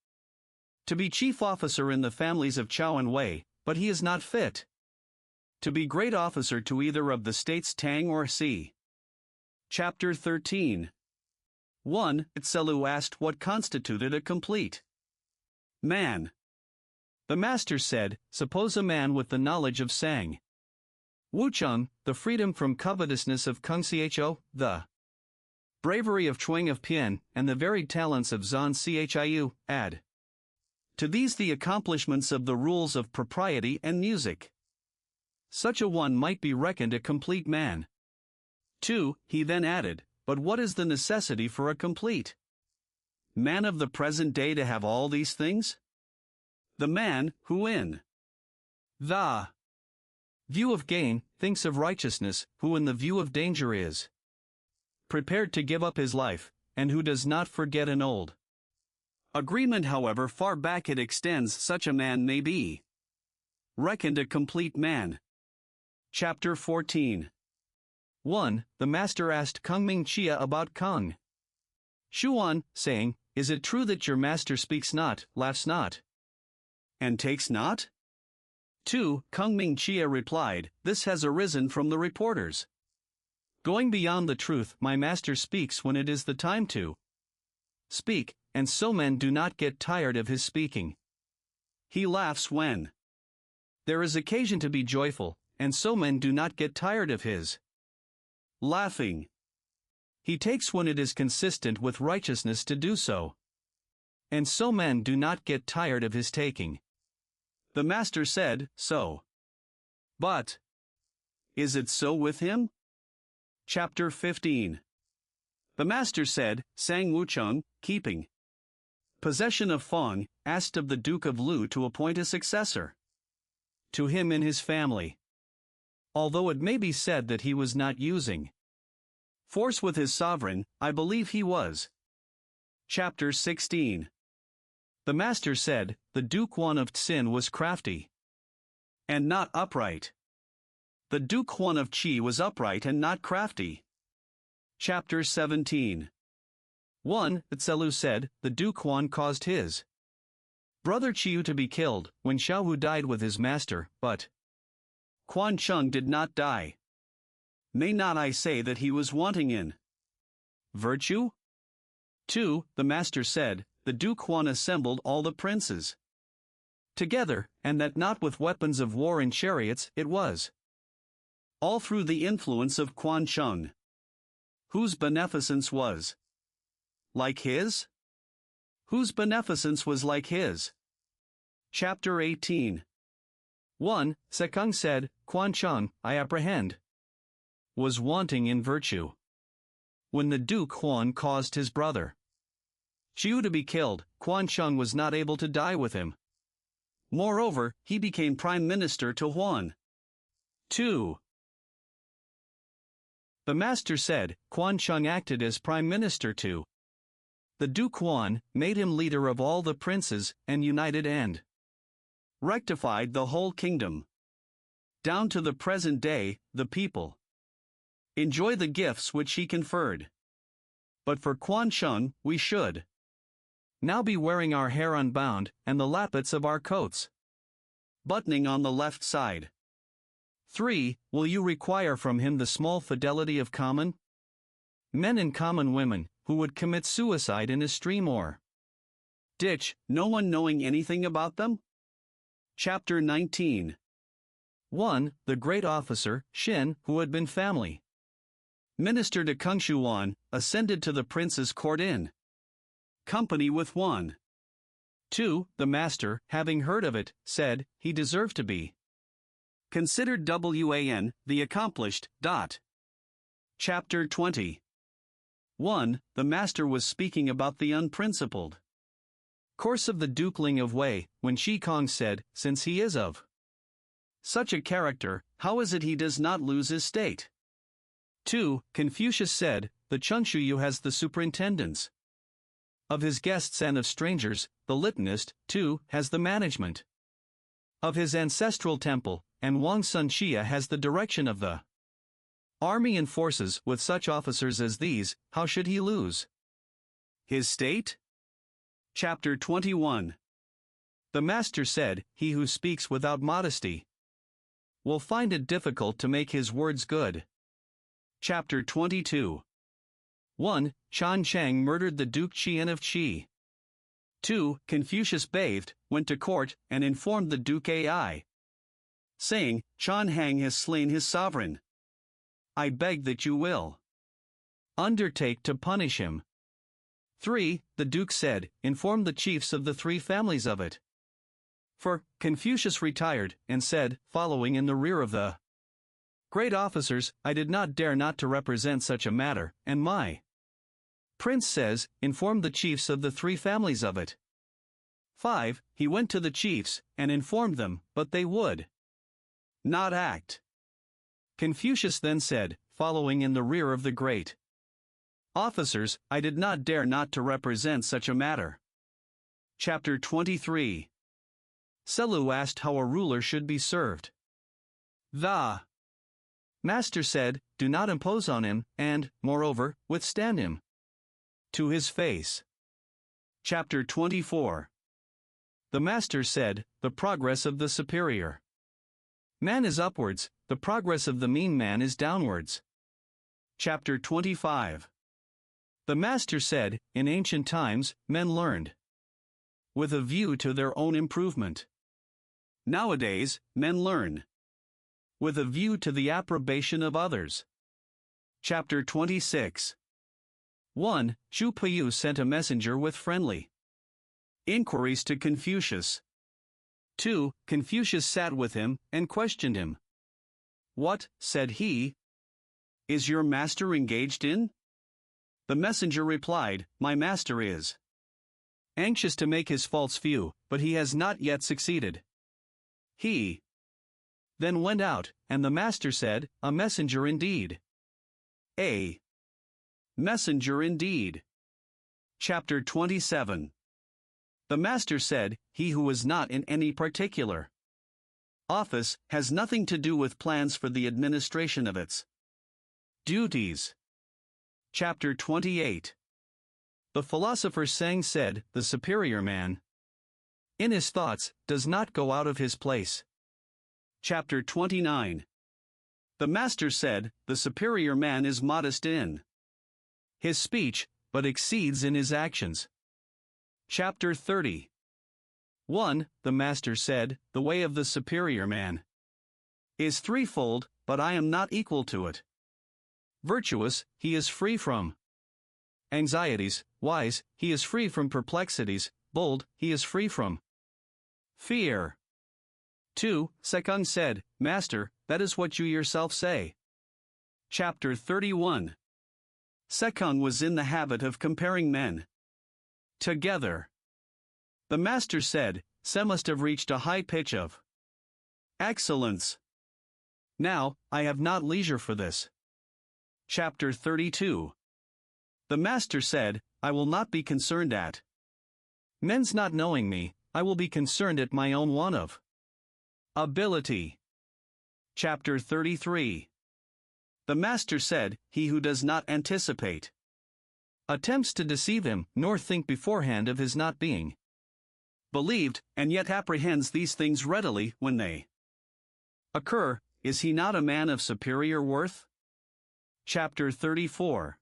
to be chief officer in the families of Chao and Wei, but he is not fit to be great officer to either of the states Tang or Si. Chapter 13. 1. Tselu asked what constituted a complete man. The master said, suppose a man with the knowledge of Sang Wucheng, the freedom from covetousness of Kung Cho, the bravery of Chuang of Pian, and the varied talents of Zan Chiu, add to these the accomplishments of the rules of propriety and music. Such a one might be reckoned a complete man. 2. He then added, but what is the necessity for a complete man of the present day to have all these things? The man who in the view of gain thinks of righteousness, who in the view of danger is prepared to give up his life, and who does not forget an old agreement, however far back it extends, such a man may be reckoned a complete man. Chapter 14. 1. The master asked Kung Ming Chia about Kung Shuan, saying, is it true that your master speaks not, laughs not, and takes not? 2. Kung Ming Chia replied, this has arisen from the reporters. Going beyond the truth, my master speaks when it is the time to speak, and so men do not get tired of his speaking. He laughs when there is occasion to be joyful, and so men do not get tired of his laughing. He takes when it is consistent with righteousness to do so, and so men do not get tired of his taking. The master said, so. But is it so with him? Chapter 15. The master said, Sang Wucheng, keeping possession of Feng, asked of the Duke of Lu to appoint a successor to him in his family, although it may be said that he was not using force with his sovereign. I believe he was. Chapter 16. The master said, the Duke Huan of Tsin was crafty and not upright. The Duke Huan of Qi was upright and not crafty. Chapter 17. 1. Tselu said, the Duke Huan caused his brother Chiu to be killed when Xiaohu died with his master, but Quan Chung did not die. May not I say that he was wanting in virtue? 2. The master said, the Duke Huan assembled all the princes together, and that not with weapons of war and chariots, it was all through the influence of Quan Chung, whose beneficence was like his? Whose beneficence was like his? Chapter 18. 1. Sekung said, Quan Chung, I apprehend, was wanting in virtue when the Duke Huan caused his brother Chiu to be killed. Quan Chung was not able to die with him. Moreover, he became prime minister to Huan. 2. The master said, Quan Chung acted as prime minister to the Duke Huan, made him leader of all the princes, and united and rectified the whole kingdom. Down to the present day, the people enjoy the gifts which he conferred. But for Quan Chung, we should now be wearing our hair unbound, and the lappets of our coats buttoning on the left side. 3. Will you require from him the small fidelity of common men and common women, who would commit suicide in a stream or ditch, no one knowing anything about them? Chapter 19. 1. The great officer, Shin, who had been family Minister to Kungshuan, ascended to the prince's court in company with 1. 2. The master, having heard of it, said, he deserved to be considered Wan, the accomplished. Chapter 20. 1. The master was speaking about the unprincipled course of the Dukeling of Wei, when Shi Kong said, since he is of such a character, how is it he does not lose his state? 2. Confucius said, the Chungshuyu has the superintendence of his guests and of strangers, the litanist, 2, has the management of his ancestral temple, and Wang Sun Xia has the direction of the army and forces. With such officers as these, how should he lose his state? Chapter 21. The master said, he who speaks without modesty will find it difficult to make his words good. Chapter 22. 1. Chan Chang murdered the Duke Qian of Qi. 2. Confucius bathed, went to court, and informed the Duke Ai, saying, Chan Hang has slain his sovereign. I beg that you will undertake to punish him. 3. The Duke said, inform the chiefs of the 3 families of it. For Confucius retired, and said, following in the rear of the great officers, I did not dare not to represent such a matter, and my prince says, inform the chiefs of the 3 families of it. 5. He went to the chiefs, and informed them, but they would not act. Confucius then said, following in the rear of the great officers, I did not dare not to represent such a matter. Chapter 23. Selu asked how a ruler should be served. The master said, do not impose on him, and, moreover, withstand him to his face. Chapter 24. The master said, the progress of the superior man is upwards, the progress of the mean man is downwards. Chapter 25. The master said, in ancient times, men learned with a view to their own improvement. Nowadays, men learn with a view to the approbation of others. Chapter 26. 1. Zhu Puyu sent a messenger with friendly inquiries to Confucius. 2. Confucius sat with him and questioned him. What, said he, is your master engaged in? The messenger replied, my master is anxious to make his false view, but he has not yet succeeded. He then went out, and the master said, a messenger indeed. A messenger indeed. Chapter 27. The master said, he who is not in any particular office has nothing to do with plans for the administration of its duties. Chapter 28. The philosopher Sang said, the superior man in his thoughts does not go out of his place. Chapter 29. The master said, the superior man is modest in his speech, but exceeds in his actions. Chapter 30. 1. The master said, the way of the superior man is threefold, but I am not equal to it. Virtuous, he is free from anxieties; wise, he is free from perplexities; bold, he is free from fear. 2. Sekung said, Master, that is what you yourself say. Chapter 31. Sekung was in the habit of comparing men together. The master said, Se must have reached a high pitch of excellence. Now, I have not leisure for this. Chapter 32. The master said, I will not be concerned at men's not knowing me, I will be concerned at my own want of ability. Chapter 33. The master said, he who does not anticipate attempts to deceive him, nor think beforehand of his not being believed, and yet apprehends these things readily when they occur, is he not a man of superior worth? Chapter 34.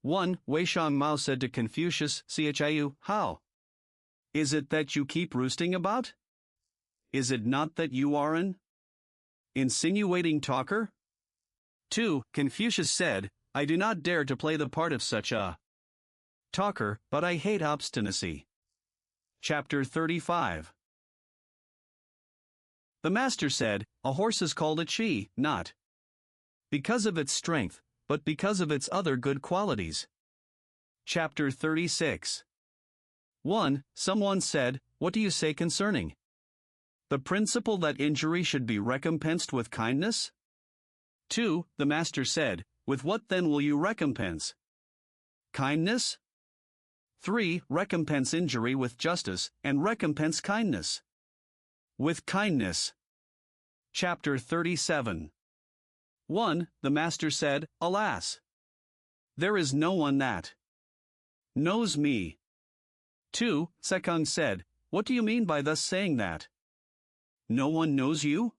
1. Wei Shang Mao said to Confucius, Chiu, how is it that you keep roosting about? Is it not that you are an insinuating talker? 2. Confucius said, I do not dare to play the part of such a talker, but I hate obstinacy. Chapter 35. The master said, a horse is called a chi, not because of its strength, but because of its other good qualities. Chapter 36. 1. Someone said, what do you say concerning the principle that injury should be recompensed with kindness? 2. The master said, with what then will you recompense kindness? 3. Recompense injury with justice, and recompense kindness with kindness. Chapter 37. 1. The master said, alas! There is no one that knows me. 2. Sekung said, what do you mean by thus saying that no one knows you?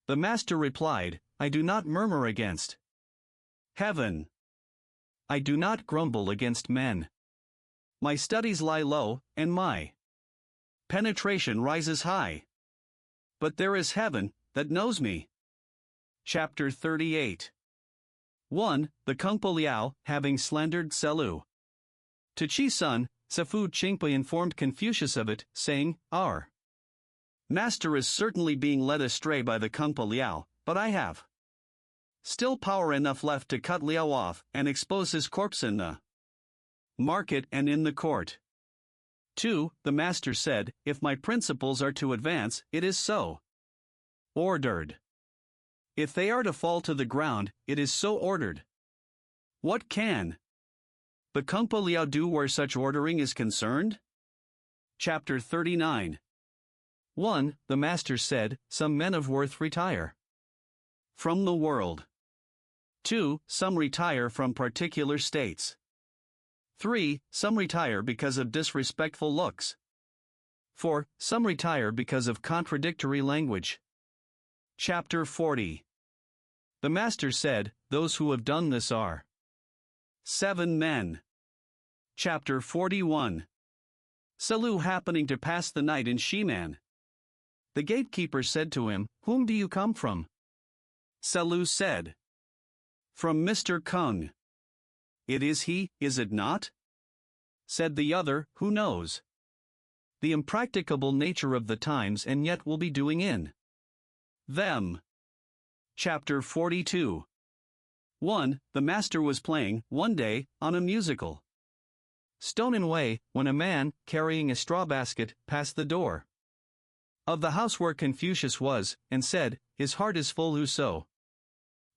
The master replied, I do not murmur against heaven. I do not grumble against men. My studies lie low, and my penetration rises high. But there is heaven that knows me. Chapter 38. 1. The Kungpo Liao, having slandered Selu. To Chi's son, Safu Qingpe informed Confucius of it, saying, our master is certainly being led astray by the Kungpo Liao, but I have still power enough left to cut Liao off and expose his corpse in the market and in the court. 2. The master said, if my principles are to advance, it is so ordered. If they are to fall to the ground, it is so ordered. What can the Kungpo Liao do where such ordering is concerned? Chapter 39. 1. The master said, some men of worth retire from the world. 2. Some retire from particular states. 3. Some retire because of disrespectful looks. 4. Some retire because of contradictory language. Chapter 40. The master said, those who have done this are 7 men. Chapter 41. Selu happening to pass the night in Shiman. The gatekeeper said to him, whom do you come from? Selu said, from Mr. Kung. It is he, is it not? Said the other, who knows the impracticable nature of the times and yet will be doing in them. Chapter 42. 1. The master was playing, one day, on a musical stone way, when a man, carrying a straw basket, passed the door of the house where Confucius was, and said, his heart is full whoso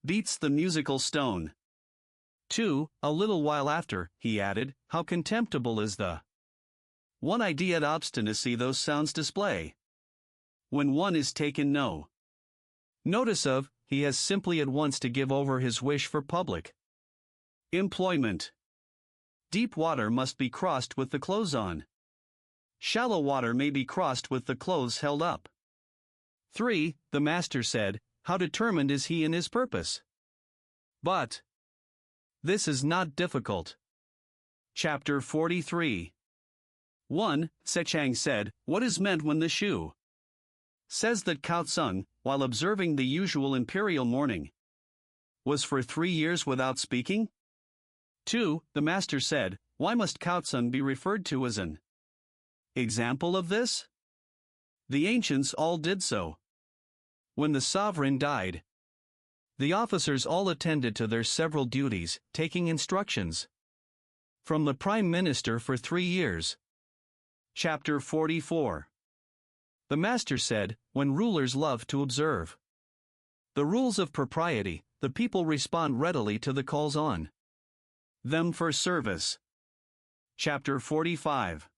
beats the musical stone. 2. A little while after, he added, how contemptible is the one idea at obstinacy those sounds display. When one is taken no notice of, he has simply at once to give over his wish for public employment. Deep water must be crossed with the clothes on. Shallow water may be crossed with the clothes held up. 3. The master said, how determined is he in his purpose? But this is not difficult. Chapter 43. 1. Sechang said, what is meant when the shoe says that Cao Tsung, while observing the usual imperial mourning, was for 3 years without speaking? 2. The master said, why must Cao Tsung be referred to as an example of this? The ancients all did so. When the sovereign died, the officers all attended to their several duties, taking instructions from the prime minister for 3 years. Chapter 44. The master said, when rulers love to observe the rules of propriety, the people respond readily to the calls on them for service. Chapter 45.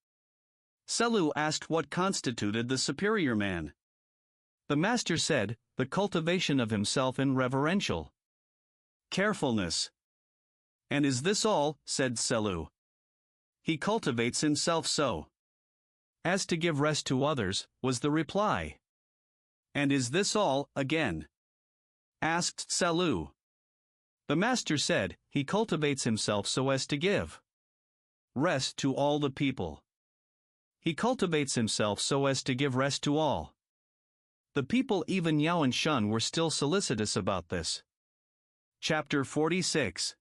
Selu asked what constituted the superior man. The master said, the cultivation of himself in reverential carefulness. And is this all? Said Selu. He cultivates himself so as to give rest to others, was the reply. And is this all? Again asked Selu. The master said, he cultivates himself so as to give rest to all the people. He cultivates himself so as to give rest to all. The people, even Yao and Shun, were still solicitous about this. Chapter 46.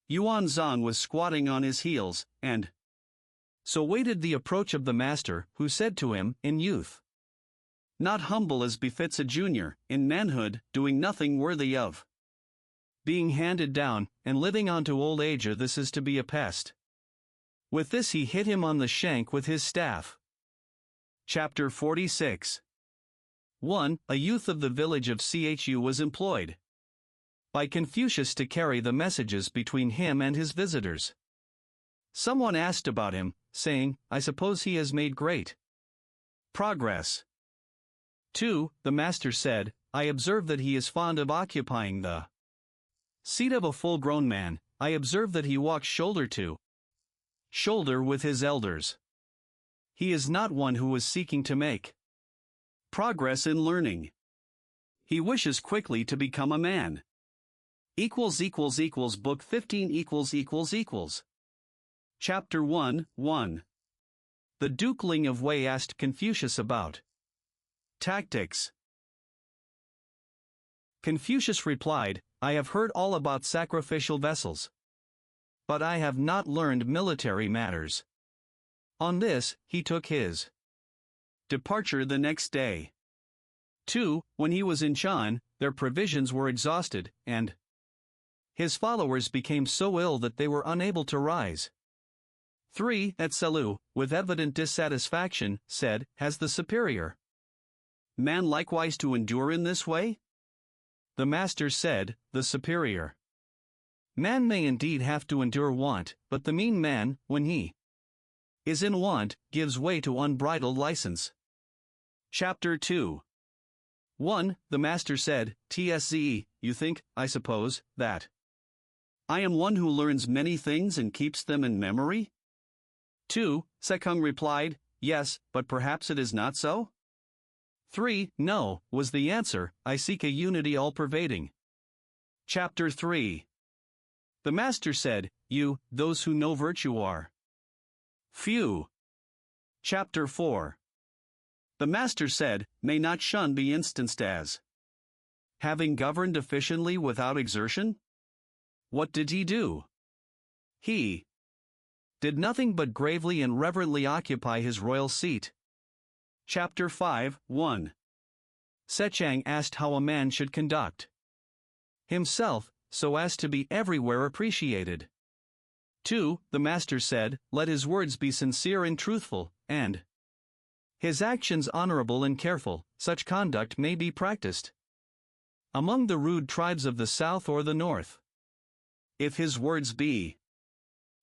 Yuan Zhang was squatting on his heels, and so waited the approach of the master, who said to him, in youth, not humble as befits a junior, in manhood, doing nothing worthy of being handed down, and living on to old age, or this is to be a pest. With this he hit him on the shank with his staff. Chapter 46. 1. A youth of the village of Chu was employed by Confucius to carry the messages between him and his visitors. Someone asked about him, saying, I suppose he has made great progress. 2. The master said, I observe that he is fond of occupying the seat of a full-grown man. I observe that he walks shoulder to shoulder with his elders. He is not one who is seeking to make progress in learning. He wishes quickly to become a man. Book 15 Chapter 1, 1. The Duke Ling of Wei asked Confucius about tactics. Confucius replied, I have heard all about sacrificial vessels, but I have not learned military matters. On this, he took his departure the next day. 2. When he was in Shan, their provisions were exhausted, and his followers became so ill that they were unable to rise. 3. At Selu, with evident dissatisfaction, said, Has the superior man likewise to endure in this way? The master said, The superior man may indeed have to endure want, but the mean man, when he is in want, gives way to unbridled license. Chapter 2. 1. The master said, Tsze, you think, I suppose, that I am one who learns many things and keeps them in memory? 2. Sekung replied, Yes, but perhaps it is not so? 3. No, was the answer, I seek a unity all-pervading. Chapter 3. The master said, You, those who know virtue are few. Chapter 4. The master said, May not shun be instanced as having governed efficiently without exertion? What did he do? He did nothing but gravely and reverently occupy his royal seat. Chapter 5, 1. Sechang asked how a man should conduct himself, so as to be everywhere appreciated. 2. The master said, Let his words be sincere and truthful, and his actions honorable and careful, such conduct may be practiced among the rude tribes of the south or the north. If his words be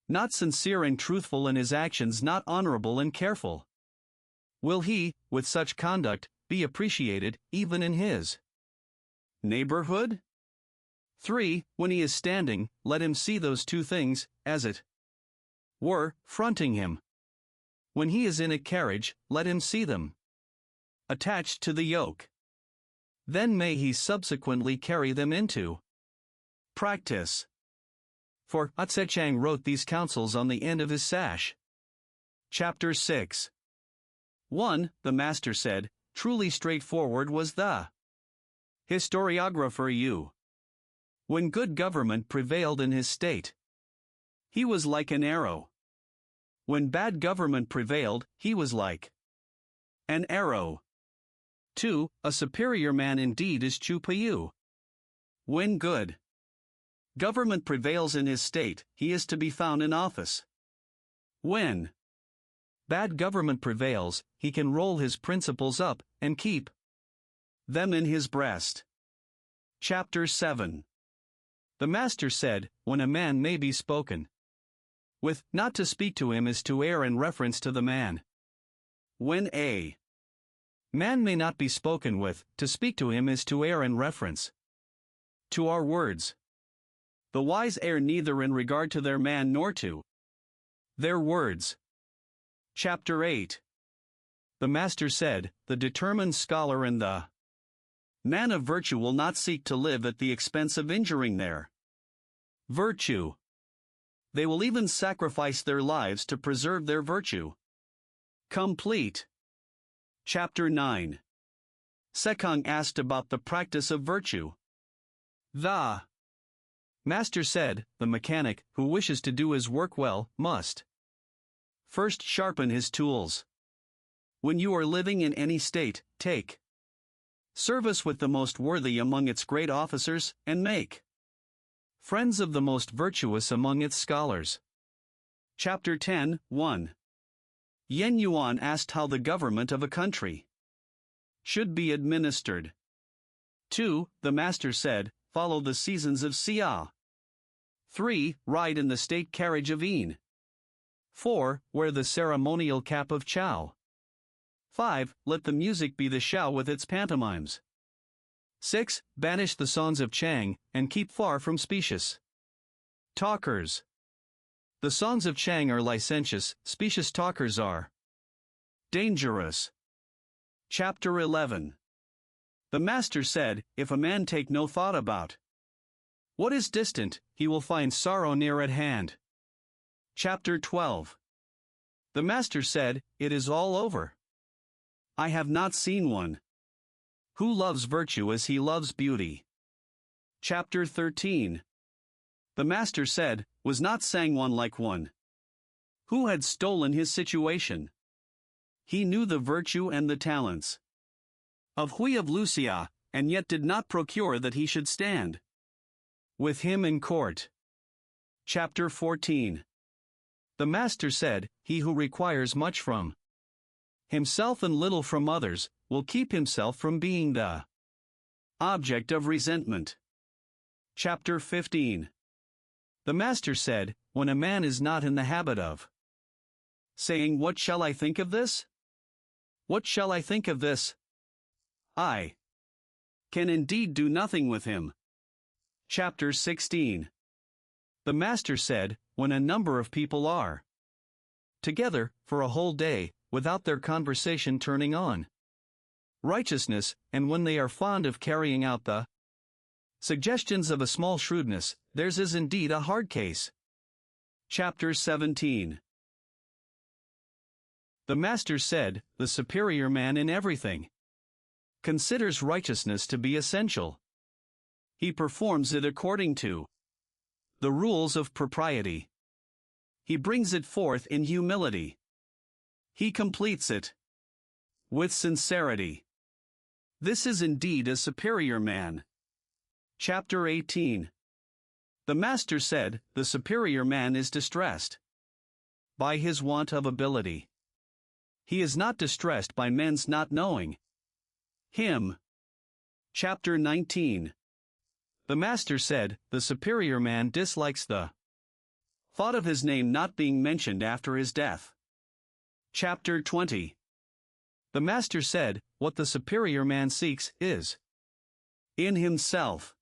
not sincere and truthful and his actions not honorable and careful, will he, with such conduct, be appreciated, even in his neighborhood? 3. When he is standing, let him see those two things, as it were, fronting him. When he is in a carriage, let him see them attached to the yoke. Then may he subsequently carry them into practice. For Sechang wrote these counsels on the end of his sash. Chapter 6. 1. The master said, Truly straightforward was the historiographer Yu. When good government prevailed in his state, he was like an arrow. When bad government prevailed, he was like an arrow. 2. A superior man indeed is Chu Pu. When good government prevails in his state, he is to be found in office. When bad government prevails, he can roll his principles up and keep them in his breast. Chapter 7. The master said, When a man may be spoken with, not to speak to him is to err in reference to the man. When a man may not be spoken with, to speak to him is to err in reference to our words. The wise err neither in regard to their man nor to their words. Chapter 8. The master said, The determined scholar and the man of virtue will not seek to live at the expense of injuring their virtue. They will even sacrifice their lives to preserve their virtue. Complete. Chapter 9. Sekung asked about the practice of virtue. The Master said, the mechanic, who wishes to do his work well, must first sharpen his tools. When you are living in any state, take service with the most worthy among its great officers, and make friends of the most virtuous among its scholars. Chapter 10, 1. Yen Yuan asked how the government of a country should be administered. 2. The master said, follow the seasons of Xia. 3. Ride in the state carriage of Yin. 4. Wear the ceremonial cap of Chao. 5. Let the music be the Shao with its pantomimes. 6. Banish the songs of Chang, and keep far from specious talkers. The songs of Chang are licentious, specious talkers are dangerous. Chapter 11. The master said, if a man take no thought about what is distant, he will find sorrow near at hand. Chapter 12. The master said, it is all over. I have not seen one who loves virtue as he loves beauty. Chapter 13. The master said, was not Sang one like one who had stolen his situation? He knew the virtue and the talents of Hui of Lucia, and yet did not procure that he should stand with him in court. Chapter 14. The master said, he who requires much from himself and little from others, will keep himself from being the object of resentment. Chapter 15. The master said, when a man is not in the habit of saying, what shall I think of this? What shall I think of this? I can indeed do nothing with him. Chapter 16. The master said, when a number of people are together for a whole day, without their conversation turning on righteousness, and when they are fond of carrying out the suggestions of a small shrewdness, theirs is indeed a hard case. Chapter 17. The master said, the superior man in everything considers righteousness to be essential. He performs it according to the rules of propriety. He brings it forth in humility. He completes it with sincerity. This is indeed a superior man. Chapter 18. The master said, the superior man is distressed by his want of ability. He is not distressed by men's not knowing him. Chapter 19. The master said, the superior man dislikes the thought of his name not being mentioned after his death. Chapter 20. The master said, what the superior man seeks is in himself.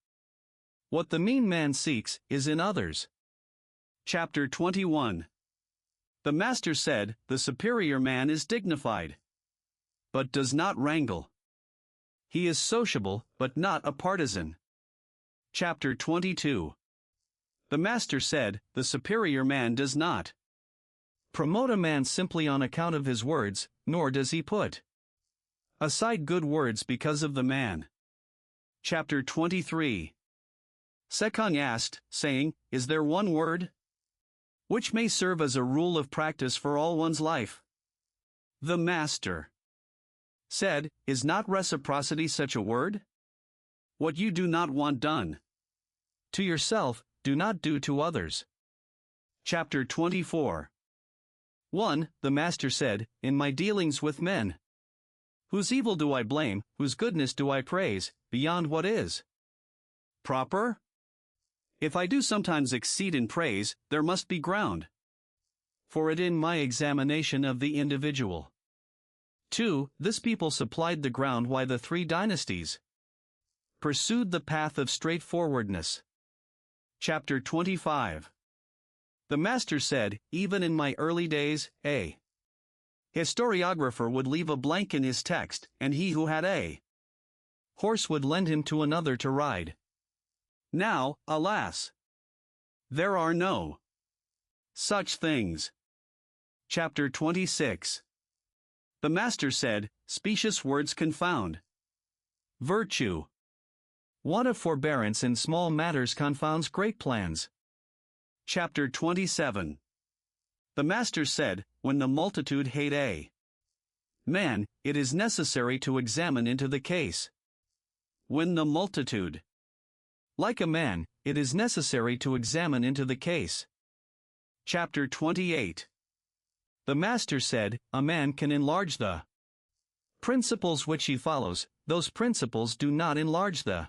What the mean man seeks is in others. Chapter 21. The master said, the superior man is dignified, but does not wrangle. He is sociable, but not a partisan. Chapter 22. The master said, the superior man does not promote a man simply on account of his words, nor does he put aside good words because of the man. Chapter 23. Sekong asked, saying, is there one word which may serve as a rule of practice for all one's life? The master said, is not reciprocity such a word? What you do not want done to yourself, do not do to others. Chapter 24. 1. The master said, in my dealings with men, whose evil do I blame, whose goodness do I praise, beyond what is proper? If I do sometimes exceed in praise, there must be ground for it in my examination of the individual. 2. This people supplied the ground why the 3 dynasties pursued the path of straightforwardness. Chapter 25. The master said, even in my early days, a historiographer would leave a blank in his text, and he who had a horse would lend him to another to ride. Now, alas, there are no such things. Chapter 26. The master said, specious words confound virtue. Want of forbearance in small matters confounds great plans. Chapter 27. The Master said, when the multitude hate a man, it is necessary to examine into the case. When the multitude like a man, it is necessary to examine into the case. Chapter 28. The Master said, a man can enlarge the principles which he follows, those principles do not enlarge the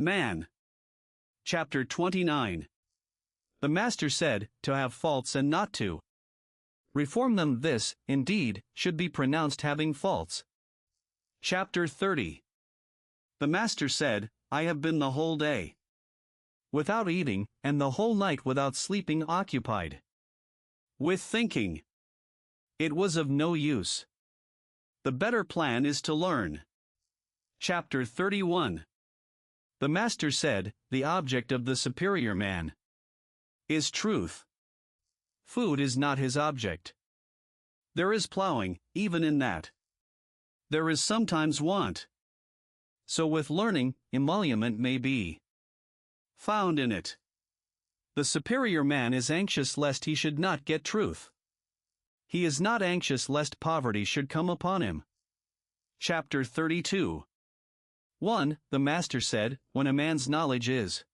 man. Chapter 29. The Master said, to have faults and not to reform them, this, indeed, should be pronounced having faults. Chapter 30. The Master said, I have been the whole day without eating, and the whole night without sleeping, occupied with thinking. It was of no use. The better plan is to learn. Chapter 31. The Master said, the object of the superior man is truth. Food is not his object. There is plowing, even in that. There is sometimes want. So with learning, emolument may be found in it. The superior man is anxious lest he should not get truth. He is not anxious lest poverty should come upon him. Chapter 32. 1. The Master said, when a man's knowledge is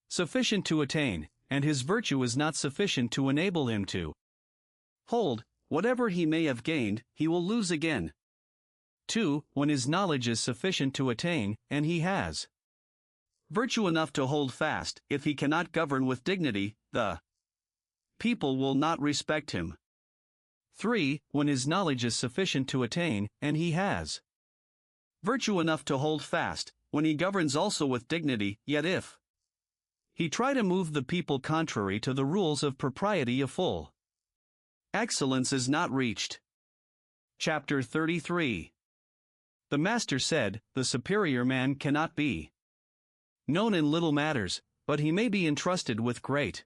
sufficient to attain, and his virtue is not sufficient to enable him to hold, whatever he may have gained, he will lose again. 2. When his knowledge is sufficient to attain, and he has virtue enough to hold fast, if he cannot govern with dignity, the people will not respect him. 3. When his knowledge is sufficient to attain, and he has virtue enough to hold fast, when he governs also with dignity, yet if he try to move the people contrary to the rules of propriety, a full excellence is not reached. Chapter 33. The Master said, the superior man cannot be known in little matters, but he may be entrusted with great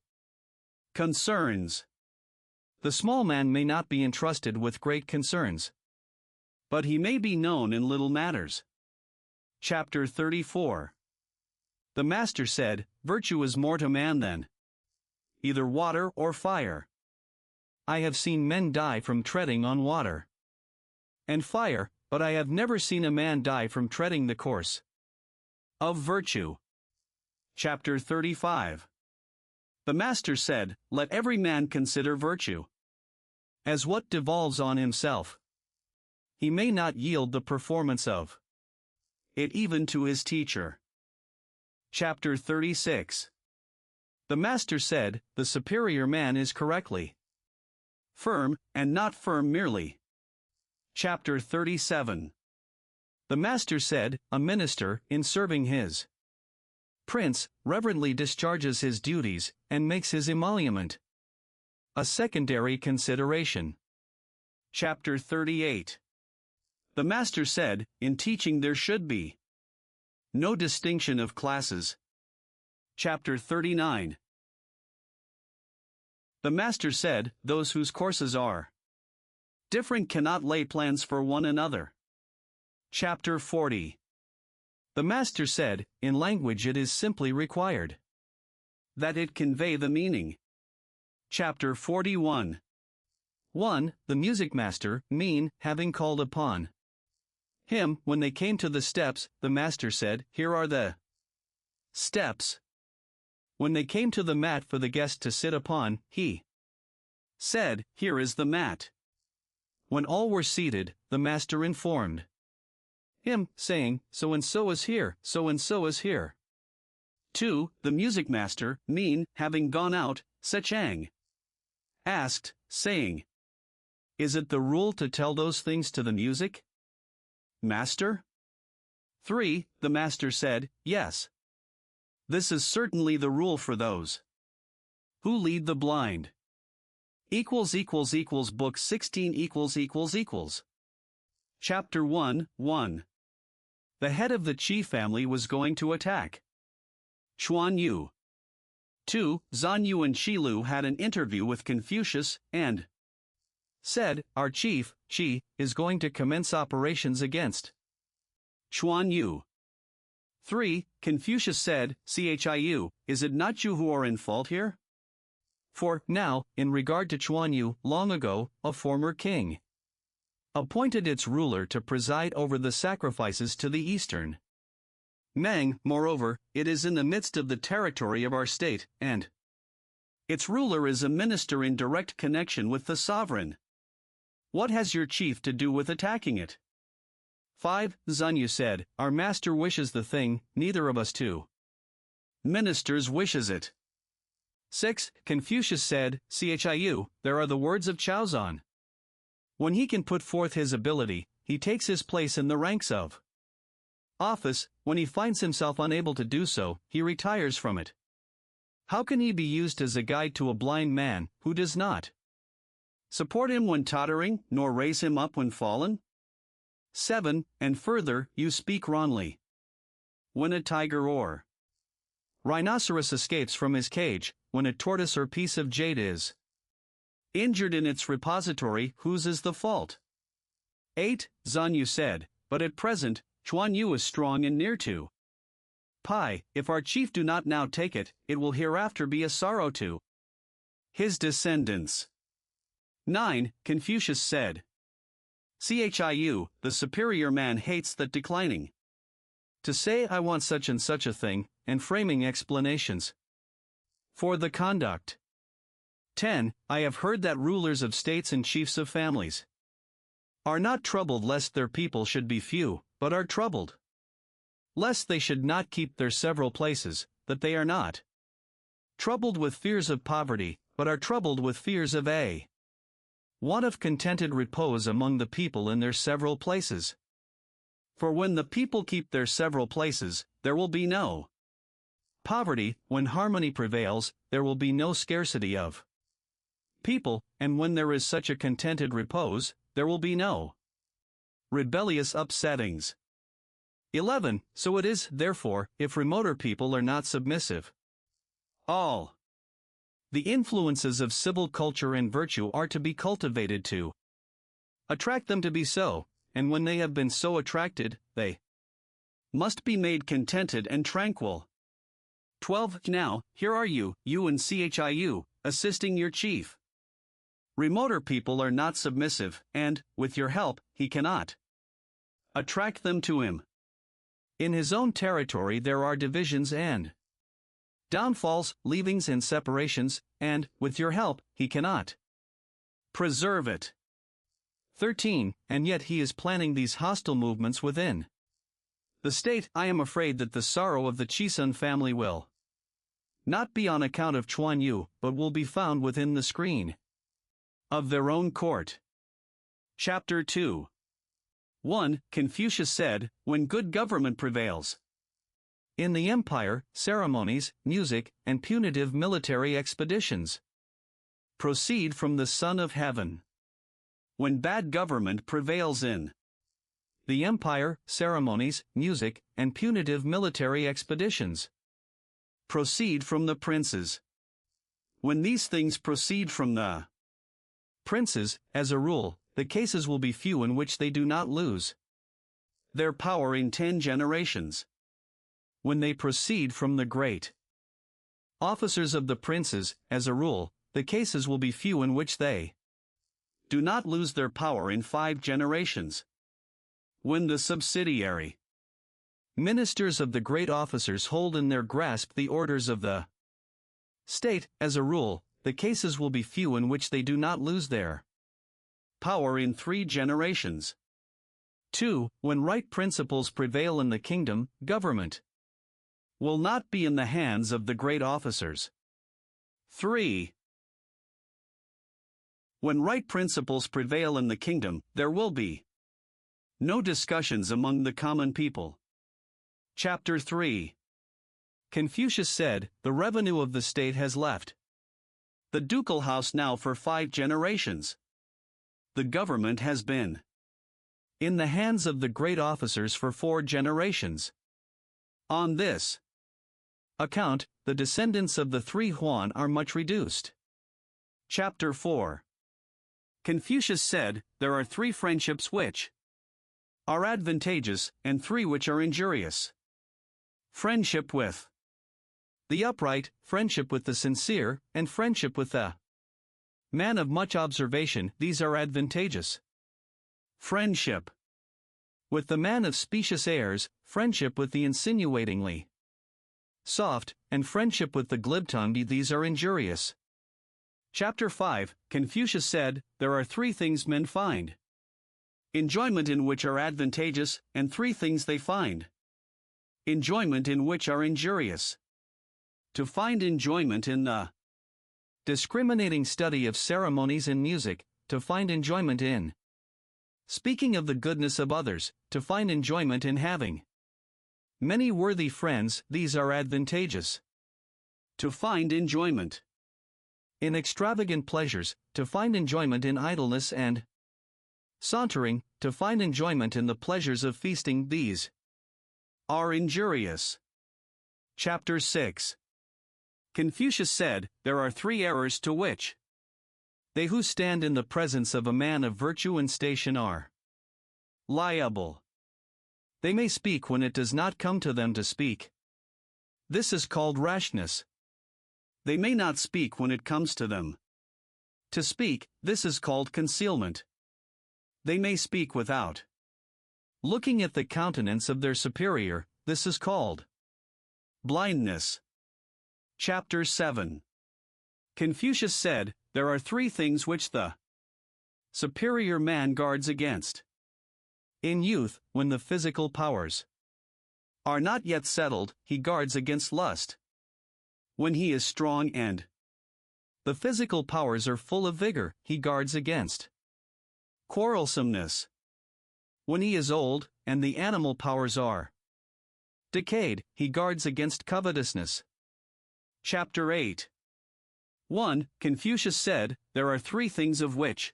concerns. The small man may not be entrusted with great concerns, but he may be known in little matters. Chapter 34. The Master said, virtue is more to man than either water or fire. I have seen men die from treading on water and fire, but I have never seen a man die from treading the course of virtue. Chapter 35. The Master said, let every man consider virtue as what devolves on himself. He may not yield the performance of it even to his teacher. Chapter 36. The Master said, the superior man is correctly firm, and not firm merely. Chapter 37. The Master said, a minister, in serving his prince, reverently discharges his duties, and makes his emolument a secondary consideration. Chapter 38. The Master said, in teaching there should be no distinction of classes. Chapter 39. The Master said, those whose courses are different cannot lay plans for one another. Chapter 40. The Master said, in language it is simply required that it convey the meaning. Chapter 41. 1. The music master, mean, having called upon him, when they came to the steps, the Master said, here are the steps. When they came to the mat for the guest to sit upon, he said, here is the mat. When all were seated, the Master informed him, saying, so and so is here, so and so is here. 2. The music master, mean, having gone out, Sechang asked, saying, is it the rule to tell those things to the music master? 3. The Master said, yes. This is certainly the rule for those who lead the blind. Book 16 Chapter 1. The head of the Qi family was going to attack Chuan Yu. 2. Zan Yu and Shi Lu had an interview with Confucius, and said, our chief, Qi, is going to commence operations against Chuan Yu. 3. Confucius said, Chiu, is it not you who are in fault here? 4. Now, in regard to Chuan Yu, long ago, a former king appointed its ruler to preside over the sacrifices to the eastern Meng. Moreover, it is in the midst of the territory of our state, and its ruler is a minister in direct connection with the sovereign. What has your chief to do with attacking it? 5. Zanyu said, our master wishes the thing, neither of us two ministers wishes it. 6. Confucius said, Chiu, there are the words of Chaozan. When he can put forth his ability, he takes his place in the ranks of office. When he finds himself unable to do so, he retires from it. How can he be used as a guide to a blind man, who does not support him when tottering, nor raise him up when fallen? 7. And further, you speak wrongly. When a tiger or rhinoceros escapes from his cage, when a tortoise or piece of jade is injured in its repository, whose is the fault? 8. Zanyu said, but at present, Chuan Yu is strong and near to Pi. If our chief do not now take it, it will hereafter be a sorrow to his descendants. 9. Confucius said, Chiu, the superior man hates that declining to say I want such and such a thing, and framing explanations for the conduct. 10. I have heard that rulers of states and chiefs of families are not troubled lest their people should be few, but are troubled lest they should not keep their several places, that they are not troubled with fears of poverty, but are troubled with fears of a want of contented repose among the people in their several places. For when the people keep their several places, there will be no poverty. When harmony prevails, there will be no scarcity of people, and when there is such a contented repose, there will be no rebellious upsettings. 11. So it is, therefore, if remoter people are not submissive, all the influences of civil culture and virtue are to be cultivated to attract them to be so, and when they have been so attracted, they must be made contented and tranquil. 12. Now, here are you and Chiu, assisting your chief. Remoter people are not submissive, and, with your help, he cannot attract them to him. In his own territory there are divisions and downfalls, leavings and separations, and, with your help, he cannot preserve it. 13. And yet he is planning these hostile movements within the state. I am afraid that the sorrow of the Chisun family will not be on account of Chuan Yu, but will be found within the screen of their own court. Chapter 2. 1. Confucius said, when good government prevails in the empire, ceremonies, music, and punitive military expeditions proceed from the Son of Heaven. When bad government prevails in the empire, ceremonies, music, and punitive military expeditions proceed from the princes. When these things proceed from the princes, as a rule, the cases will be few in which they do not lose their power in 10 generations. When they proceed from the great officers of the princes, as a rule, the cases will be few in which they do not lose their power in 5 generations. When the subsidiary ministers of the great officers hold in their grasp the orders of the state, as a rule, the cases will be few in which they do not lose their power in 3 generations. 2. When right principles prevail in the kingdom, government will not be in the hands of the great officers. 3. When right principles prevail in the kingdom, there will be no discussions among the common people. Chapter 3. Confucius said, the revenue of the state has left the ducal house now for 5 generations. The government has been in the hands of the great officers for 4 generations. On this account, the descendants of the 3 Huan are much reduced. Chapter 4. Confucius said, there are 3 friendships which are advantageous, and 3 which are injurious. Friendship with the upright, friendship with the sincere, and friendship with the man of much observation, these are advantageous. Friendship with the man of specious airs, friendship with the insinuatingly soft, and friendship with the glib-tongued, these are injurious. Chapter 5, Confucius said, there are 3 things men find enjoyment in which are advantageous, and 3 things they find enjoyment in which are injurious. To find enjoyment in the discriminating study of ceremonies and music, to find enjoyment in speaking of the goodness of others, to find enjoyment in having many worthy friends, these are advantageous. To find enjoyment in extravagant pleasures, to find enjoyment in idleness and sauntering, to find enjoyment in the pleasures of feasting, these are injurious. Chapter 6. Confucius said, there are 3 errors to which they who stand in the presence of a man of virtue and station are liable. They may speak when it does not come to them to speak. This is called rashness. They may not speak when it comes to them to speak, this is called concealment. They may speak without looking at the countenance of their superior, this is called blindness. Chapter 7. Confucius said, there are 3 things which the superior man guards against. In youth, when the physical powers are not yet settled, he guards against lust. When he is strong and the physical powers are full of vigor, he guards against quarrelsomeness. When he is old, and the animal powers are decayed, he guards against covetousness. Chapter 8. 1. Confucius said, there are 3 things of which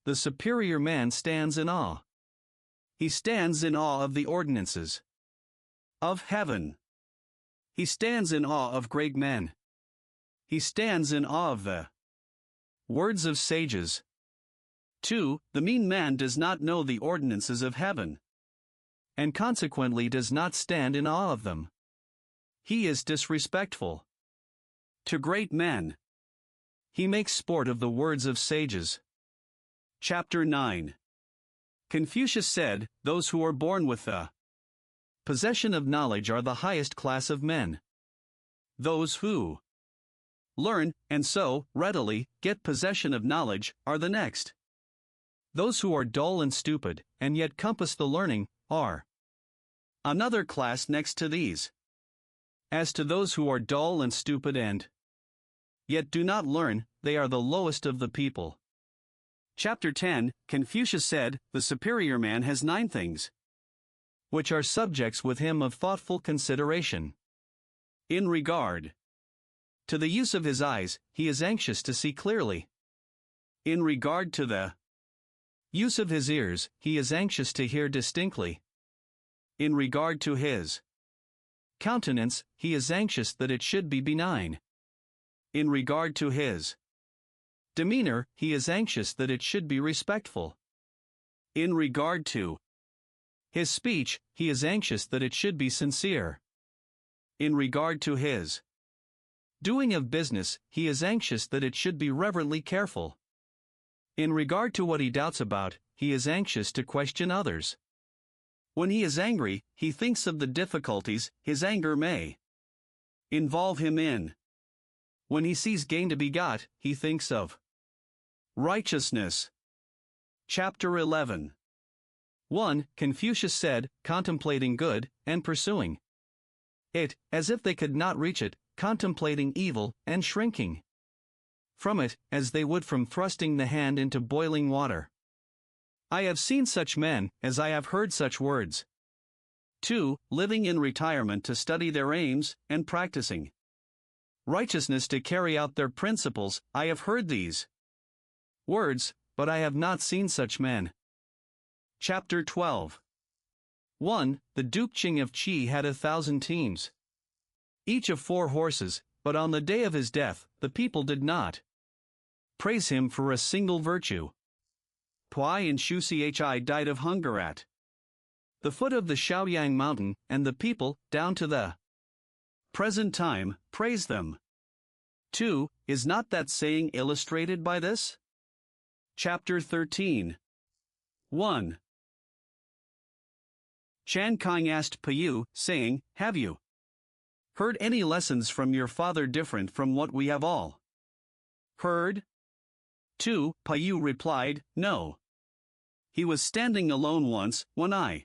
the superior man stands in awe. He stands in awe of the ordinances of heaven. He stands in awe of great men. He stands in awe of the words of sages. 2. The mean man does not know the ordinances of heaven, and consequently does not stand in awe of them. He is disrespectful to great men. He makes sport of the words of sages. Chapter 9. Confucius said, those who are born with the possession of knowledge are the highest class of men. Those who learn, and so, readily, get possession of knowledge, are the next. Those who are dull and stupid, and yet compass the learning, are another class next to these. As to those who are dull and stupid and yet do not learn, they are the lowest of the people. Chapter 10, Confucius said, the superior man has 9 things which are subjects with him of thoughtful consideration. In regard to the use of his eyes, he is anxious to see clearly. In regard to the use of his ears, he is anxious to hear distinctly. In regard to his countenance, he is anxious that it should be benign. In regard to his demeanor, he is anxious that it should be respectful. In regard to his speech, he is anxious that it should be sincere. In regard to his doing of business, he is anxious that it should be reverently careful. In regard to what he doubts about, he is anxious to question others. When he is angry, he thinks of the difficulties his anger may involve him in. When he sees gain to be got, he thinks of righteousness. Chapter 11. 1. Confucius said, contemplating good, and pursuing it, as if they could not reach it, contemplating evil, and shrinking from it, as they would from thrusting the hand into boiling water. I have seen such men, as I have heard such words. 2. Living in retirement to study their aims, and practicing righteousness to carry out their principles, I have heard these words, but I have not seen such men. Chapter 12. 1. The Duke Ching of Qi had 1,000 teams, each of 4 horses, but on the day of his death, the people did not praise him for a single virtue. Pui and Shu Chi died of hunger at the foot of the Shaoyang mountain, and the people, down to the present time, praise them. 2. Is not that saying illustrated by this? Chapter 13. 1. Chan Kang asked Paiyu, saying, Have you heard any lessons from your father different from what we have all heard? 2. Paiyu replied, No. He was standing alone once, when I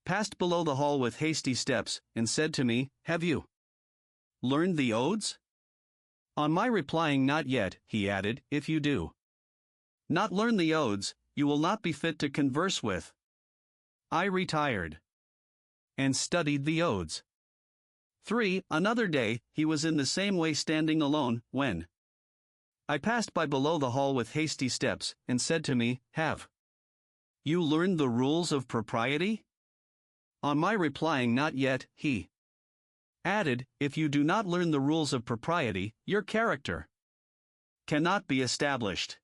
passed below the hall with hasty steps, and said to me, Have you learned the odes? On my replying not yet, he added, If you do not learn the odes, you will not be fit to converse with. I retired and studied the odes. 3. Another day, he was in the same way standing alone, when I passed by below the hall with hasty steps, and said to me, Have you learned the rules of propriety? On my replying not yet, he added, If you do not learn the rules of propriety, your character cannot be established.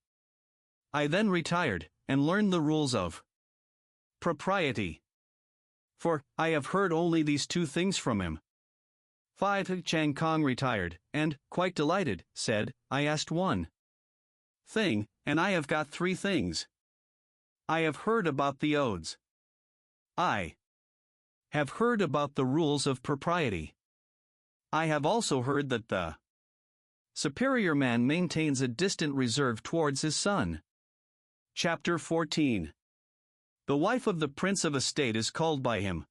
I then retired, and learned the rules of propriety. For I have heard only these 2 things from him. 5. Chang Kang retired, and, quite delighted, said, I asked 1 thing, and I have got 3 things. I have heard about the odes. I have heard about the rules of propriety. I have also heard that the superior man maintains a distant reserve towards his son. Chapter 14. The wife of the prince of a state is called by him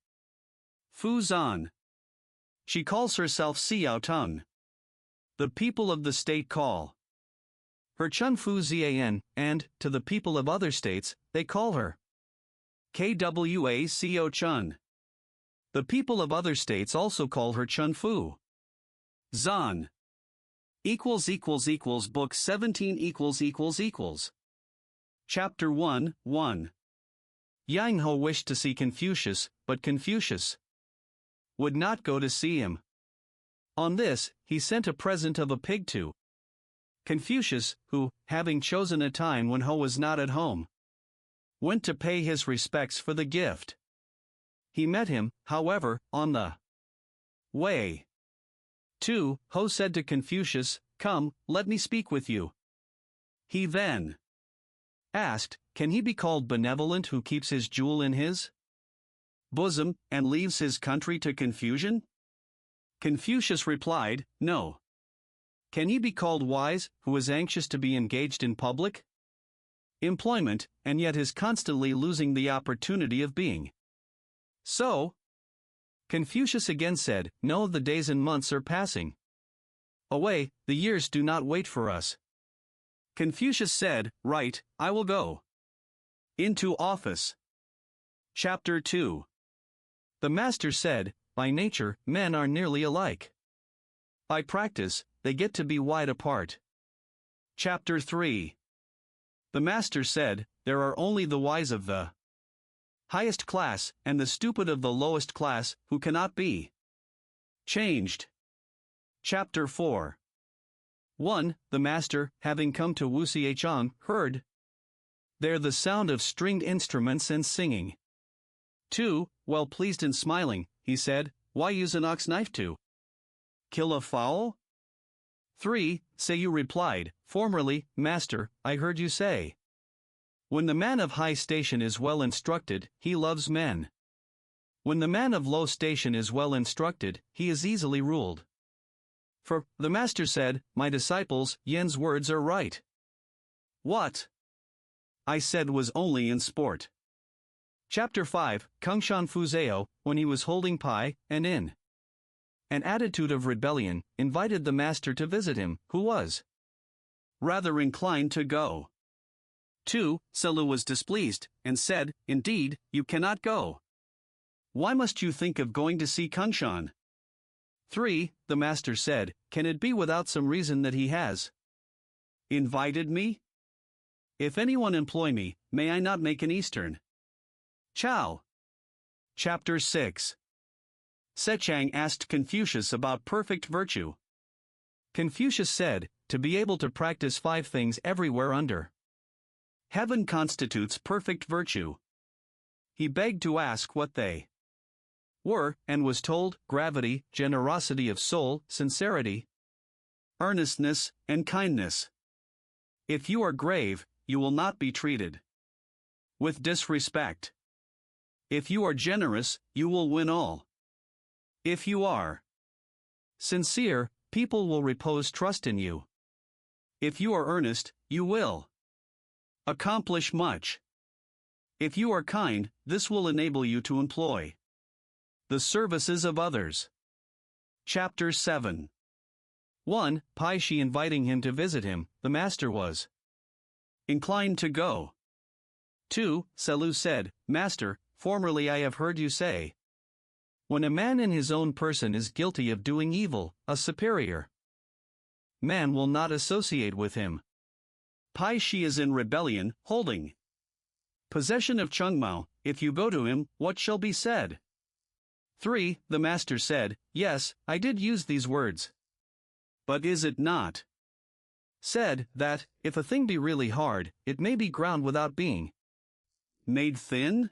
Fu Zan. She calls herself Xiao Tung. The people of the state call her Chun Fu Zian, and, to the people of other states, they call her Kwa Xiao Chun. The people of other states also call her Chun Fu Zan. Book 17 == Chapter 1, 1. Yang Ho wished to see Confucius, but Confucius would not go to see him. On this, he sent a present of a pig to Confucius, who, having chosen a time when Ho was not at home, went to pay his respects for the gift. He met him, however, on the way. 2. Ho said to Confucius, Come, let me speak with you. He then asked, Can he be called benevolent who keeps his jewel in his bosom, and leaves his country to confusion? Confucius replied, No. Can he be called wise, who is anxious to be engaged in public employment, and yet is constantly losing the opportunity of being so? Confucius again said, No, the days and months are passing away, the years do not wait for us. Confucius said, Right, I will go into office. Chapter 2. The master said, By nature, men are nearly alike. By practice, they get to be wide apart. Chapter 3. The master said, There are only the wise of the highest class, and the stupid of the lowest class, who cannot be changed. Chapter 4. 1. The master, having come to Wuxiechang, heard there the sound of stringed instruments and singing. 2. Well pleased and smiling, he said, Why use an ox knife to kill a fowl? 3. Seiyu replied, Formerly, master, I heard you say, When the man of high station is well instructed, he loves men. When the man of low station is well instructed, he is easily ruled. For, the master said, My disciples, Yen's words are right. What I said was only in sport. Chapter 5. Kungshan Fuzeo, when he was holding pie, and in an attitude of rebellion, invited the master to visit him, who was rather inclined to go. 2. Selu was displeased, and said, Indeed, you cannot go. Why must you think of going to see Kungshan? 3. The master said, Can it be without some reason that he has invited me? If anyone employ me, may I not make an Eastern chow? Chapter 6. Sechang asked Confucius about perfect virtue. Confucius said, To be able to practice 5 things everywhere under heaven constitutes perfect virtue. He begged to ask what they were, and was told: gravity, generosity of soul, sincerity, earnestness, and kindness. If you are grave, you will not be treated with disrespect. If you are generous, you will win all. If you are sincere, people will repose trust in you. If you are earnest, you will accomplish much. If you are kind, this will enable you to employ the services of others. Chapter 7. 1. Paishi inviting him to visit him, the master was inclined to go. 2. Selu said, Master, formerly I have heard you say, when a man in his own person is guilty of doing evil, a superior man will not associate with him. Paishi is in rebellion, holding possession of Chengmao. If you go to him, what shall be said? 3. The master said, Yes, I did use these words. But is it not said that, if a thing be really hard, it may be ground without being made thin?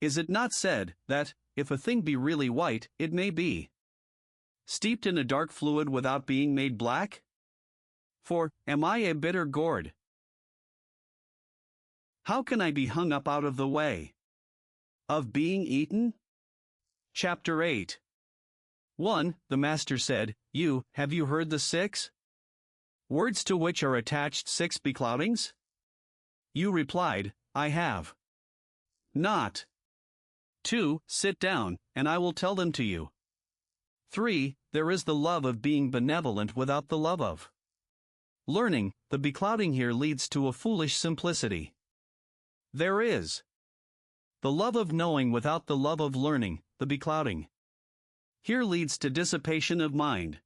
Is it not said that, if a thing be really white, it may be steeped in a dark fluid without being made black? For, am I a bitter gourd? How can I be hung up out of the way of being eaten? Chapter 8. 1. The master said, Have you heard the 6 words to which are attached 6 becloudings? You replied, I have not. 2. Sit down, and I will tell them to you. 3. There is the love of being benevolent without the love of learning. The beclouding here leads to a foolish simplicity. There is the love of knowing without the love of learning. The beclouding here leads to dissipation of mind.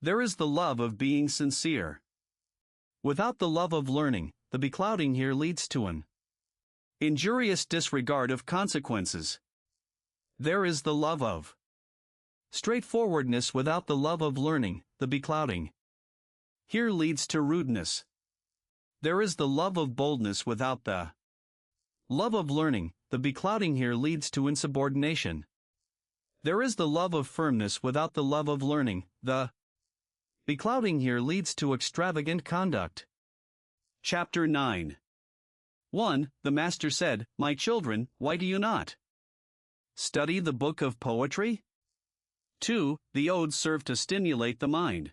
There is the love of being sincere without the love of learning. The beclouding here leads to an injurious disregard of consequences. There is the love of straightforwardness without the love of learning. The beclouding here leads to rudeness. There is the love of boldness without the love of learning. The beclouding here leads to insubordination. There is the love of firmness without the love of learning. The beclouding here leads to extravagant conduct. Chapter 9. 1. The master said, My children, why do you not study the book of poetry? 2. The odes serve to stimulate the mind.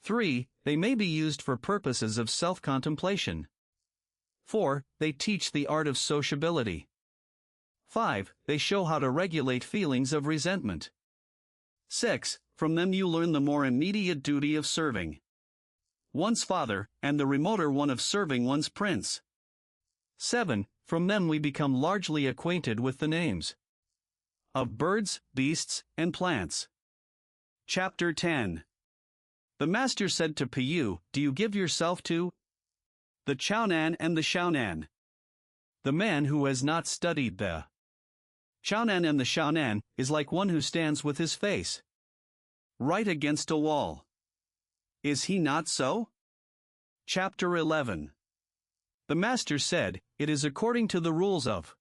3. They may be used for purposes of self-contemplation. 4. They teach the art of sociability. 5. They show how to regulate feelings of resentment. 6. From them you learn the more immediate duty of serving one's father, and the remoter one of serving one's prince. 7. From them we become largely acquainted with the names of birds, beasts, and plants. Chapter 10. The master said to Piyu, Do you give yourself to the Chaonan and the Shaonan? The man who has not studied the Chaonan and the Shaonan is like one who stands with his face right against a wall. Is he not so? Chapter 11. The master said, It is according to the rules of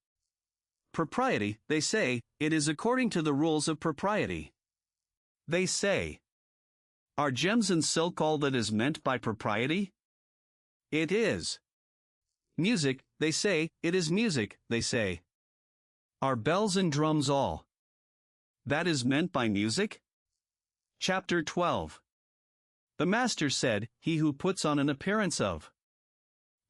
propriety. They say, It is according to the rules of propriety. They say, Are gems and silk all that is meant by propriety? It is. Music, they say, It is music, they say. Are bells and drums all that is meant by music? Chapter 12. The master said, He who puts on an appearance of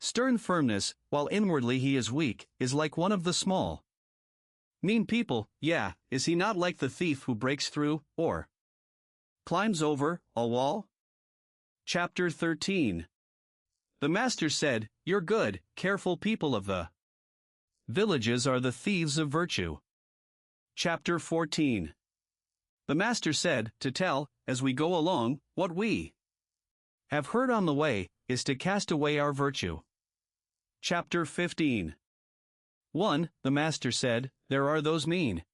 stern firmness, while inwardly he is weak, is like one of the small mean people. Is he not like the thief who breaks through, or climbs over, a wall? Chapter 13. The master said, You're good, careful people of the villages are the thieves of virtue. Chapter 14. The master said, To tell, as we go along, what we have heard on the way, is to cast away our virtue. Chapter 15. 1. The master said, There are those mean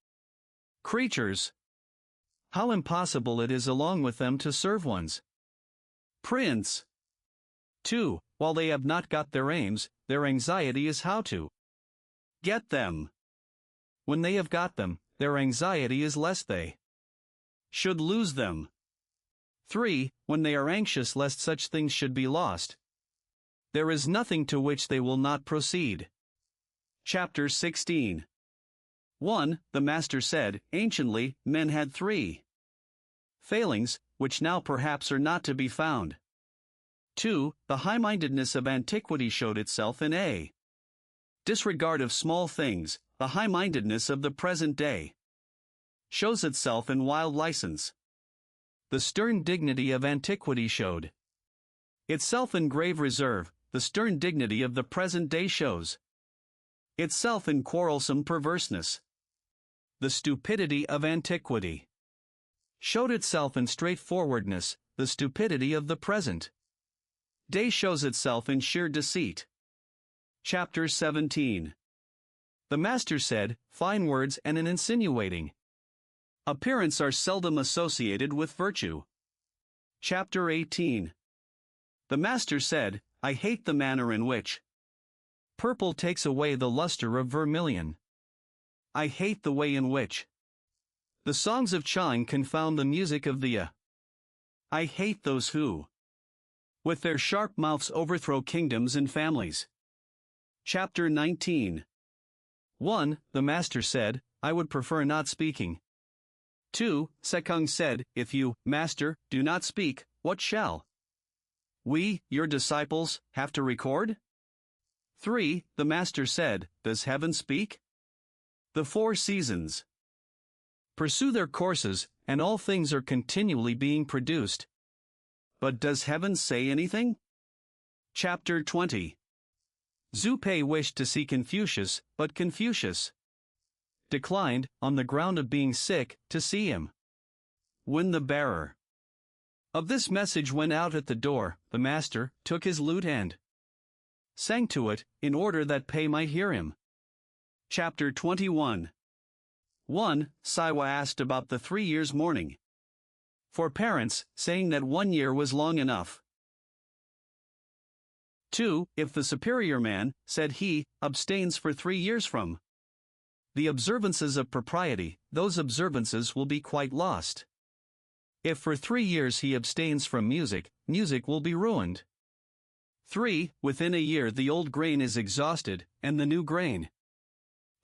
creatures. How impossible it is along with them to serve one's prince. 2. While they have not got their aims, their anxiety is how to get them. When they have got them, their anxiety is lest they should lose them. 3. When they are anxious lest such things should be lost, there is nothing to which they will not proceed. Chapter 16. 1. The Master said, anciently, men had 3 failings, which now perhaps are not to be found. 2. The high-mindedness of antiquity showed itself in a disregard of small things. The high-mindedness of the present day shows itself in wild license. The stern dignity of antiquity showed itself in grave reserve. The stern dignity of the present day shows itself in quarrelsome perverseness. The stupidity of antiquity showed itself in straightforwardness. The stupidity of the present day shows itself in sheer deceit. Chapter 17. The Master said, fine words and an insinuating appearance are seldom associated with virtue. Chapter 18. The Master said, I hate the manner in which purple takes away the luster of vermilion. I hate the way in which the songs of Chang confound the music of the I hate those who with their sharp mouths overthrow kingdoms and families. Chapter 19. 1. The Master said, I would prefer not speaking. 2. Sekung said, if you, Master, do not speak, what shall we, your disciples, have to record? 3. The Master said, does heaven speak? The 4 seasons pursue their courses, and all things are continually being produced. But does heaven say anything? Chapter 20. Zhu Pei wished to see Confucius, but Confucius declined, on the ground of being sick, to see him. When the bearer of this message went out at the door, the Master took his lute and sang to it, in order that Pei might hear him. Chapter 21. 1. Saiwa asked about the 3 years' mourning for parents, saying that 1 year was long enough. 2. If the superior man, said he, abstains for 3 years from the observances of propriety, those observances will be quite lost. If for 3 years he abstains from music, music will be ruined. 3. Within a year the old grain is exhausted, and the new grain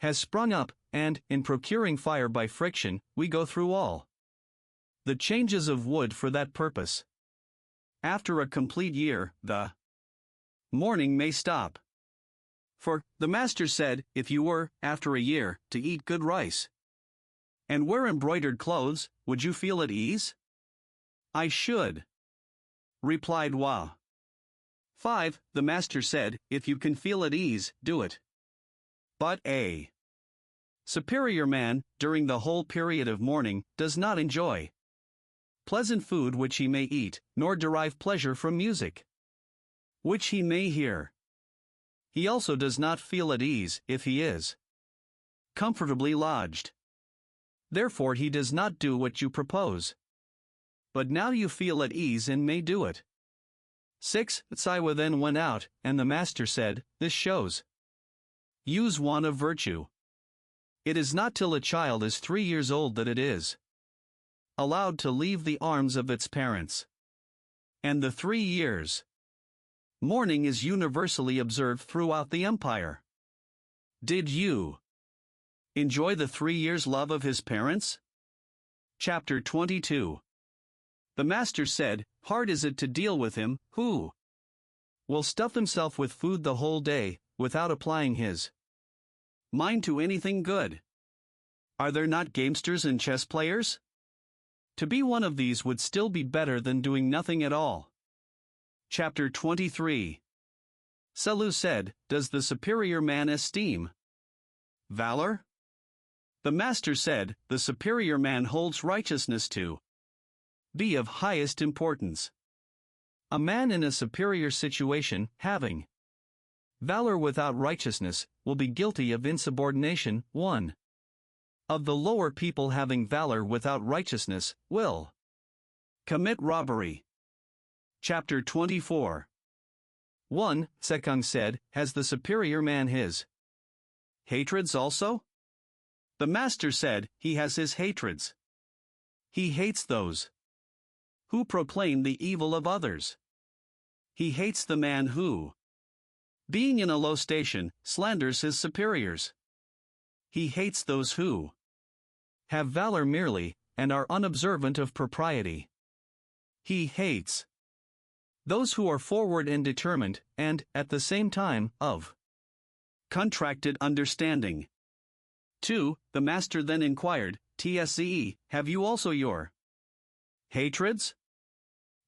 has sprung up, and, in procuring fire by friction, we go through all the changes of wood for that purpose. After a complete year, the mourning may stop. For, the Master said, if you were, after a year, to eat good rice and wear embroidered clothes, would you feel at ease? I should, replied Hua. 5. The Master said, if you can feel at ease, do it. But a superior man, during the whole period of mourning, does not enjoy pleasant food which he may eat, nor derive pleasure from music which he may hear. He also does not feel at ease, if he is comfortably lodged. Therefore he does not do what you propose. But now you feel at ease and may do it. 6. Saiwa then went out, and the Master said, this shows Yu's want of virtue. It is not till a child is 3 years old that it is allowed to leave the arms of its parents. And the 3 years mourning is universally observed throughout the empire. Did you enjoy the 3 years' love of his parents? Chapter 22. The Master said, hard is it to deal with him, who will stuff himself with food the whole day, without applying his mind to anything good. Are there not gamesters and chess players? To be one of these would still be better than doing nothing at all. Chapter 23. Selu said, does the superior man esteem valor? The Master said, the superior man holds righteousness to be of highest importance. A man in a superior situation, having valor without righteousness, will be guilty of insubordination. 1. Of the lower people having valor without righteousness, will commit robbery. Chapter 24. 1. Sekung said, has the superior man his hatreds also? The master said he has his hatreds. He hates those who proclaim the evil of others. He hates the man who, being in a low station, slanders his superiors. He hates those who have valor merely, and are unobservant of propriety. He hates those who are forward and determined, and, at the same time, of contracted understanding. 2. The master then inquired, "Tsce, have you also your hatreds?"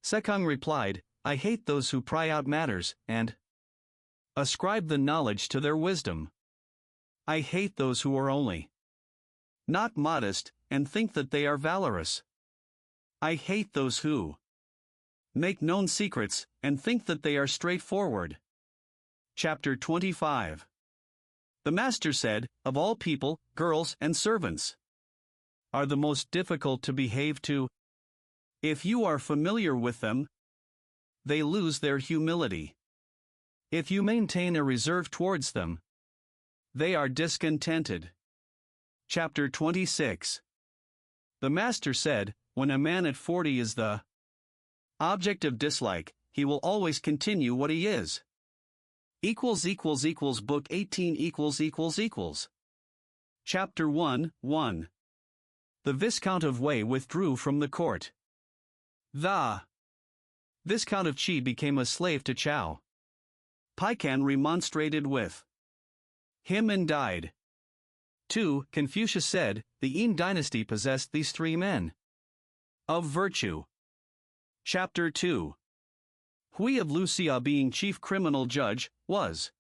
Sekung replied, "I hate those who pry out matters, and ascribe the knowledge to their wisdom. I hate those who are only not modest, and think that they are valorous. I hate those who make known secrets, and think that they are straightforward." Chapter 25. The master said, "Of all people, girls and servants are the most difficult to behave to. If you are familiar with them, they lose their humility. If you maintain a reserve towards them, they are discontented." Chapter 26. The master said, "When a man at 40 is the object of dislike, he will always continue what he is." Book 18 ====. Chapter 1:1. The Viscount of Wei withdrew from the court. The Viscount of Qi became a slave to Chao. Paikan remonstrated with him and died. 2. Confucius said, "The Yin dynasty possessed these three men of virtue." Chapter 2. Hui of Lucia, being chief criminal judge, was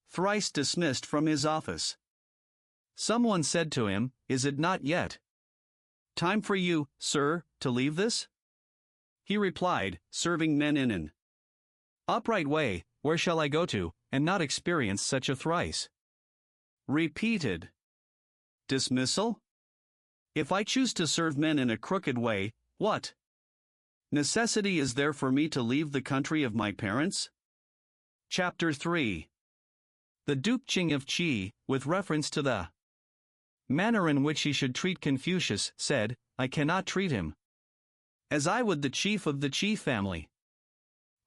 thrice dismissed from his office. Someone said to him, "Is it not yet time for you, sir, to leave this?" He replied, "Serving men in an upright way, where shall I go to, and not experience such a thrice repeated dismissal? If I choose to serve men in a crooked way, what necessity is there for me to leave the country of my parents?" Chapter 3. The Duke Qing of Qi, with reference to the manner in which he should treat Confucius, said, "I cannot treat him as I would the chief of the Qi family.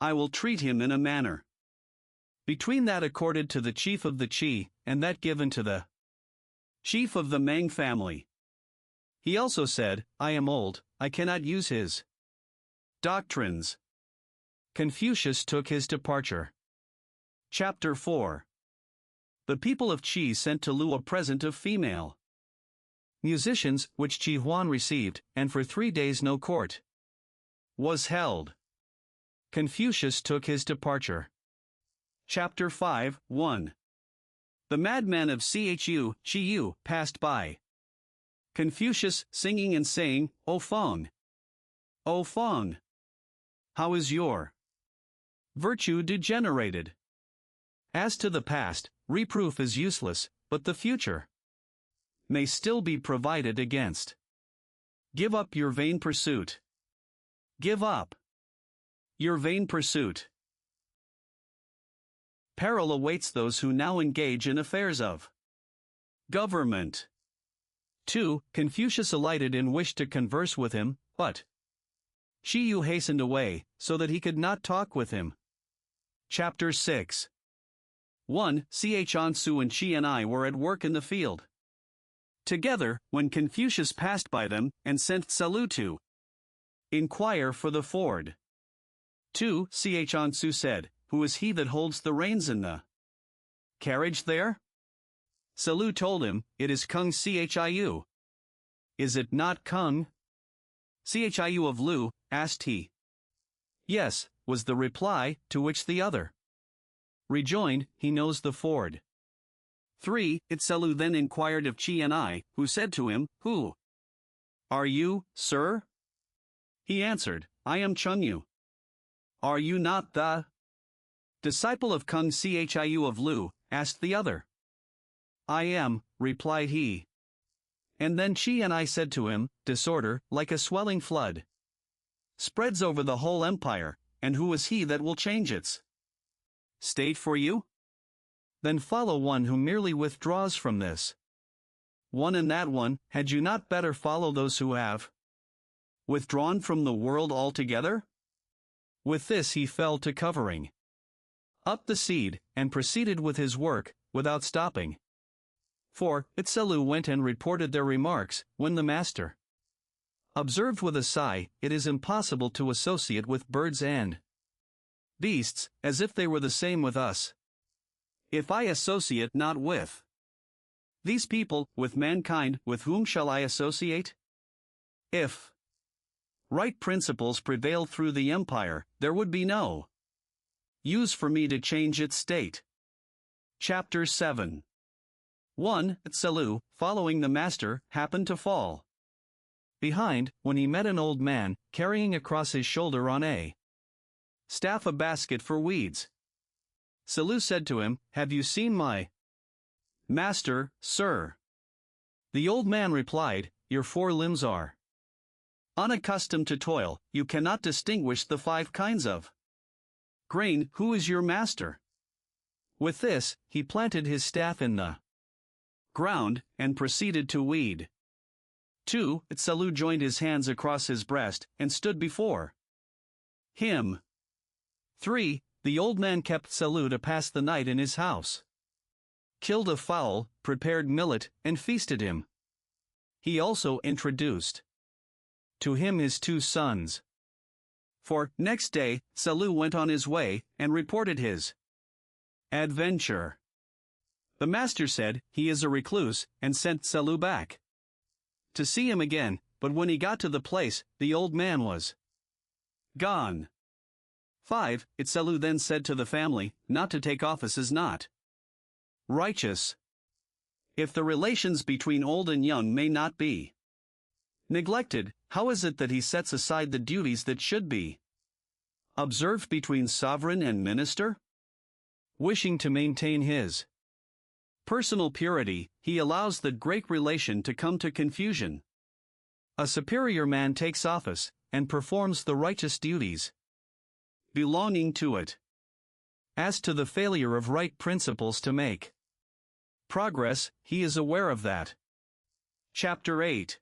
I will treat him in a manner between that accorded to the chief of the Qi, and that given to the chief of the Meng family." He also said, "I am old, I cannot use his doctrines." Confucius took his departure. Chapter 4. The people of Qi sent to Lu a present of female musicians, which Qi Huan received, and for 3 days no court was held. Confucius took his departure. Chapter 5:1. The madman of Chu passed by. Confucius singing and saying, "O Feng, O Feng, how is your virtue degenerated? As to the past, reproof is useless, but the future may still be provided against. Give up your vain pursuit. Give up your vain pursuit. Peril awaits those who now engage in affairs of government." 2. Confucius alighted and wished to converse with him, but Shiyu hastened away, so that he could not talk with him. Chapter 6. 1. Ansu and Qi and I were at work in the field together, when Confucius passed by them, and sent Tsze-lu to inquire for the ford. 2. Ansu said, "Who is he that holds the reins in the carriage there?" Tsze-lu told him, "It is Kung Chiu." "Is it not Kung Chiu of Lu?" asked he. "Yes," was the reply, to which the other rejoined, "He knows the ford." 3. Tsze-lu then inquired of Qi and I, who said to him, "Who are you, sir?" He answered, "I am Chengyu." "Are you not the disciple of Kung Chiu of Lu?" asked the other. "I am," replied he. And then Qi and I said to him, "Disorder, like a swelling flood, spreads over the whole empire, and who is he that will change its state for you?" Then follow one who merely withdraws from this one and that one. Had you not better follow those who have withdrawn from the world altogether? With this he fell to covering up the seed, and proceeded with his work, without stopping. 4. Itsalu went and reported their remarks, when the master observed with a sigh, it is impossible to associate with birds and beasts, as if they were the same with us. If I associate not with these people, with mankind, with whom shall I associate? If right principles prevailed through the empire, there would be no use for me to change its state. Chapter 7. 1. Itsalu, following the master, happened to fall behind, when he met an old man, carrying across his shoulder on a staff a basket for weeds. Tsalu said to him, "Have you seen my master, sir?" The old man replied, "Your 4 limbs are unaccustomed to toil, you cannot distinguish the 5 kinds of grain. Who is your master?" With this, he planted his staff in the ground, and proceeded to weed. 2. Tsalu joined his hands across his breast, and stood before him. 3. The old man kept Tsalu to pass the night in his house, killed a fowl, prepared millet, and feasted him. He also introduced to him his 2 sons. 4. Next day, Tsalu went on his way, and reported his adventure. The master said, "He is a recluse," and sent Tsalu back to see him again, but when he got to the place, the old man was gone. 5. Tsalu then said to the family, "Not to take office is not righteous. If the relations between old and young may not be neglected, how is it that he sets aside the duties that should be observed between sovereign and minister?" Wishing to maintain his personal purity, he allows the great relation to come to confusion. A superior man takes office, and performs the righteous duties belonging to it. As to the failure of right principles to make progress, he is aware of that. Chapter 8.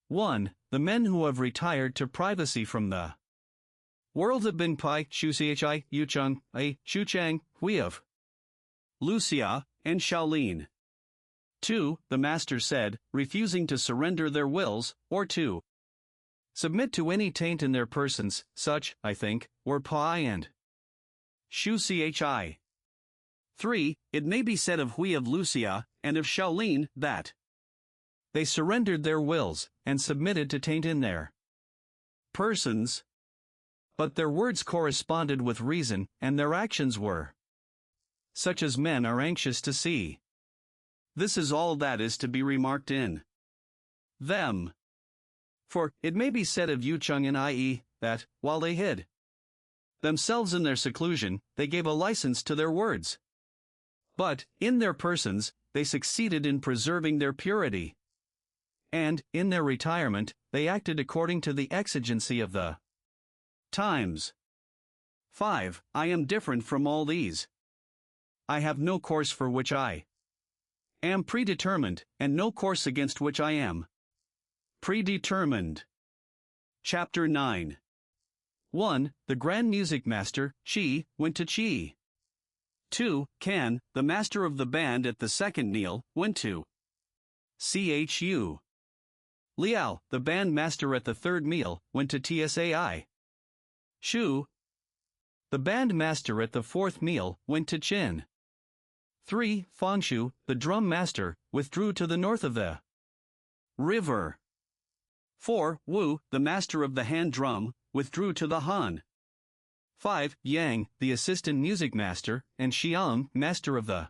1. The men who have retired to privacy from the world have been Pai, Shuchi, Yucheng, Shuchang, Hui of Lucia, and Shaolin. 2. The master said, refusing to surrender their wills, or to submit to any taint in their persons, such, I think, were Pai and Shu Chi. 3. It may be said of Hui of Lucia, and of Shaolin, that they surrendered their wills, and submitted to taint in their persons. But their words corresponded with reason, and their actions were such as men are anxious to see. This is all that is to be remarked in them. For, it may be said of Yucheng and I.e., that, while they hid themselves in their seclusion, they gave a license to their words. But, in their persons, they succeeded in preserving their purity. And, in their retirement, they acted according to the exigency of the times. 5. I am different from all these. I have no course for which I am predetermined, and no course against which I am predetermined. Chapter 9. 1. The Grand Music Master, Qi, went to Qi. 2. Kan, the master of the band at the second meal, went to Chu. Liao, the band master at the third meal, went to Tsai. Shu, the band master at the fourth meal, went to Qin. 3. Fangshu, the drum master, withdrew to the north of the river. 4. Wu, the master of the hand drum, withdrew to the Han. 5. Yang, the assistant music master, and Xiang, master of the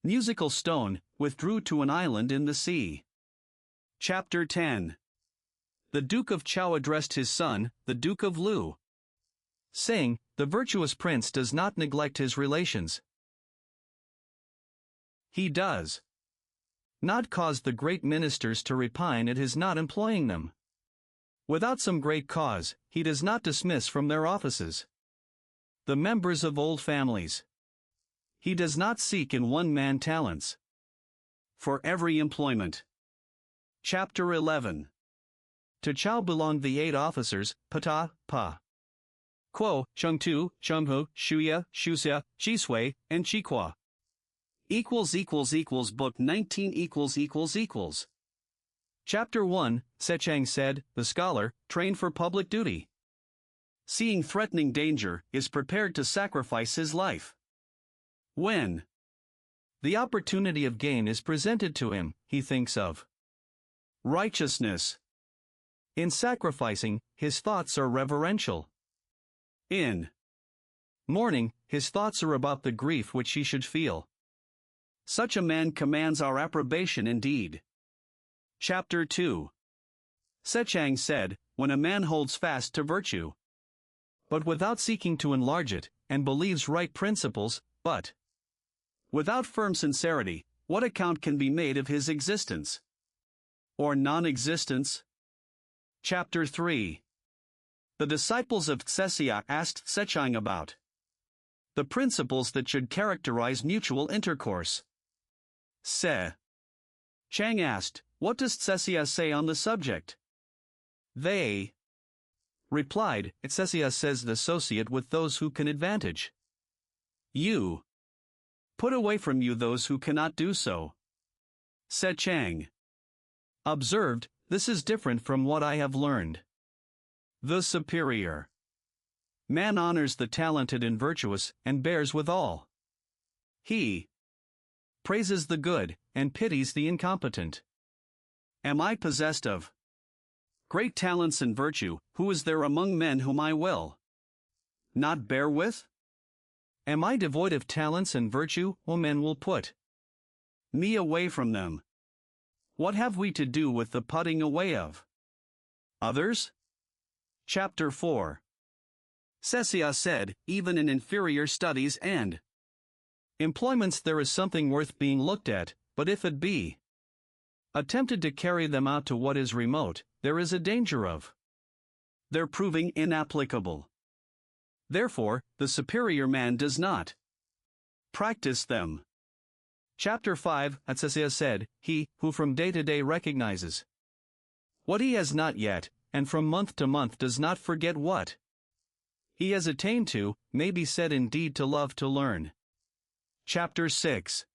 musical stone, withdrew to an island in the sea. Chapter 10. The Duke of Chao addressed his son, the Duke of Lu, saying, "The virtuous prince does not neglect his relations. He does not cause the great ministers to repine at his not employing them. Without some great cause, he does not dismiss from their offices the members of old families. He does not seek in one man talents for every employment. Chapter 11. To Chao belonged the 8 officers, Pata, Pa, Quo, Chengtu, Chenghu, Shuya, Shusia, Chisui, and Chiqua. Book 19 . Chapter 1, Sechang said, the scholar, trained for public duty. Seeing threatening danger, is prepared to sacrifice his life. When the opportunity of gain is presented to him, he thinks of righteousness. In sacrificing, his thoughts are reverential. In mourning, his thoughts are about the grief which he should feel. Such a man commands our approbation indeed. Chapter 2. Sechang said, when a man holds fast to virtue, but without seeking to enlarge it, and believes right principles, but without firm sincerity, what account can be made of his existence or non-existence? Chapter 3. The disciples of Tsessia asked Sechang about the principles that should characterize mutual intercourse. Chang asked, what does Tsessia say on the subject? They replied, Tsessia says associate with those who can advantage you. Put away from you those who cannot do so. Chang observed, this is different from what I have learned. The superior man honors the talented and virtuous, and bears with all. He praises the good, and pities the incompetent. Am I possessed of great talents and virtue, who is there among men whom I will not bear with? Am I devoid of talents and virtue, whom men will put me away from them? What have we to do with the putting away of others? Chapter 4. Tsessia said, even in inferior studies and employments there is something worth being looked at, but if it be attempted to carry them out to what is remote, there is a danger of their proving inapplicable. Therefore, the superior man does not practice them. Chapter 5, Tsessia said, he who from day to day recognizes what he has not yet, and from month to month does not forget what he has attained to, may be said indeed to love to learn. Chapter 6.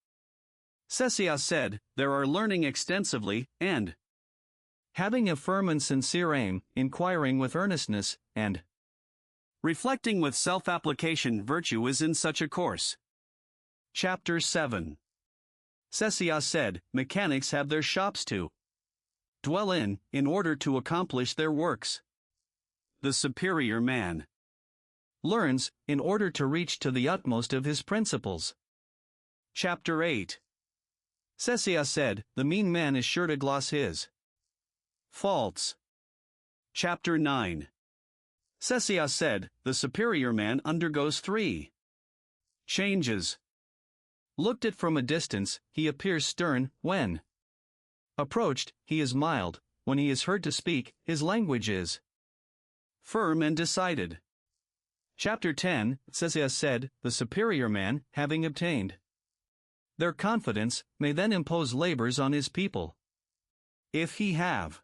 Tsessia said, there are learning extensively, and having a firm and sincere aim, inquiring with earnestness, and reflecting with self-application. Virtue is in such a course. Chapter 7. Tsessia said, mechanics have their shops to dwell in order to accomplish their works. The superior man learns, in order to reach to the utmost of his principles. Chapter 8. Tsessia said, the mean man is sure to gloss his faults. Chapter 9. Tsessia said, the superior man undergoes 3 changes. Looked at from a distance, he appears stern; when approached, he is mild; when he is heard to speak, his language is firm and decided. Chapter 10, Tsessia said, the superior man, having obtained their confidence, may then impose labors on his people. If he have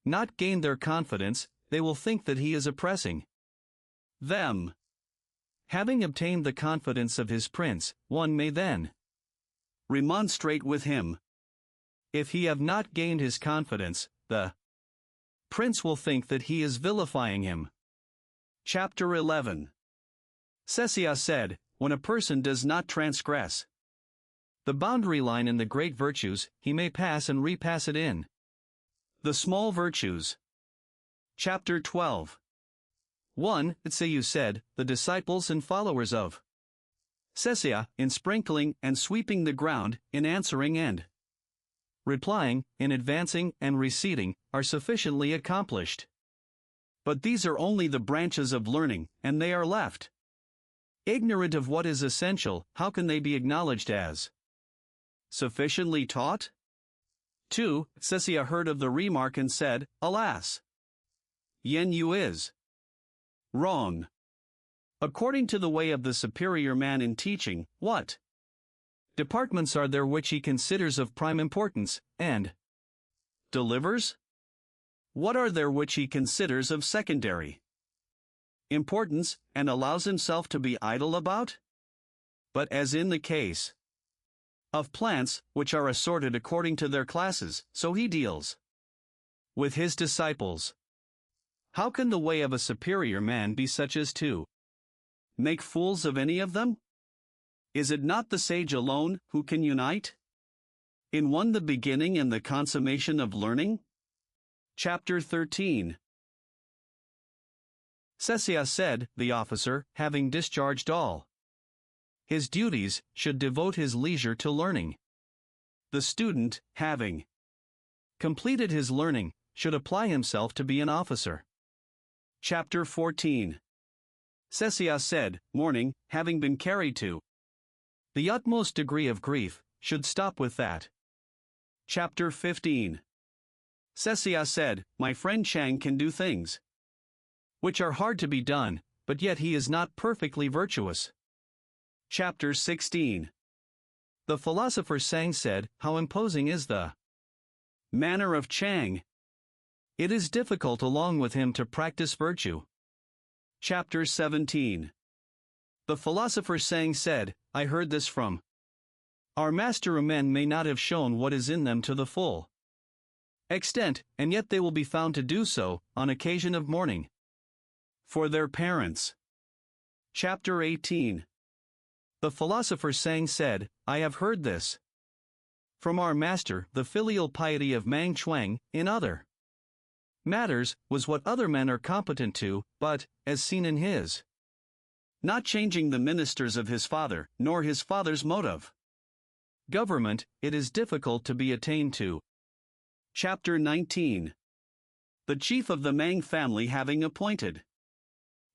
not gained their confidence, they will think that he is oppressing them. Having obtained the confidence of his prince, one may then remonstrate with him. If he have not gained his confidence, the prince will think that he is vilifying him. Chapter 11. Tsessia said, when a person does not transgress the boundary line in the great virtues, he may pass and repass it in the small virtues. Chapter 12. 1. Tseyu said, the disciples and followers of Tsessia, in sprinkling and sweeping the ground, in answering and replying, in advancing and receding, are sufficiently accomplished. But these are only the branches of learning, and they are left ignorant of what is essential. How can they be acknowledged as sufficiently taught? 2. Tsessia heard of the remark and said, alas! Yen Yu is wrong. According to the way of the superior man in teaching, what departments are there which he considers of prime importance, and delivers? What are there which he considers of secondary importance, and allows himself to be idle about? But as in the case of plants, which are assorted according to their classes, so he deals with his disciples. How can the way of a superior man be such as to make fools of any of them? Is it not the sage alone who can unite in one the beginning and the consummation of learning? Chapter 13. Cecias said, the officer, having discharged all his duties, should devote his leisure to learning. The student, having completed his learning, should apply himself to be an officer. Chapter 14. Cecias said, mourning, having been carried to the utmost degree of grief, should stop with that. Chapter 15. Cecias said, my friend Chang can do things which are hard to be done, but yet he is not perfectly virtuous. Chapter 16. The philosopher Sang said, how imposing is the manner of Chang. It is difficult along with him to practice virtue. Chapter 17. The philosopher Sang said, I heard this from our master. Men may not have shown what is in them to the full extent, and yet they will be found to do so, on occasion of mourning for their parents. Chapter 18. The philosopher Sang said, I have heard this from our master. The filial piety of Mang Chuang, in other matters, was what other men are competent to, but, as seen in his not changing the ministers of his father, nor his father's mode of government, it is difficult to be attained to. Chapter 19. The chief of the Mang family having appointed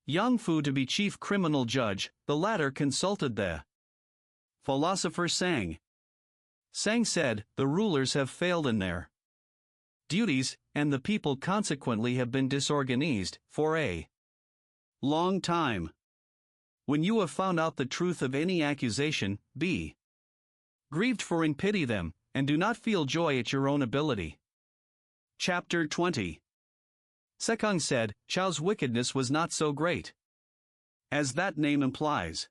Yang Fu to be chief criminal judge, the latter consulted the philosopher Sang. Sang said, the rulers have failed in their duties, and the people consequently have been disorganized, for a long time. When you have found out the truth of any accusation, be grieved for and pity them, and do not feel joy at your own ability. Chapter 20. Sekung said, Chao's wickedness was not so great as that name implies.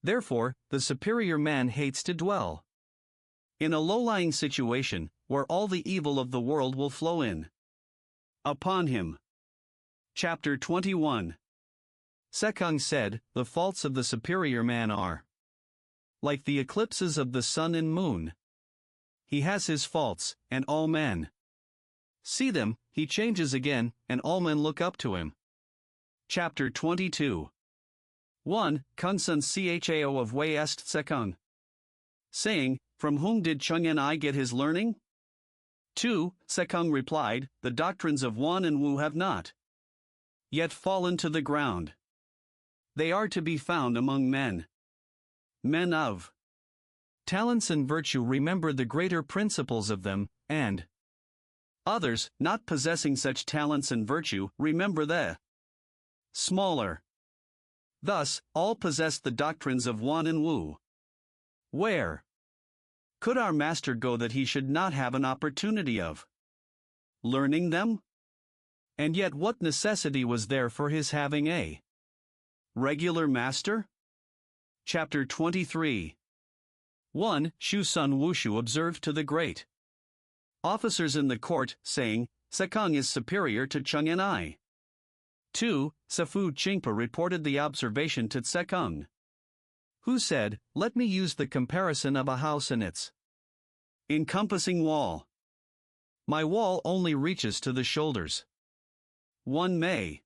Therefore, the superior man hates to dwell in a low-lying situation, where all the evil of the world will flow in upon him. Chapter 21. Sekung said, the faults of the superior man are like the eclipses of the sun and moon. He has his faults, and all men see them. He changes again, and all men look up to him. Chapter 22. 1. Kung Sun Chao of Wei est Sekung, saying, from whom did Chung and I get his learning? 2. Sekung replied, the doctrines of Wan and Wu have not yet fallen to the ground. They are to be found among men of talents and virtue. Remember the greater principles of them, and others, not possessing such talents and virtue, remember the smaller. Thus, all possess the doctrines of Wan and Wu. Where could our master go that he should not have an opportunity of learning them? And yet what necessity was there for his having a regular master? Chapter 23. 1. Shu Sun Wushu observed to the great officers in the court, saying, Sekung is superior to Chung and I. 2. Safu Chingpa reported the observation to Sekung, who said, let me use the comparison of a house and its encompassing wall. My wall only reaches to the shoulders. One may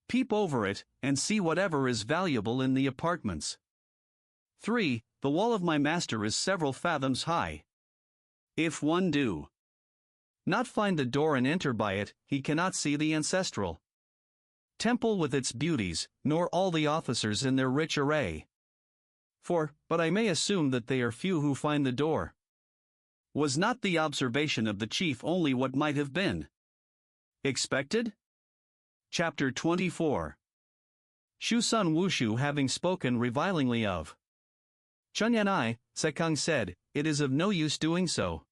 peep over it, and see whatever is valuable in the apartments. 3. The wall of my master is several fathoms high. If one do not find the door and enter by it, he cannot see the ancestral temple with its beauties, nor all the officers in their rich array. 4. But I may assume that they are few who find the door. Was not the observation of the chief only what might have been expected? Chapter 24. Shu Sun Wushu having spoken revilingly of Chunyanai, Sekung said, "It is of no use doing so.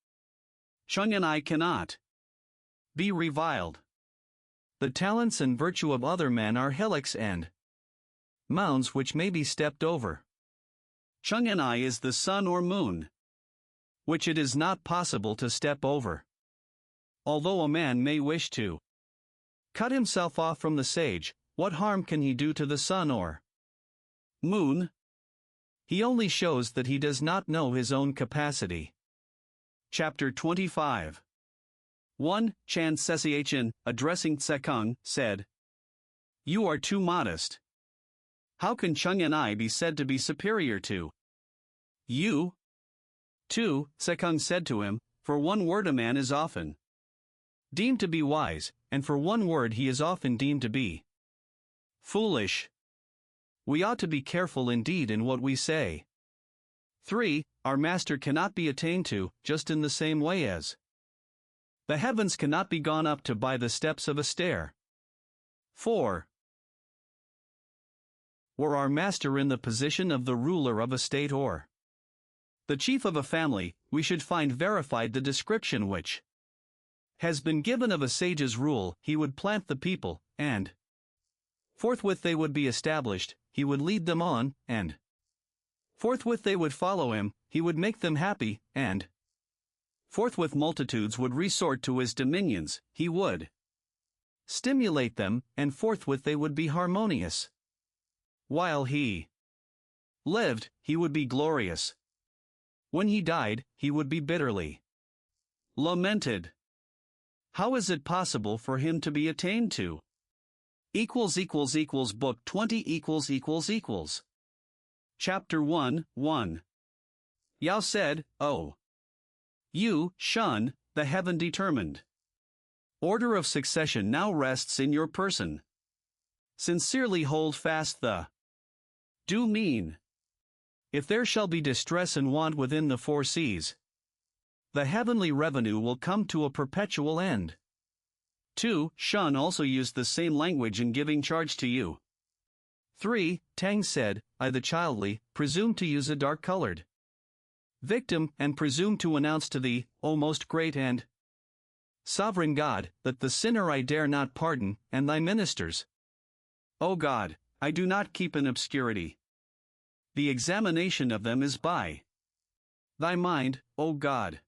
Chunyanai cannot be reviled. The talents and virtue of other men are hillocks and mounds which may be stepped over. Chunyanai is the sun or moon, which it is not possible to step over. Although a man may wish to cut himself off from the sage, what harm can he do to the sun or moon? He only shows that he does not know his own capacity." Chapter 25. 1. Chan Sesiachin, addressing Tsekung, said, "You are too modest. How can Chunyanai be said to be superior to you?" 2. Tsekung said to him, "For one word a man is often deemed to be wise, and for one word he is often deemed to be foolish. We ought to be careful indeed in what we say." 3. Our master cannot be attained to, just in the same way as the heavens cannot be gone up to by the steps of a stair. 4. Were our master in the position of the ruler of a state or the chief of a family, we should find verified the description which has been given of a sage's rule. He would plant the people, and forthwith they would be established. He would lead them on, and forthwith they would follow him. He would make them happy, and forthwith multitudes would resort to his dominions. He would stimulate them, and forthwith they would be harmonious. While he lived, he would be glorious. When he died, he would be bitterly lamented. How is it possible for him to be attained to? Book 20 == Chapter 1, 1. Yao said, "Oh, you, Shun, the heaven-determined order of succession now rests in your person. Sincerely hold fast the due mean. If there shall be distress and want within the four seas, the heavenly revenue will come to a perpetual end." 2. Shun also used the same language in giving charge to you. 3. Tang said, "I the childly, presume to use a dark-colored victim, and presume to announce to thee, O most great and sovereign God, that the sinner I dare not pardon, and thy ministers. O God, I do not keep in obscurity. The examination of them is by thy mind, O God.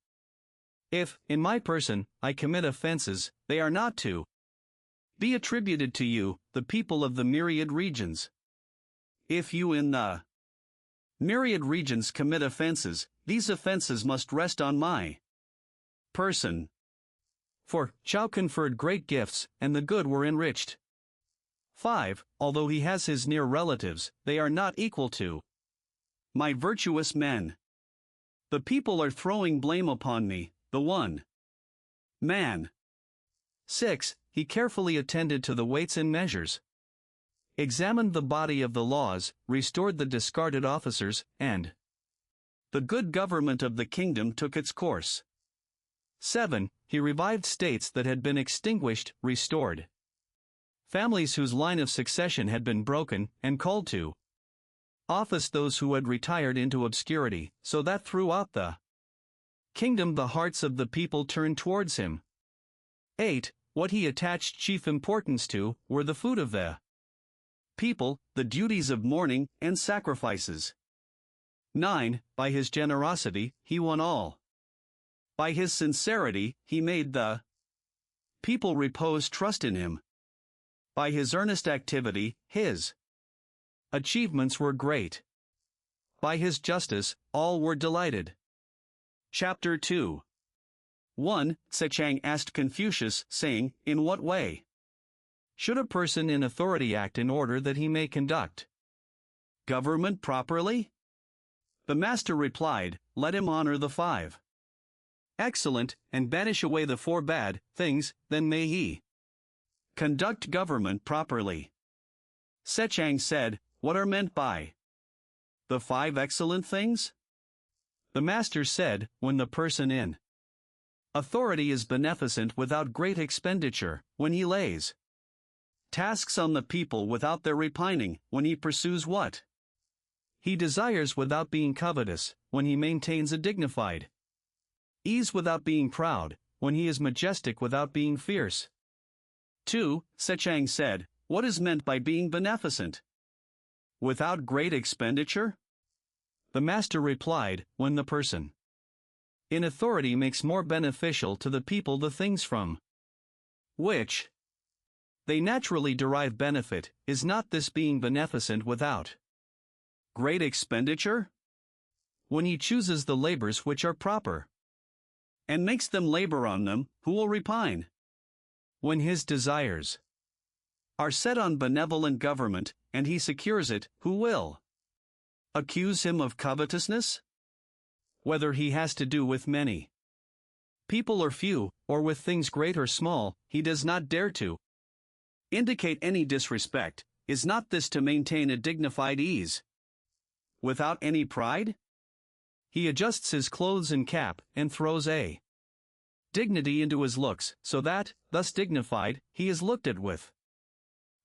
If, in my person, I commit offenses, they are not to be attributed to you, the people of the myriad regions. If you in the myriad regions commit offenses, these offenses must rest on my person. For Chao conferred great gifts, and the good were enriched. 5. Although he has his near relatives, they are not equal to my virtuous men. The people are throwing blame upon me, the one man. 6. He carefully attended to the weights and measures, examined the body of the laws, restored the discarded officers, and the good government of the kingdom took its course. 7. He revived states that had been extinguished, restored families whose line of succession had been broken, and called to office those who had retired into obscurity, so that throughout the kingdom the hearts of the people turned towards him. 8. What he attached chief importance to were the food of the people, the duties of mourning and sacrifices. 9. By his generosity, he won all. By his sincerity, he made the people repose trust in him. By his earnest activity, his achievements were great. By his justice, all were delighted. Chapter 2. 1. Tse-Chang asked Confucius, saying, "In what way should a person in authority act in order that he may conduct government properly?" The master replied, "Let him honor the 5 excellent, and banish away the 4 bad things, then may he conduct government properly." Tse-Chang said, "What are meant by the 5 excellent things?" The master said, "When the person in authority is beneficent without great expenditure, when he lays tasks on the people without their repining, when he pursues what he desires without being covetous, when he maintains a dignified ease without being proud, when he is majestic without being fierce. 2. Sechang said, what is meant by being beneficent? Without great expenditure? The master replied, when the person in authority makes more beneficial to the people the things from which they naturally derive benefit, is not this being beneficent without great expenditure? When he chooses the labors which are proper, and makes them labor on them, who will repine? When his desires are set on benevolent government, and he secures it, who will accuse him of covetousness? Whether he has to do with many people or few, or with things great or small, he does not dare to indicate any disrespect. Is not this to maintain a dignified ease without any pride? He adjusts his clothes and cap, and throws a dignity into his looks, so that, thus dignified, he is looked at with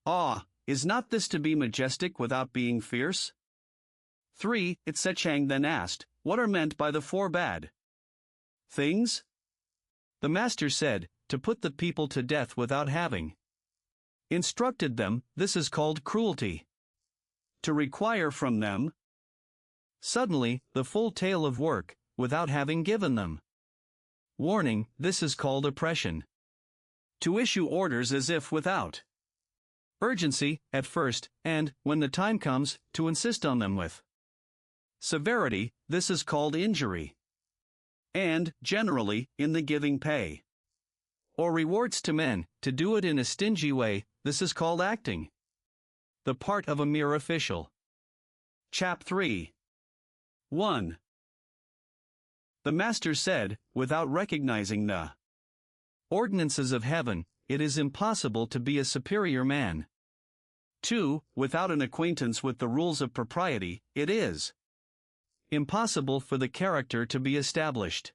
awe. Is not this to be majestic without being fierce? 3. Sechang then asked, what are meant by the 4 bad things? The master said, to put the people to death without having instructed them, this is called cruelty. To require from them suddenly the full tale of work, without having given them warning, this is called oppression. To issue orders as if without urgency, at first, and, when the time comes, to insist on them with severity, this is called injury. And, generally, in the giving pay or rewards to men, to do it in a stingy way, this is called acting the part of a mere official. Chap 3. 1. The master said, without recognizing the ordinances of heaven, it is impossible to be a superior man. 2. Without an acquaintance with the rules of propriety, it is impossible for the character to be established.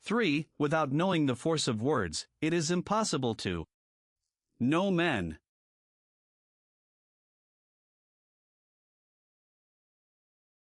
3. Without knowing the force of words, it is impossible to know men.